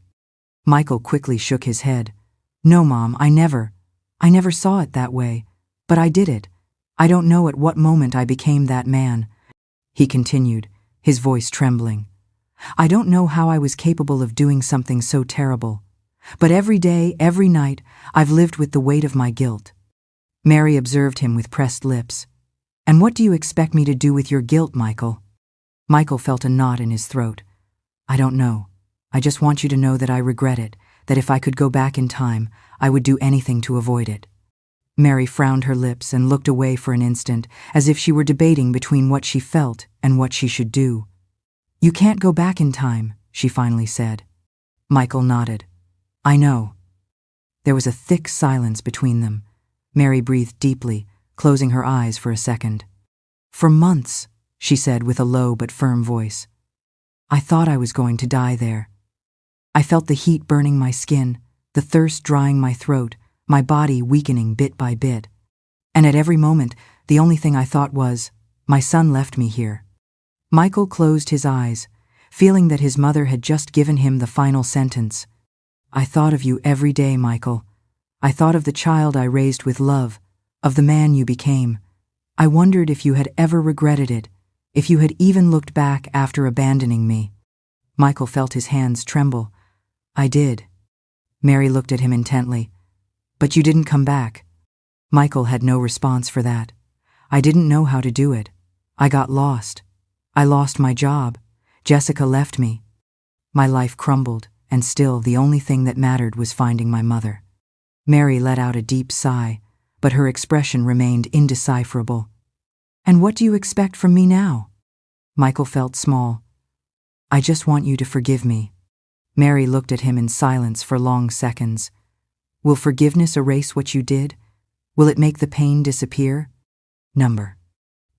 Michael quickly shook his head. "No, Mom, I never saw it that way. But I did it. I don't know at what moment I became that man." He continued, his voice trembling. "I don't know how I was capable of doing something so terrible. But every day, every night, I've lived with the weight of my guilt." Mary observed him with pressed lips. "And what do you expect me to do with your guilt, Michael?" Michael felt a knot in his throat. "I don't know. I just want you to know that I regret it, that if I could go back in time, I would do anything to avoid it." Mary frowned her lips and looked away for an instant, as if she were debating between what she felt and what she should do. "You can't go back in time," she finally said. Michael nodded. "I know." There was a thick silence between them. Mary breathed deeply, closing her eyes for a second. "For months," she said with a low but firm voice, "I thought I was going to die there. I felt the heat burning my skin, the thirst drying my throat, my body weakening bit by bit. And at every moment, the only thing I thought was, my son left me here." Michael closed his eyes, feeling that his mother had just given him the final sentence. "I thought of you every day, Michael. I thought of the child I raised with love, of the man you became. I wondered if you had ever regretted it, if you had even looked back after abandoning me." Michael felt his hands tremble. "I did." Mary looked at him intently. "But you didn't come back." Michael had no response for that. "I didn't know how to do it. I got lost. I lost my job. Jessica left me. My life crumbled, and still the only thing that mattered was finding my mother." Mary let out a deep sigh, but her expression remained indecipherable. "And what do you expect from me now?" Michael felt small. "I just want you to forgive me." Mary looked at him in silence for long seconds. "Will forgiveness erase what you did? Will it make the pain disappear?" "Number.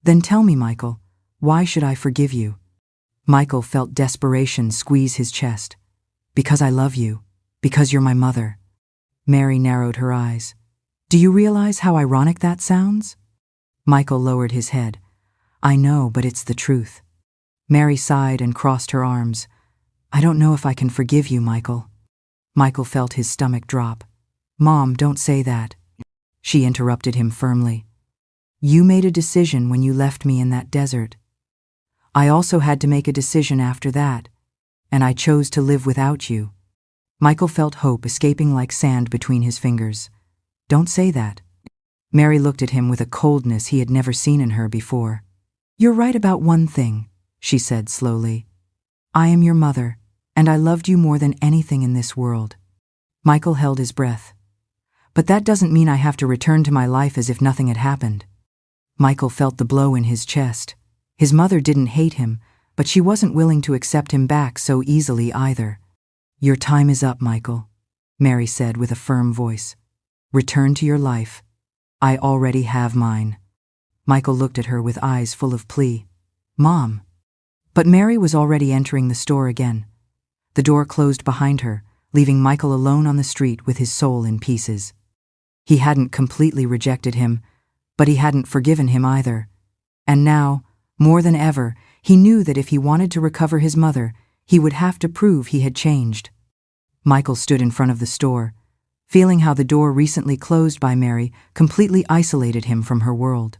Then tell me, Michael, why should I forgive you?" Michael felt desperation squeeze his chest. "Because I love you. Because you're my mother." Mary narrowed her eyes. "Do you realize how ironic that sounds?" Michael lowered his head. "I know, but it's the truth." Mary sighed and crossed her arms. "I don't know if I can forgive you, Michael." Michael felt his stomach drop. "Mom, don't say that." She interrupted him firmly. "You made a decision when you left me in that desert. I also had to make a decision after that, and I chose to live without you." Michael felt hope escaping like sand between his fingers. "Don't say that." Mary looked at him with a coldness he had never seen in her before. "You're right about one thing," she said slowly. "I am your mother, and I loved you more than anything in this world." Michael held his breath. "But that doesn't mean I have to return to my life as if nothing had happened." Michael felt the blow in his chest. His mother didn't hate him, but she wasn't willing to accept him back so easily either. "Your time is up, Michael," Mary said with a firm voice. "Return to your life. I already have mine." Michael looked at her with eyes full of plea. "Mom." But Mary was already entering the store again. The door closed behind her, leaving Michael alone on the street with his soul in pieces. He hadn't completely rejected him, but he hadn't forgiven him either. And now, more than ever, he knew that if he wanted to recover his mother, he would have to prove he had changed. Michael stood in front of the store, feeling how the door recently closed by Mary completely isolated him from her world.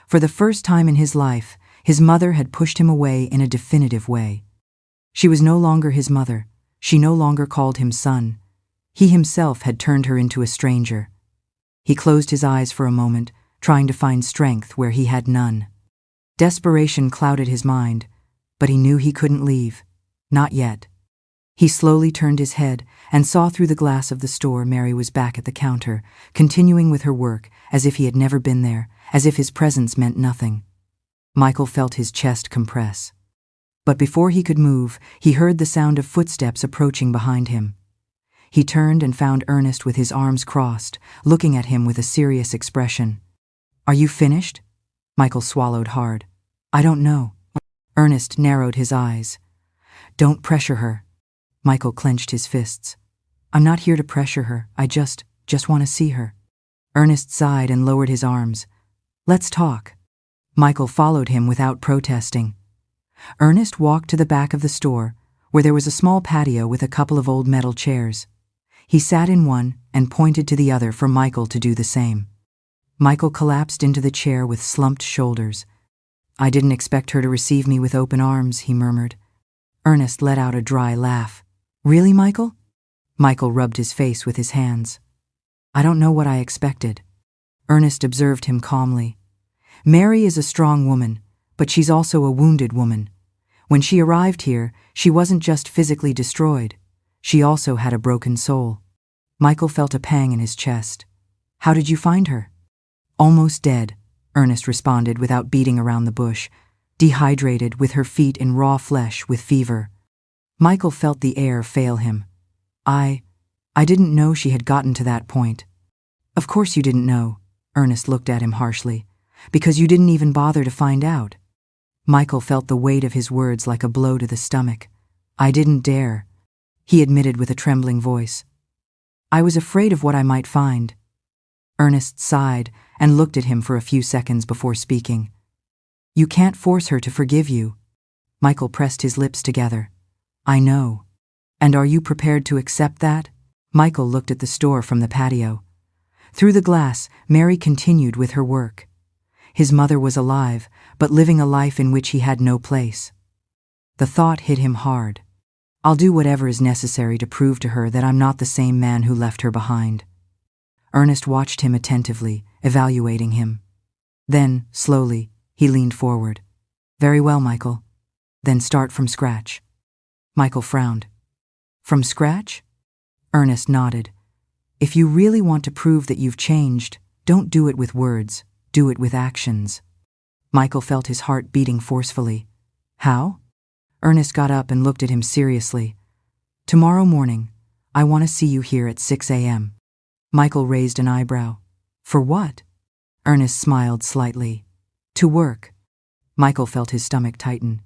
For the first time in his life, his mother had pushed him away in a definitive way. She was no longer his mother. She no longer called him son. He himself had turned her into a stranger. He closed his eyes for a moment, trying to find strength where he had none. Desperation clouded his mind, but he knew he couldn't leave. Not yet. He slowly turned his head and saw through the glass of the store Mary was back at the counter, continuing with her work as if he had never been there, as if his presence meant nothing. Michael felt his chest compress. But before he could move, he heard the sound of footsteps approaching behind him. He turned and found Ernest with his arms crossed, looking at him with a serious expression. "Are you finished?" Michael swallowed hard. I don't know. Ernest narrowed his eyes. Don't pressure her. Michael clenched his fists. I'm not here to pressure her. I just want to see her. Ernest sighed and lowered his arms. Let's talk. Michael followed him without protesting. Ernest walked to the back of the store, where there was a small patio with a couple of old metal chairs. He sat in one and pointed to the other for Michael to do the same. Michael collapsed into the chair with slumped shoulders. I didn't expect her to receive me with open arms, he murmured. Ernest let out a dry laugh. Really, Michael? Michael rubbed his face with his hands. I don't know what I expected. Ernest observed him calmly. Mary is a strong woman, but she's also a wounded woman. When she arrived here, she wasn't just physically destroyed. She also had a broken soul. Michael felt a pang in his chest. How did you find her? Almost dead, Ernest responded without beating around the bush, dehydrated, with her feet in raw flesh, with fever. Michael felt the air fail him. I didn't know she had gotten to that point. Of course you didn't know, Ernest looked at him harshly, because you didn't even bother to find out. Michael felt the weight of his words like a blow to the stomach. I didn't dare, he admitted with a trembling voice. I was afraid of what I might find. Ernest sighed and looked at him for a few seconds before speaking. You can't force her to forgive you. Michael pressed his lips together. I know. And are you prepared to accept that? Michael looked at the store from the patio. Through the glass, Mary continued with her work. His mother was alive, but living a life in which he had no place. The thought hit him hard. I'll do whatever is necessary to prove to her that I'm not the same man who left her behind. Ernest watched him attentively, evaluating him. Then, slowly, he leaned forward. Very well, Michael. Then start from scratch. Michael frowned. From scratch? Ernest nodded. If you really want to prove that you've changed, don't do it with words, do it with actions. Michael felt his heart beating forcefully. How? Ernest got up and looked at him seriously. Tomorrow morning, I want to see you here at 6 a.m. Michael raised an eyebrow. For what? Ernest smiled slightly. To work. Michael felt his stomach tighten.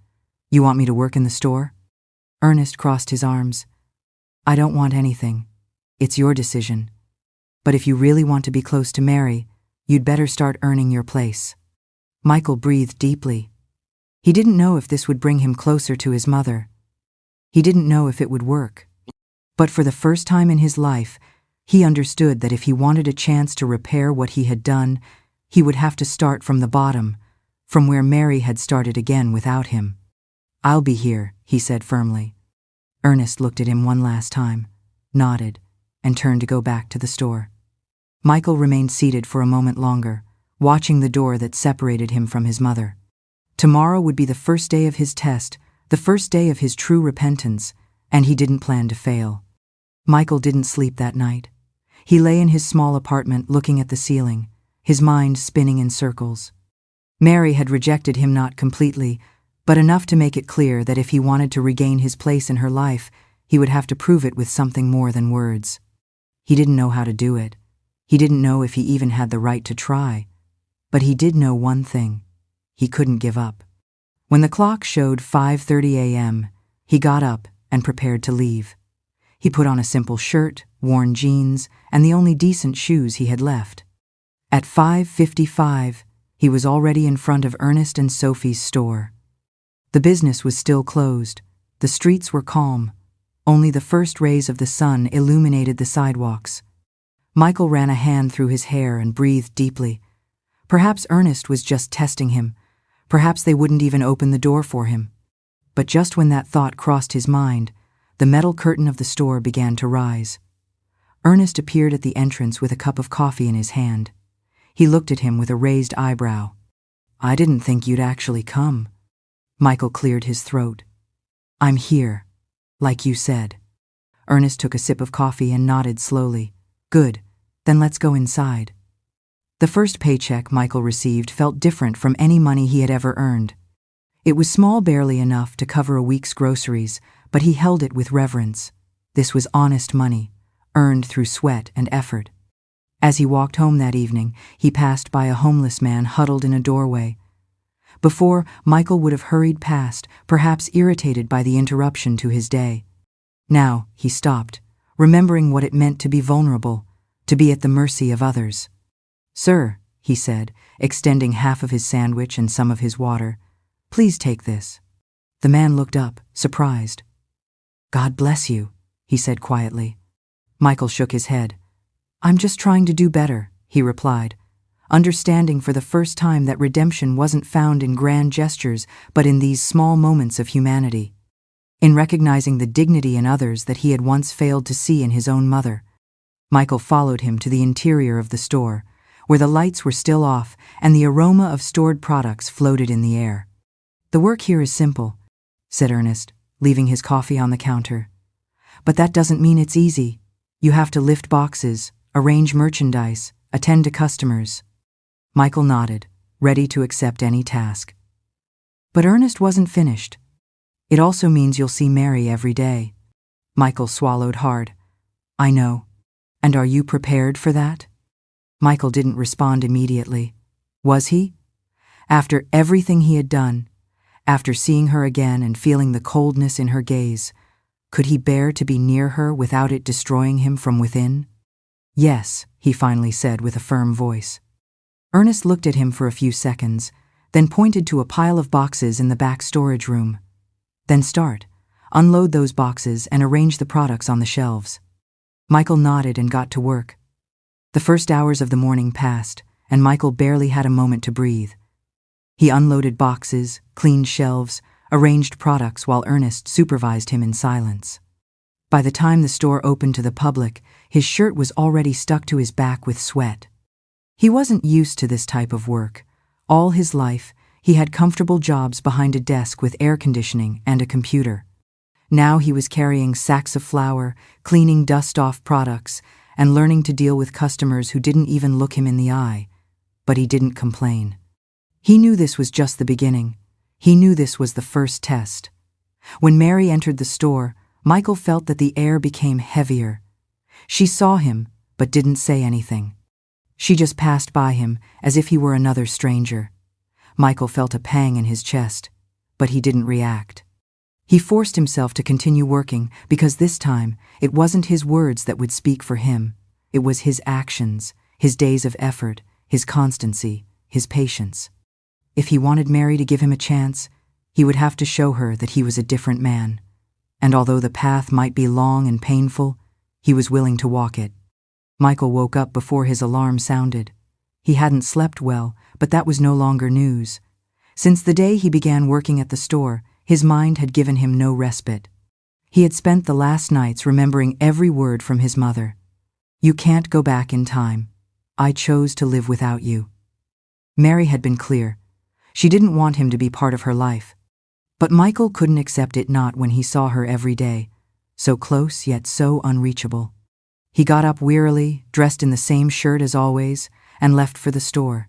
You want me to work in the store? Ernest crossed his arms. I don't want anything. It's your decision. But if you really want to be close to Mary, you'd better start earning your place. Michael breathed deeply. He didn't know if this would bring him closer to his mother. He didn't know if it would work. But for the first time in his life, he understood that if he wanted a chance to repair what he had done, he would have to start from the bottom, from where Mary had started again without him. I'll be here, he said firmly. Ernest looked at him one last time, nodded, and turned to go back to the store. Michael remained seated for a moment longer, watching the door that separated him from his mother. Tomorrow would be the first day of his test, the first day of his true repentance, and he didn't plan to fail. Michael didn't sleep that night. He lay in his small apartment looking at the ceiling, his mind spinning in circles. Mary had rejected him not completely, but enough to make it clear that if he wanted to regain his place in her life, he would have to prove it with something more than words. He didn't know how to do it. He didn't know if he even had the right to try. But he did know one thing. He couldn't give up. When the clock showed 5:30 a.m., he got up and prepared to leave. He put on a simple shirt, worn jeans, and the only decent shoes he had left. At 5:55, he was already in front of Ernest and Sophie's store. The business was still closed. The streets were calm. Only the first rays of the sun illuminated the sidewalks. Michael ran a hand through his hair and breathed deeply. Perhaps Ernest was just testing him. Perhaps they wouldn't even open the door for him. But just when that thought crossed his mind, the metal curtain of the store began to rise. Ernest appeared at the entrance with a cup of coffee in his hand. He looked at him with a raised eyebrow. I didn't think you'd actually come. Michael cleared his throat. I'm here, like you said. Ernest took a sip of coffee and nodded slowly. Good, then let's go inside. The first paycheck Michael received felt different from any money he had ever earned. It was small, barely enough to cover a week's groceries, but he held it with reverence. This was honest money, earned through sweat and effort. As he walked home that evening, he passed by a homeless man huddled in a doorway. Before, Michael would have hurried past, perhaps irritated by the interruption to his day. Now, he stopped, remembering what it meant to be vulnerable, to be at the mercy of others. "Sir," he said, extending half of his sandwich and some of his water, "please take this." The man looked up, surprised. "God bless you," he said quietly. Michael shook his head. "I'm just trying to do better," he replied, understanding for the first time that redemption wasn't found in grand gestures but in these small moments of humanity. In recognizing the dignity in others that he had once failed to see in his own mother. Michael followed him to the interior of the store, where the lights were still off and the aroma of stored products floated in the air. "The work here is simple," said Ernest, leaving his coffee on the counter. "But that doesn't mean it's easy. You have to lift boxes, arrange merchandise, attend to customers." Michael nodded, ready to accept any task. But Ernest wasn't finished. "It also means you'll see Mary every day." Michael swallowed hard. "I know. And are you prepared for that?" Michael didn't respond immediately. Was he? After everything he had done, after seeing her again and feeling the coldness in her gaze, could he bear to be near her without it destroying him from within? "Yes," he finally said with a firm voice. Ernest looked at him for a few seconds, then pointed to a pile of boxes in the back storage room. "Then start. Unload those boxes and arrange the products on the shelves." Michael nodded and got to work. The first hours of the morning passed, and Michael barely had a moment to breathe. He unloaded boxes, cleaned shelves, arranged products while Ernest supervised him in silence. By the time the store opened to the public, his shirt was already stuck to his back with sweat. He wasn't used to this type of work. All his life, he had comfortable jobs behind a desk with air conditioning and a computer. Now he was carrying sacks of flour, cleaning dust-off products, and learning to deal with customers who didn't even look him in the eye. But he didn't complain. He knew this was just the beginning. He knew this was the first test. When Mary entered the store, Michael felt that the air became heavier. She saw him, but didn't say anything. She just passed by him as if he were another stranger. Michael felt a pang in his chest, but he didn't react. He forced himself to continue working because this time it wasn't his words that would speak for him. It was his actions, his days of effort, his constancy, his patience. If he wanted Mary to give him a chance, he would have to show her that he was a different man. And although the path might be long and painful, he was willing to walk it. Michael woke up before his alarm sounded. He hadn't slept well, but that was no longer news. Since the day he began working at the store, his mind had given him no respite. He had spent the last nights remembering every word from his mother. "You can't go back in time. I chose to live without you." Mary had been clear. She didn't want him to be part of her life. But Michael couldn't accept it not when he saw her every day, so close yet so unreachable. He got up wearily, dressed in the same shirt as always, and left for the store.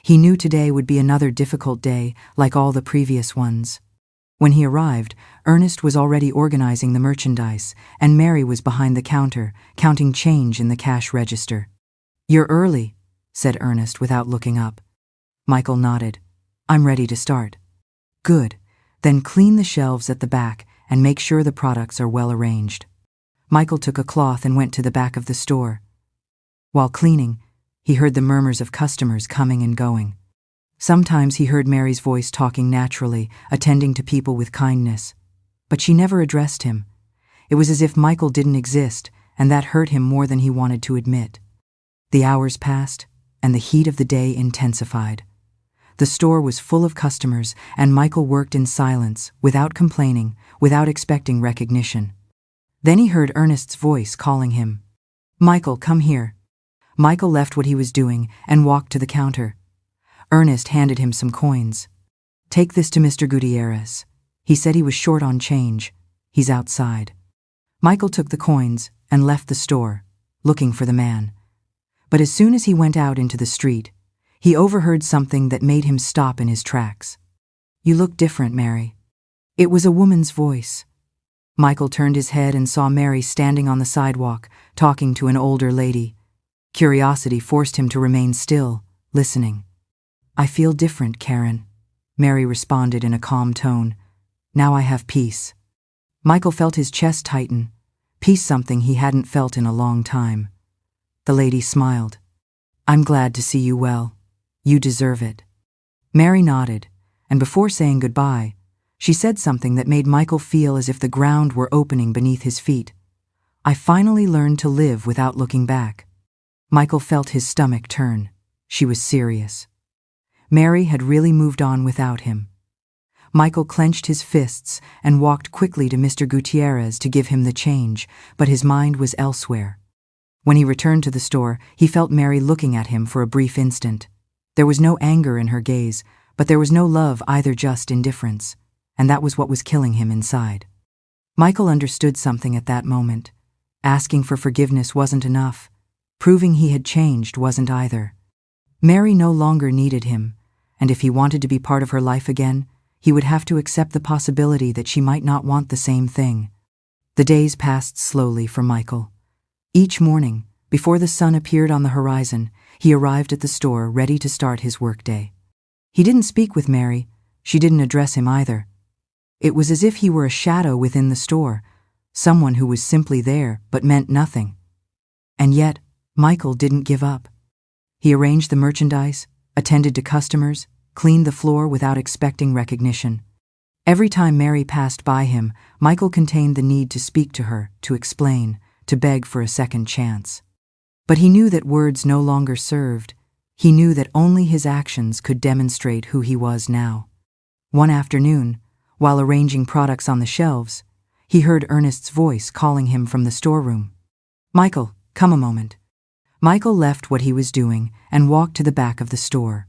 He knew today would be another difficult day, like all the previous ones. When he arrived, Ernest was already organizing the merchandise, and Mary was behind the counter, counting change in the cash register. "You're early," said Ernest without looking up. Michael nodded. "I'm ready to start." "Good. Then clean the shelves at the back and make sure the products are well arranged." Michael took a cloth and went to the back of the store. While cleaning, he heard the murmurs of customers coming and going. Sometimes he heard Mary's voice talking naturally, attending to people with kindness. But she never addressed him. It was as if Michael didn't exist, and that hurt him more than he wanted to admit. The hours passed, and the heat of the day intensified. The store was full of customers, and Michael worked in silence, without complaining, without expecting recognition. Then he heard Ernest's voice calling him. "Michael, come here." Michael left what he was doing and walked to the counter. Ernest handed him some coins. "Take this to Mr. Gutierrez. He said he was short on change. He's outside." Michael took the coins and left the store, looking for the man. But as soon as he went out into the street, he overheard something that made him stop in his tracks. "You look different, Mary." It was a woman's voice. Michael turned his head and saw Mary standing on the sidewalk, talking to an older lady. Curiosity forced him to remain still, listening. "I feel different, Karen," Mary responded in a calm tone. "Now I have peace." Michael felt his chest tighten, peace, something he hadn't felt in a long time. The lady smiled. "I'm glad to see you well. You deserve it." Mary nodded, and before saying goodbye, she said something that made Michael feel as if the ground were opening beneath his feet. "I finally learned to live without looking back." Michael felt his stomach turn. She was serious. Mary had really moved on without him. Michael clenched his fists and walked quickly to Mr. Gutierrez to give him the change, but his mind was elsewhere. When he returned to the store, he felt Mary looking at him for a brief instant. There was no anger in her gaze, but there was no love either, just indifference, and that was what was killing him inside. Michael understood something at that moment. Asking for forgiveness wasn't enough. Proving he had changed wasn't either. Mary no longer needed him, and if he wanted to be part of her life again, he would have to accept the possibility that she might not want the same thing. The days passed slowly for Michael. Each morning, before the sun appeared on the horizon, he arrived at the store ready to start his workday. He didn't speak with Mary. She didn't address him either. It was as if he were a shadow within the store, someone who was simply there but meant nothing. And yet, Michael didn't give up. He arranged the merchandise, attended to customers, cleaned the floor without expecting recognition. Every time Mary passed by him, Michael contained the need to speak to her, to explain, to beg for a second chance. But he knew that words no longer served. He knew that only his actions could demonstrate who he was now. One afternoon, while arranging products on the shelves, he heard Ernest's voice calling him from the storeroom. "Michael, come a moment." Michael left what he was doing and walked to the back of the store.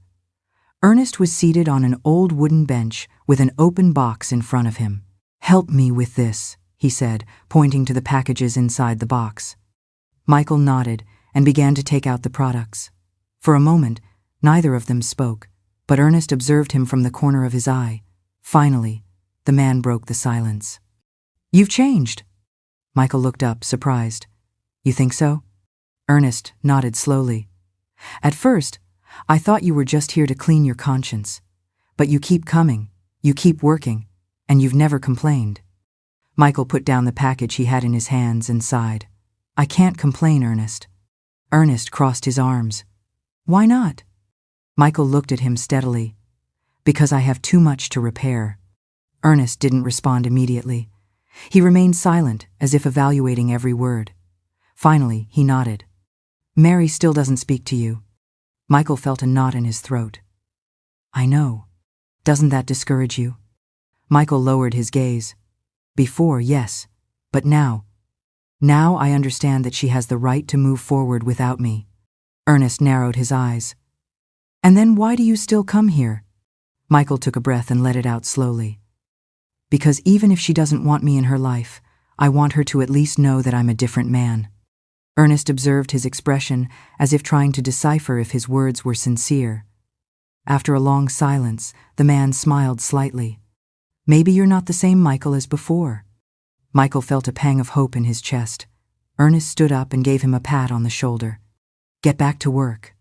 Ernest was seated on an old wooden bench with an open box in front of him. "Help me with this," he said, pointing to the packages inside the box. Michael nodded and began to take out the products. For a moment, neither of them spoke, but Ernest observed him from the corner of his eye. Finally, the man broke the silence. "You've changed." Michael looked up, surprised. "You think so?" Ernest nodded slowly. "At first, I thought you were just here to clean your conscience. But you keep coming, you keep working, and you've never complained." Michael put down the package he had in his hands and sighed. "I can't complain, Ernest." Ernest crossed his arms. "Why not?" Michael looked at him steadily. "Because I have too much to repair." Ernest didn't respond immediately. He remained silent, as if evaluating every word. Finally, he nodded. "Mary still doesn't speak to you." Michael felt a knot in his throat. "I know. Doesn't that discourage you?" Michael lowered his gaze. "Before, yes. But now I understand that she has the right to move forward without me." Ernest narrowed his eyes. "And then why do you still come here?" Michael took a breath and let it out slowly. "Because even if she doesn't want me in her life, I want her to at least know that I'm a different man." Ernest observed his expression as if trying to decipher if his words were sincere. After a long silence, the man smiled slightly. "Maybe you're not the same Michael as before." Michael felt a pang of hope in his chest. Ernest stood up and gave him a pat on the shoulder. "Get back to work."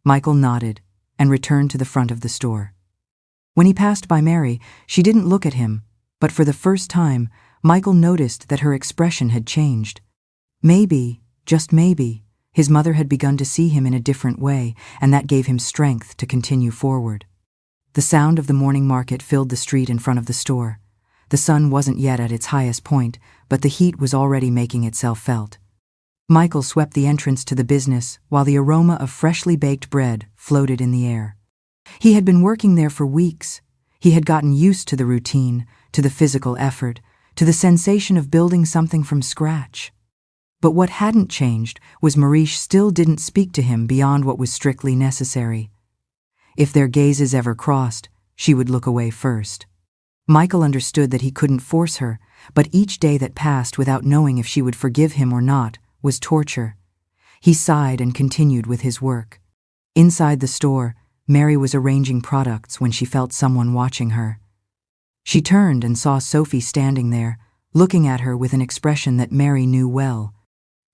Michael nodded and returned to the front of the store. When he passed by Mary, she didn't look at him, but for the first time, Michael noticed that her expression had changed. Maybe, just maybe, his mother had begun to see him in a different way, and that gave him strength to continue forward. The sound of the morning market filled the street in front of the store. The sun wasn't yet at its highest point, but the heat was already making itself felt. Michael swept the entrance to the business while the aroma of freshly baked bread floated in the air. He had been working there for weeks. He had gotten used to the routine, to the physical effort, to the sensation of building something from scratch. But what hadn't changed was Marish still didn't speak to him beyond what was strictly necessary. If their gazes ever crossed, she would look away first. Michael understood that he couldn't force her, but each day that passed without knowing if she would forgive him or not was torture. He sighed and continued with his work. Inside the store, Mary was arranging products when she felt someone watching her. She turned and saw Sophie standing there, looking at her with an expression that Mary knew well.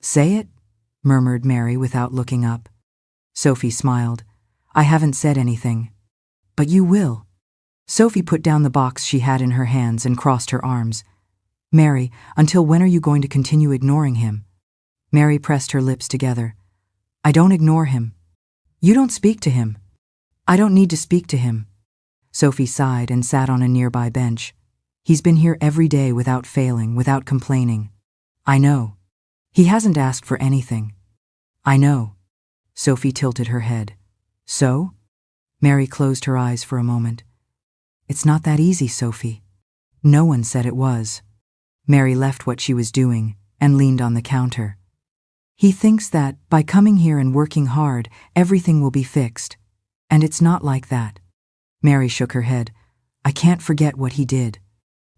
"Say it?" murmured Mary without looking up. Sophie smiled. I haven't said anything. But you will. Sophie put down the box she had in her hands and crossed her arms. Mary, until when are you going to continue ignoring him? Mary pressed her lips together. I don't ignore him. You don't speak to him. I don't need to speak to him. Sophie sighed and sat on a nearby bench. He's been here every day without failing, without complaining. I know. He hasn't asked for anything. I know. Sophie tilted her head. So? Mary closed her eyes for a moment. It's not that easy, Sophie. No one said it was. Mary left what she was doing and leaned on the counter. He thinks that, by coming here and working hard, everything will be fixed. And it's not like that. Mary shook her head. I can't forget what he did.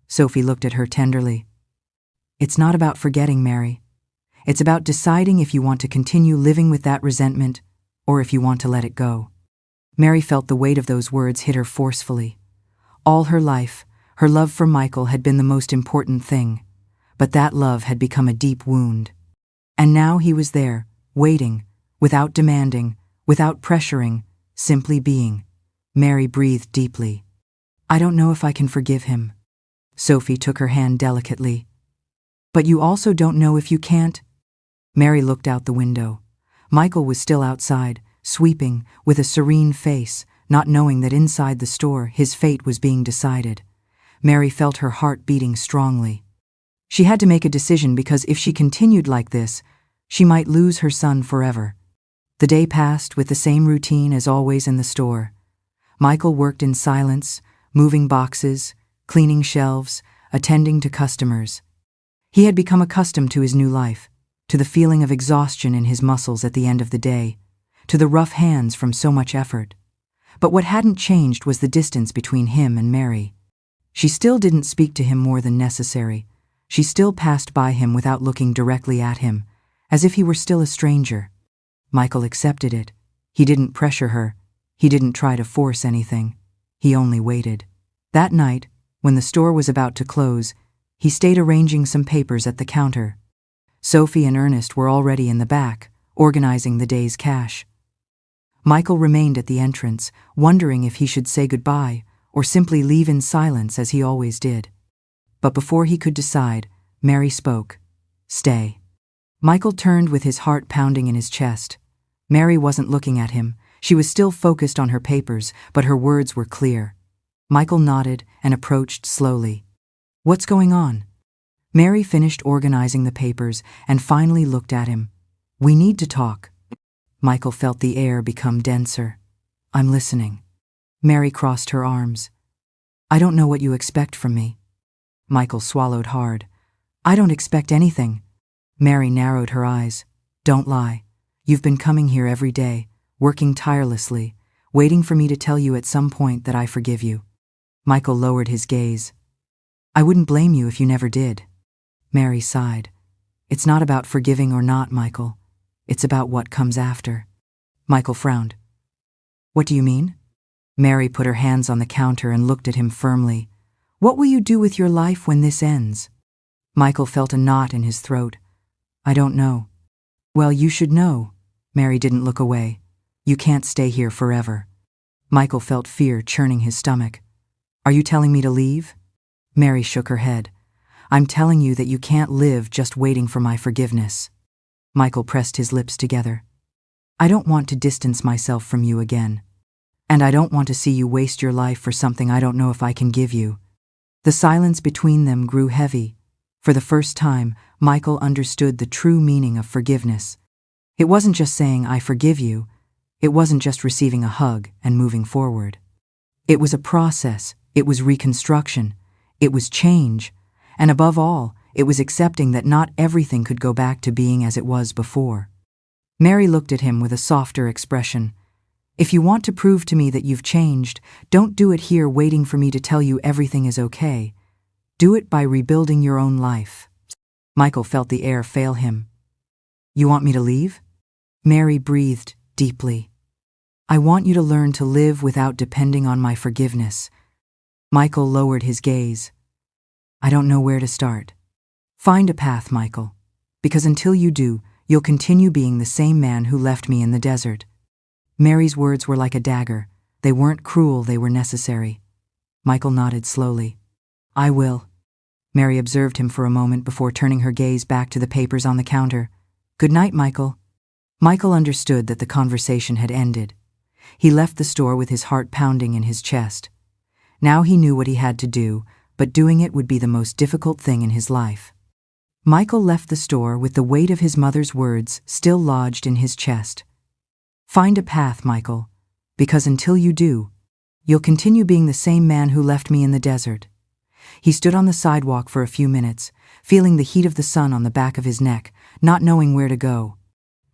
Sophie looked at her tenderly. It's not about forgetting, Mary. It's about deciding if you want to continue living with that resentment or if you want to let it go. Mary felt the weight of those words hit her forcefully. All her life, her love for Michael had been the most important thing, but that love had become a deep wound. And now he was there, waiting, without demanding, without pressuring, simply being. Mary breathed deeply. I don't know if I can forgive him. Sophie took her hand delicately. But you also don't know if you can't. Mary looked out the window. Michael was still outside, sweeping, with a serene face, not knowing that inside the store his fate was being decided. Mary felt her heart beating strongly. She had to make a decision because if she continued like this, she might lose her son forever. The day passed with the same routine as always in the store. Michael worked in silence, moving boxes, cleaning shelves, attending to customers. He had become accustomed to his new life, to the feeling of exhaustion in his muscles at the end of the day, to the rough hands from so much effort. But what hadn't changed was the distance between him and Mary. She still didn't speak to him more than necessary. She still passed by him without looking directly at him, as if he were still a stranger. Michael accepted it. He didn't pressure her. He didn't try to force anything. He only waited. That night, when the store was about to close, he stayed arranging some papers at the counter. Sophie and Ernest were already in the back, organizing the day's cash. Michael remained at the entrance, wondering if he should say goodbye or simply leave in silence as he always did. But before he could decide, Mary spoke. Stay. Michael turned with his heart pounding in his chest. Mary wasn't looking at him. She was still focused on her papers, but her words were clear. Michael nodded and approached slowly. What's going on? Mary finished organizing the papers and finally looked at him. We need to talk. Michael felt the air become denser. I'm listening. Mary crossed her arms. I don't know what you expect from me. Michael swallowed hard. I don't expect anything. Mary narrowed her eyes. Don't lie. You've been coming here every day, working tirelessly, waiting for me to tell you at some point that I forgive you. Michael lowered his gaze. I wouldn't blame you if you never did. Mary sighed. It's not about forgiving or not, Michael. It's about what comes after. Michael frowned. What do you mean? Mary put her hands on the counter and looked at him firmly. What will you do with your life when this ends? Michael felt a knot in his throat. I don't know. Well, you should know. Mary didn't look away. You can't stay here forever. Michael felt fear churning his stomach. Are you telling me to leave? Mary shook her head. I'm telling you that you can't live just waiting for my forgiveness. Michael pressed his lips together. I don't want to distance myself from you again. And I don't want to see you waste your life for something I don't know if I can give you. The silence between them grew heavy. For the first time, Michael understood the true meaning of forgiveness. It wasn't just saying, I forgive you. It wasn't just receiving a hug and moving forward. It was a process. It was reconstruction. It was change. And above all, it was accepting that not everything could go back to being as it was before. Mary looked at him with a softer expression. If you want to prove to me that you've changed, don't do it here waiting for me to tell you everything is okay. Do it by rebuilding your own life. Michael felt the air fail him. You want me to leave? Mary breathed deeply. I want you to learn to live without depending on my forgiveness. Michael lowered his gaze. I don't know where to start. Find a path, Michael, because until you do, You'll continue being the same man who left me in the desert." Mary's words were like a dagger. They weren't cruel, they were necessary. Michael nodded slowly. "I will." Mary observed him for a moment before turning her gaze back to the papers on the counter. "Good night, Michael." Michael understood that the conversation had ended. He left the store with his heart pounding in his chest. Now he knew what he had to do, but doing it would be the most difficult thing in his life. Michael left the store with the weight of his mother's words still lodged in his chest. "Find a path, Michael, because until you do, you'll continue being the same man who left me in the desert." He stood on the sidewalk for a few minutes, feeling the heat of the sun on the back of his neck, not knowing where to go.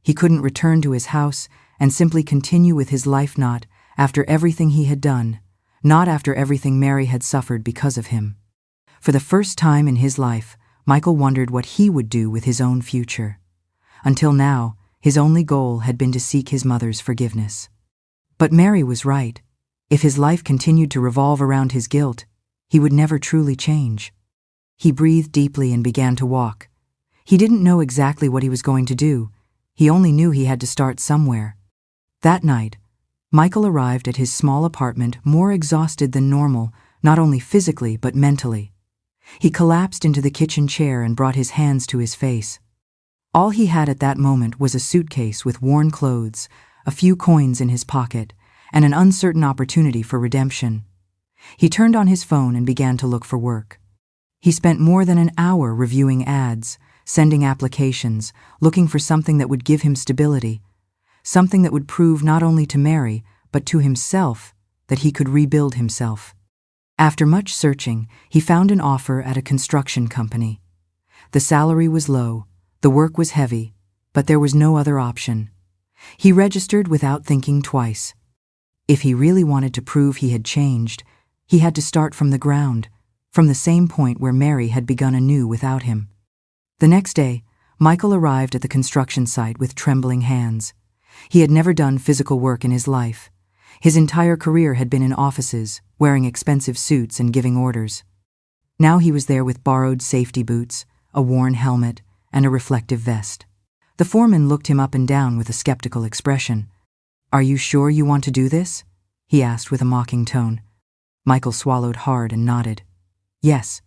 He couldn't return to his house and simply continue with his life, not after everything he had done, not after everything Mary had suffered because of him. For the first time in his life, Michael wondered what he would do with his own future. Until now, his only goal had been to seek his mother's forgiveness. But Mary was right. If his life continued to revolve around his guilt, he would never truly change. He breathed deeply and began to walk. He didn't know exactly what he was going to do. He only knew he had to start somewhere. That night, Michael arrived at his small apartment more exhausted than normal, not only physically but mentally. He collapsed into the kitchen chair and brought his hands to his face. All he had at that moment was a suitcase with worn clothes, a few coins in his pocket, and an uncertain opportunity for redemption. He turned on his phone and began to look for work. He spent more than an hour reviewing ads, sending applications, looking for something that would give him stability, something that would prove not only to Mary, but to himself, that he could rebuild himself. After much searching, he found an offer at a construction company. The salary was low, the work was heavy, but there was no other option. He registered without thinking twice. If he really wanted to prove he had changed, he had to start from the ground, from the same point where Mary had begun anew without him. The next day, Michael arrived at the construction site with trembling hands. He had never done physical work in his life. His entire career had been in offices, wearing expensive suits and giving orders. Now he was there with borrowed safety boots, a worn helmet, and a reflective vest. The foreman looked him up and down with a skeptical expression. "Are you sure you want to do this?" he asked with a mocking tone. Michael swallowed hard and nodded. "Yes."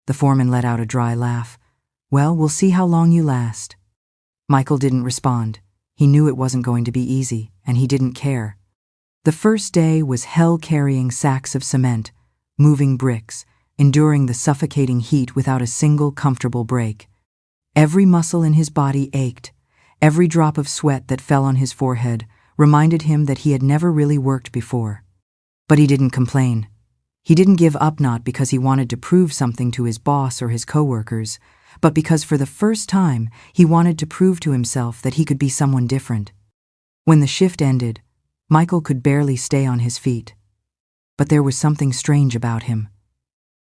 The foreman let out a dry laugh. "Well, we'll see how long you last." Michael didn't respond. He knew it wasn't going to be easy, and he didn't care. The first day was hell carrying sacks of cement, moving bricks, enduring the suffocating heat without a single comfortable break. Every muscle in his body ached. Every drop of sweat that fell on his forehead reminded him that he had never really worked before. But he didn't complain. He didn't give up, not because he wanted to prove something to his boss or his coworkers, but because for the first time he wanted to prove to himself that he could be someone different. When the shift ended, Michael could barely stay on his feet. But there was something strange about him.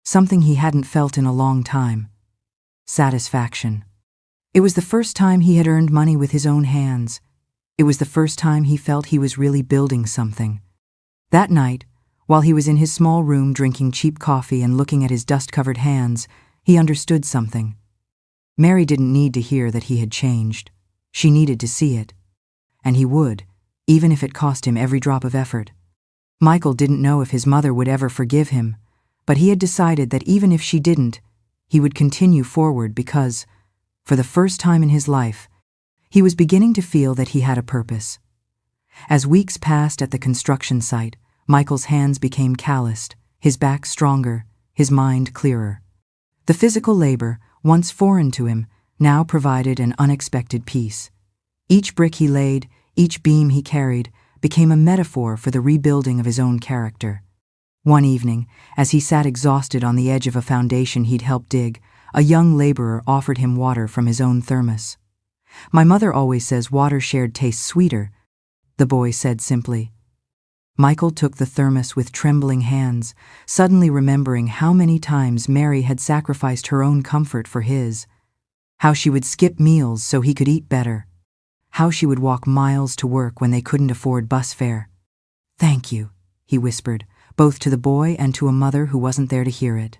Something he hadn't felt in a long time. Satisfaction. It was the first time he had earned money with his own hands. It was the first time he felt he was really building something. That night, while he was in his small room drinking cheap coffee and looking at his dust-covered hands, he understood something. Mary didn't need to hear that he had changed. She needed to see it. And he would, even if it cost him every drop of effort. Michael didn't know if his mother would ever forgive him, but he had decided that even if she didn't, he would continue forward because, for the first time in his life, he was beginning to feel that he had a purpose. As weeks passed at the construction site, Michael's hands became calloused, his back stronger, his mind clearer. The physical labor, once foreign to him, now provided an unexpected peace. Each brick he laid, each beam he carried, became a metaphor for the rebuilding of his own character. One evening, as he sat exhausted on the edge of a foundation he'd helped dig, a young laborer offered him water from his own thermos. "My mother always says water shared tastes sweeter," the boy said simply. Michael took the thermos with trembling hands, suddenly remembering how many times Mary had sacrificed her own comfort for his, how she would skip meals so he could eat better, how she would walk miles to work when they couldn't afford bus fare. "Thank you," he whispered, both to the boy and to a mother who wasn't there to hear it.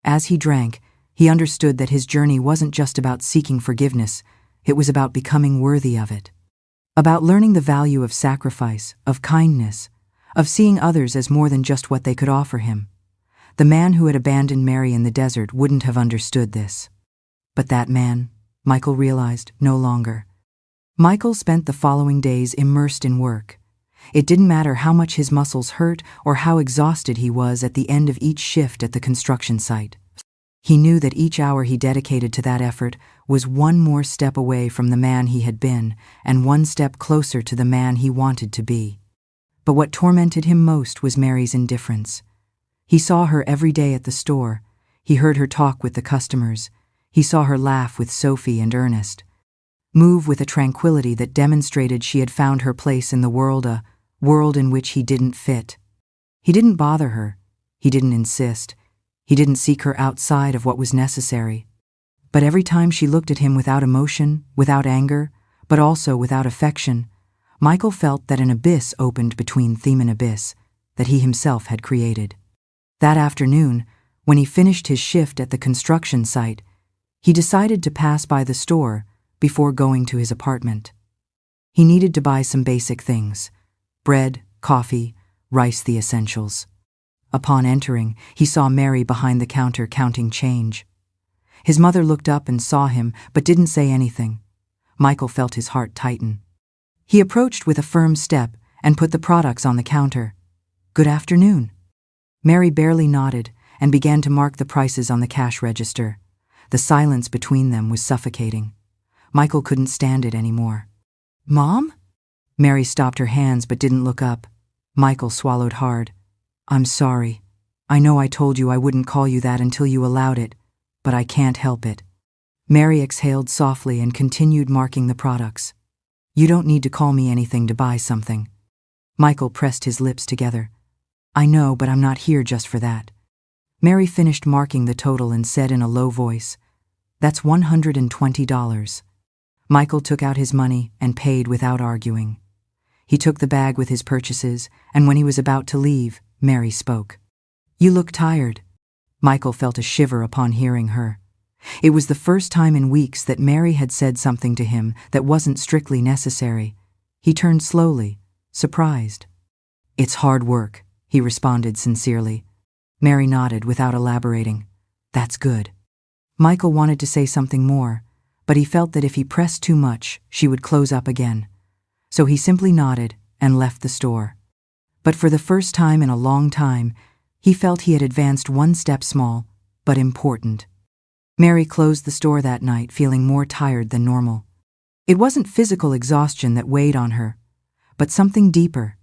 As he drank, he understood that his journey wasn't just about seeking forgiveness, It was about becoming worthy of it. About learning the value of sacrifice, of kindness, of seeing others as more than just what they could offer him. The man who had abandoned Mary in the desert wouldn't have understood this. But that man, Michael realized, no longer. Michael spent the following days immersed in work. It didn't matter how much his muscles hurt or how exhausted he was at the end of each shift at the construction site. He knew that each hour he dedicated to that effort was one more step away from the man he had been and one step closer to the man he wanted to be. But what tormented him most was Mary's indifference. He saw her every day at the store. He heard her talk with the customers. He saw her laugh with Sophie and Ernest, move with a tranquility that demonstrated she had found her place in the world, a world in which he didn't fit. He didn't bother her. He didn't insist. He didn't seek her outside of what was necessary. But every time she looked at him without emotion, without anger, but also without affection, Michael felt that an abyss opened between them, an abyss that he himself had created. That afternoon, when he finished his shift at the construction site, he decided to pass by the store before going to his apartment. He needed to buy some basic things: bread, coffee, rice, the essentials. Upon entering, he saw Mary behind the counter counting change. His mother looked up and saw him, but didn't say anything. Michael felt his heart tighten. He approached with a firm step and put the products on the counter. "Good afternoon." Mary barely nodded and began to mark the prices on the cash register. The silence between them was suffocating. Michael couldn't stand it anymore. "Mom?" Mary stopped her hands but didn't look up. Michael swallowed hard. "I'm sorry. I know I told you I wouldn't call you that until you allowed it, but I can't help it." Mary exhaled softly and continued marking the products. "You don't need to call me anything to buy something." Michael pressed his lips together. "I know, but I'm not here just for that." Mary finished marking the total and said in a low voice, "That's $120. Michael took out his money and paid without arguing. He took the bag with his purchases, and when he was about to leave, Mary spoke. "You look tired." Michael felt a shiver upon hearing her. It was the first time in weeks that Mary had said something to him that wasn't strictly necessary. He turned slowly, surprised. "It's hard work," he responded sincerely. Mary nodded without elaborating. "That's good." Michael wanted to say something more, but he felt that if he pressed too much, she would close up again. So he simply nodded and left the store. But for the first time in a long time, he felt he had advanced one step, small, but important. Mary closed the store that night feeling more tired than normal. It wasn't physical exhaustion that weighed on her, but something deeper,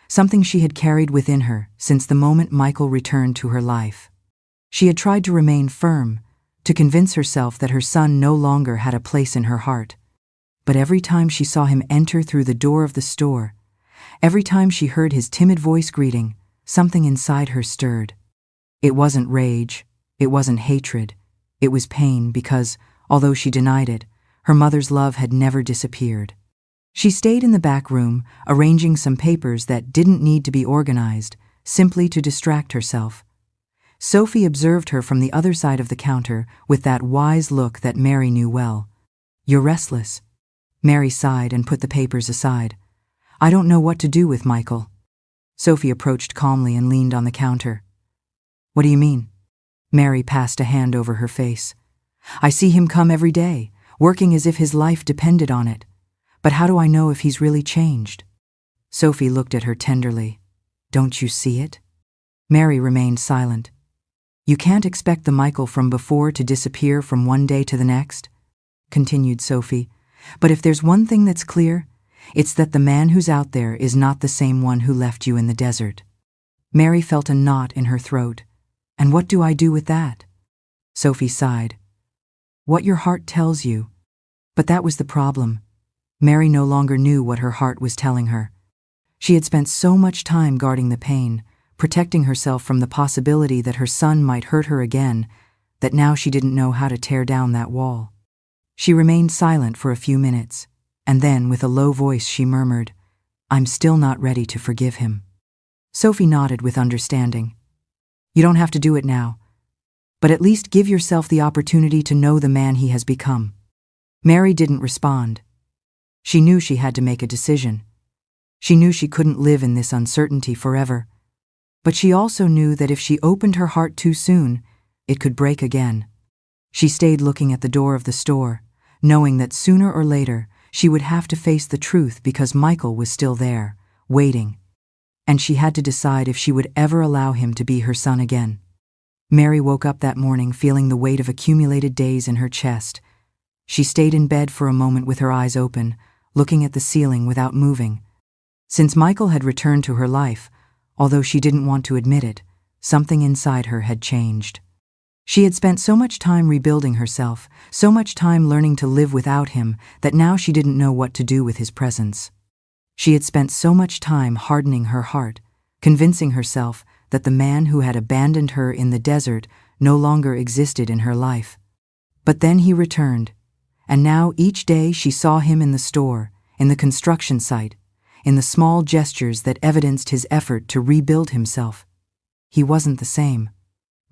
something she had carried within her since the moment Michael returned to her life. She had tried to remain firm, to convince herself that her son no longer had a place in her heart. But every time she saw him enter through the door of the store, every time she heard his timid voice greeting, something inside her stirred. It wasn't rage, it wasn't hatred, it was pain because, although she denied it, her mother's love had never disappeared. She stayed in the back room, arranging some papers that didn't need to be organized, simply to distract herself. Sophie observed her from the other side of the counter with that wise look that Mary knew well. "You're restless." Mary sighed and put the papers aside. "I don't know what to do with Michael." Sophie approached calmly and leaned on the counter. "What do you mean?" Mary passed a hand over her face. "I see him come every day, working as if his life depended on it. But how do I know if he's really changed?" Sophie looked at her tenderly. "Don't you see it?" Mary remained silent. "You can't expect the Michael from before to disappear from one day to the next," continued Sophie. "But if there's one thing that's clear, it's that the man who's out there is not the same one who left you in the desert." Mary felt a knot in her throat. "And what do I do with that?" Sophie sighed. "What your heart tells you." But that was the problem. Mary no longer knew what her heart was telling her. She had spent so much time guarding the pain, protecting herself from the possibility that her son might hurt her again, that now she didn't know how to tear down that wall. She remained silent for a few minutes, and then, with a low voice, she murmured, "I'm still not ready to forgive him." Sophie nodded with understanding. "You don't have to do it now, but at least give yourself the opportunity to know the man he has become." Mary didn't respond. She knew she had to make a decision. She knew she couldn't live in this uncertainty forever. But she also knew that if she opened her heart too soon, it could break again. She stayed looking at the door of the store, knowing that sooner or later she would have to face the truth because Michael was still there, waiting. And she had to decide if she would ever allow him to be her son again. Mary woke up that morning feeling the weight of accumulated days in her chest. She stayed in bed for a moment with her eyes open, looking at the ceiling without moving. Since Michael had returned to her life, although she didn't want to admit it, something inside her had changed. She had spent so much time rebuilding herself, so much time learning to live without him, that now she didn't know what to do with his presence. She had spent so much time hardening her heart, convincing herself that the man who had abandoned her in the desert no longer existed in her life. But then he returned, and now each day she saw him in the store, in the construction site, in the small gestures that evidenced his effort to rebuild himself. He wasn't the same.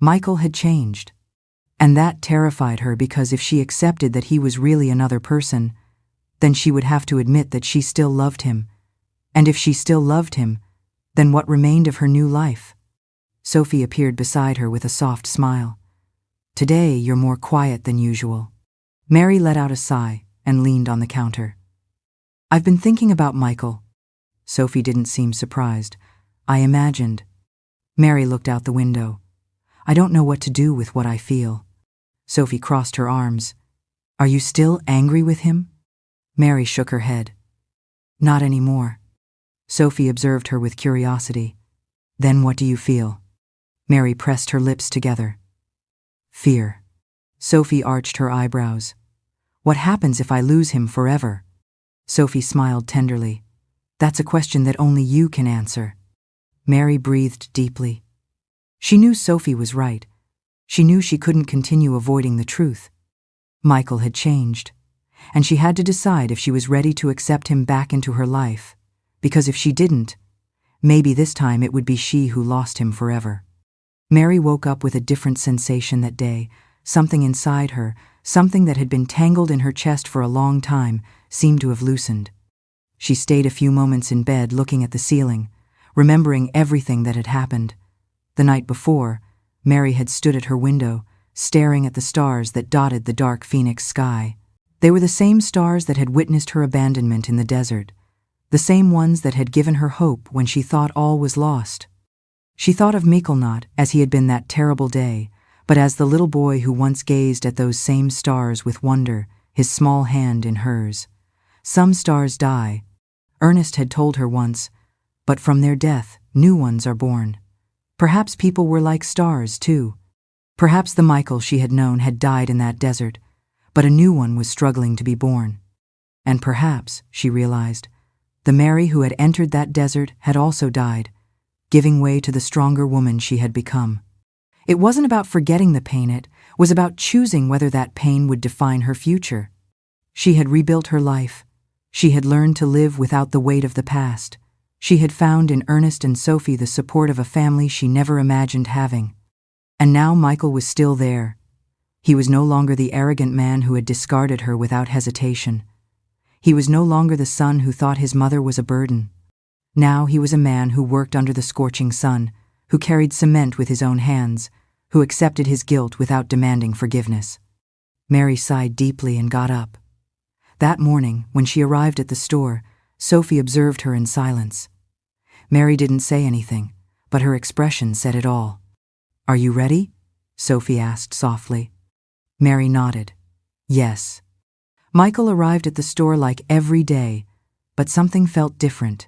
Michael had changed. And that terrified her because if she accepted that he was really another person, then she would have to admit that she still loved him. And if she still loved him, then what remained of her new life? Sophie appeared beside her with a soft smile. "Today you're more quiet than usual." Mary let out a sigh and leaned on the counter. "I've been thinking about Michael." Sophie didn't seem surprised. "I imagined." Mary looked out the window. "I don't know what to do with what I feel." Sophie crossed her arms. "Are you still angry with him?" Mary shook her head. "Not anymore." Sophie observed her with curiosity. "Then what do you feel?" Mary pressed her lips together. "Fear." Sophie arched her eyebrows. "What happens if I lose him forever?" Sophie smiled tenderly. "That's a question that only you can answer." Mary breathed deeply. She knew Sophie was right. She knew she couldn't continue avoiding the truth. Michael had changed, and she had to decide if she was ready to accept him back into her life, because if she didn't, maybe this time it would be she who lost him forever. Mary woke up with a different sensation that day. Something inside her, something that had been tangled in her chest for a long time, seemed to have loosened. She stayed a few moments in bed looking at the ceiling, remembering everything that had happened. The night before, Mary had stood at her window, staring at the stars that dotted the dark Phoenix sky. They were the same stars that had witnessed her abandonment in the desert, the same ones that had given her hope when she thought all was lost. She thought of Michael not as he had been that terrible day, but as the little boy who once gazed at those same stars with wonder, his small hand in hers. Some stars die, Ernest had told her once, but from their death, new ones are born. Perhaps people were like stars, too. Perhaps the Michael she had known had died in that desert, but a new one was struggling to be born. And perhaps, she realized, the Mary who had entered that desert had also died, giving way to the stronger woman she had become. It wasn't about forgetting the pain, it was about choosing whether that pain would define her future. She had rebuilt her life. She had learned to live without the weight of the past. She had found in Ernest and Sophie the support of a family she never imagined having. And now Michael was still there. He was no longer the arrogant man who had discarded her without hesitation. He was no longer the son who thought his mother was a burden. Now he was a man who worked under the scorching sun, who carried cement with his own hands, who accepted his guilt without demanding forgiveness. Mary sighed deeply and got up. That morning, when she arrived at the store, Sophie observed her in silence. Mary didn't say anything, but her expression said it all. "Are you ready?" Sophie asked softly. Mary nodded. "Yes." Michael arrived at the store like every day, but something felt different.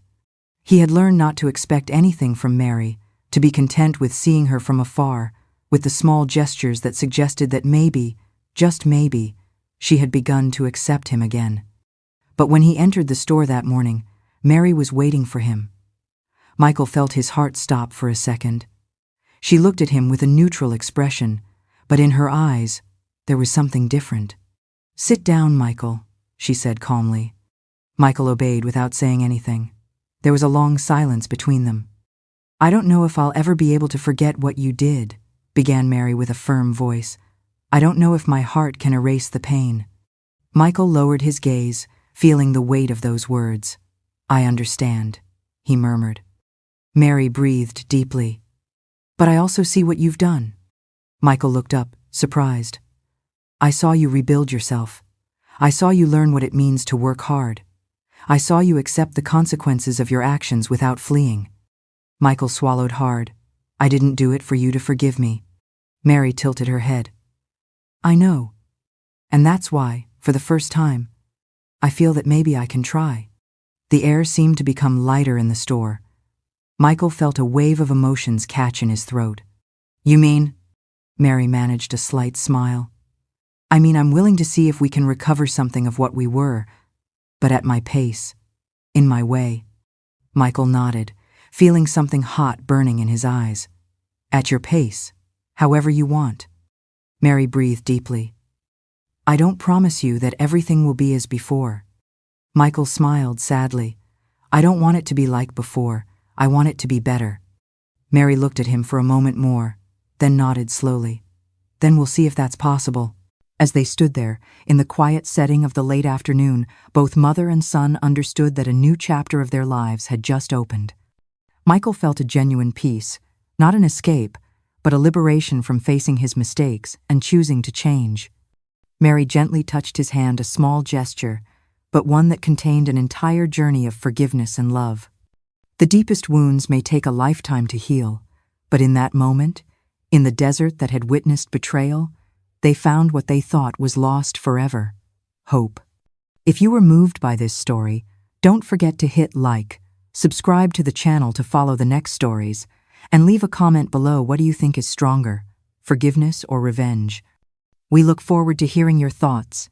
He had learned not to expect anything from Mary, to be content with seeing her from afar, with the small gestures that suggested that maybe, just maybe, she had begun to accept him again. But when he entered the store that morning, Mary was waiting for him. Michael felt his heart stop for a second. She looked at him with a neutral expression, but in her eyes, there was something different. "Sit down, Michael," she said calmly. Michael obeyed without saying anything. There was a long silence between them. "I don't know if I'll ever be able to forget what you did," began Mary with a firm voice. "I don't know if my heart can erase the pain." Michael lowered his gaze, feeling the weight of those words. "I understand," he murmured. Mary breathed deeply. "But I also see what you've done." Michael looked up, surprised. "I saw you rebuild yourself. I saw you learn what it means to work hard. I saw you accept the consequences of your actions without fleeing." Michael swallowed hard. "I didn't do it for you to forgive me." Mary tilted her head. "I know. And that's why, for the first time, I feel that maybe I can try." The air seemed to become lighter in the store. Michael felt a wave of emotions catch in his throat. "You mean?" Mary managed a slight smile. "I mean, I'm willing to see if we can recover something of what we were, but at my pace, in my way." Michael nodded, feeling something hot burning in his eyes. "At your pace, however you want." Mary breathed deeply. "I don't promise you that everything will be as before." Michael smiled sadly. "I don't want it to be like before. I want it to be better." Mary looked at him for a moment more, then nodded slowly. "Then we'll see if that's possible." As they stood there, in the quiet setting of the late afternoon, both mother and son understood that a new chapter of their lives had just opened. Michael felt a genuine peace, not an escape, but a liberation from facing his mistakes and choosing to change. Mary gently touched his hand, a small gesture, but one that contained an entire journey of forgiveness and love. The deepest wounds may take a lifetime to heal, but in that moment, in the desert that had witnessed betrayal, they found what they thought was lost forever: hope. If you were moved by this story, don't forget to hit like, subscribe to the channel to follow the next stories, and leave a comment below. What do you think is stronger, forgiveness or revenge? We look forward to hearing your thoughts.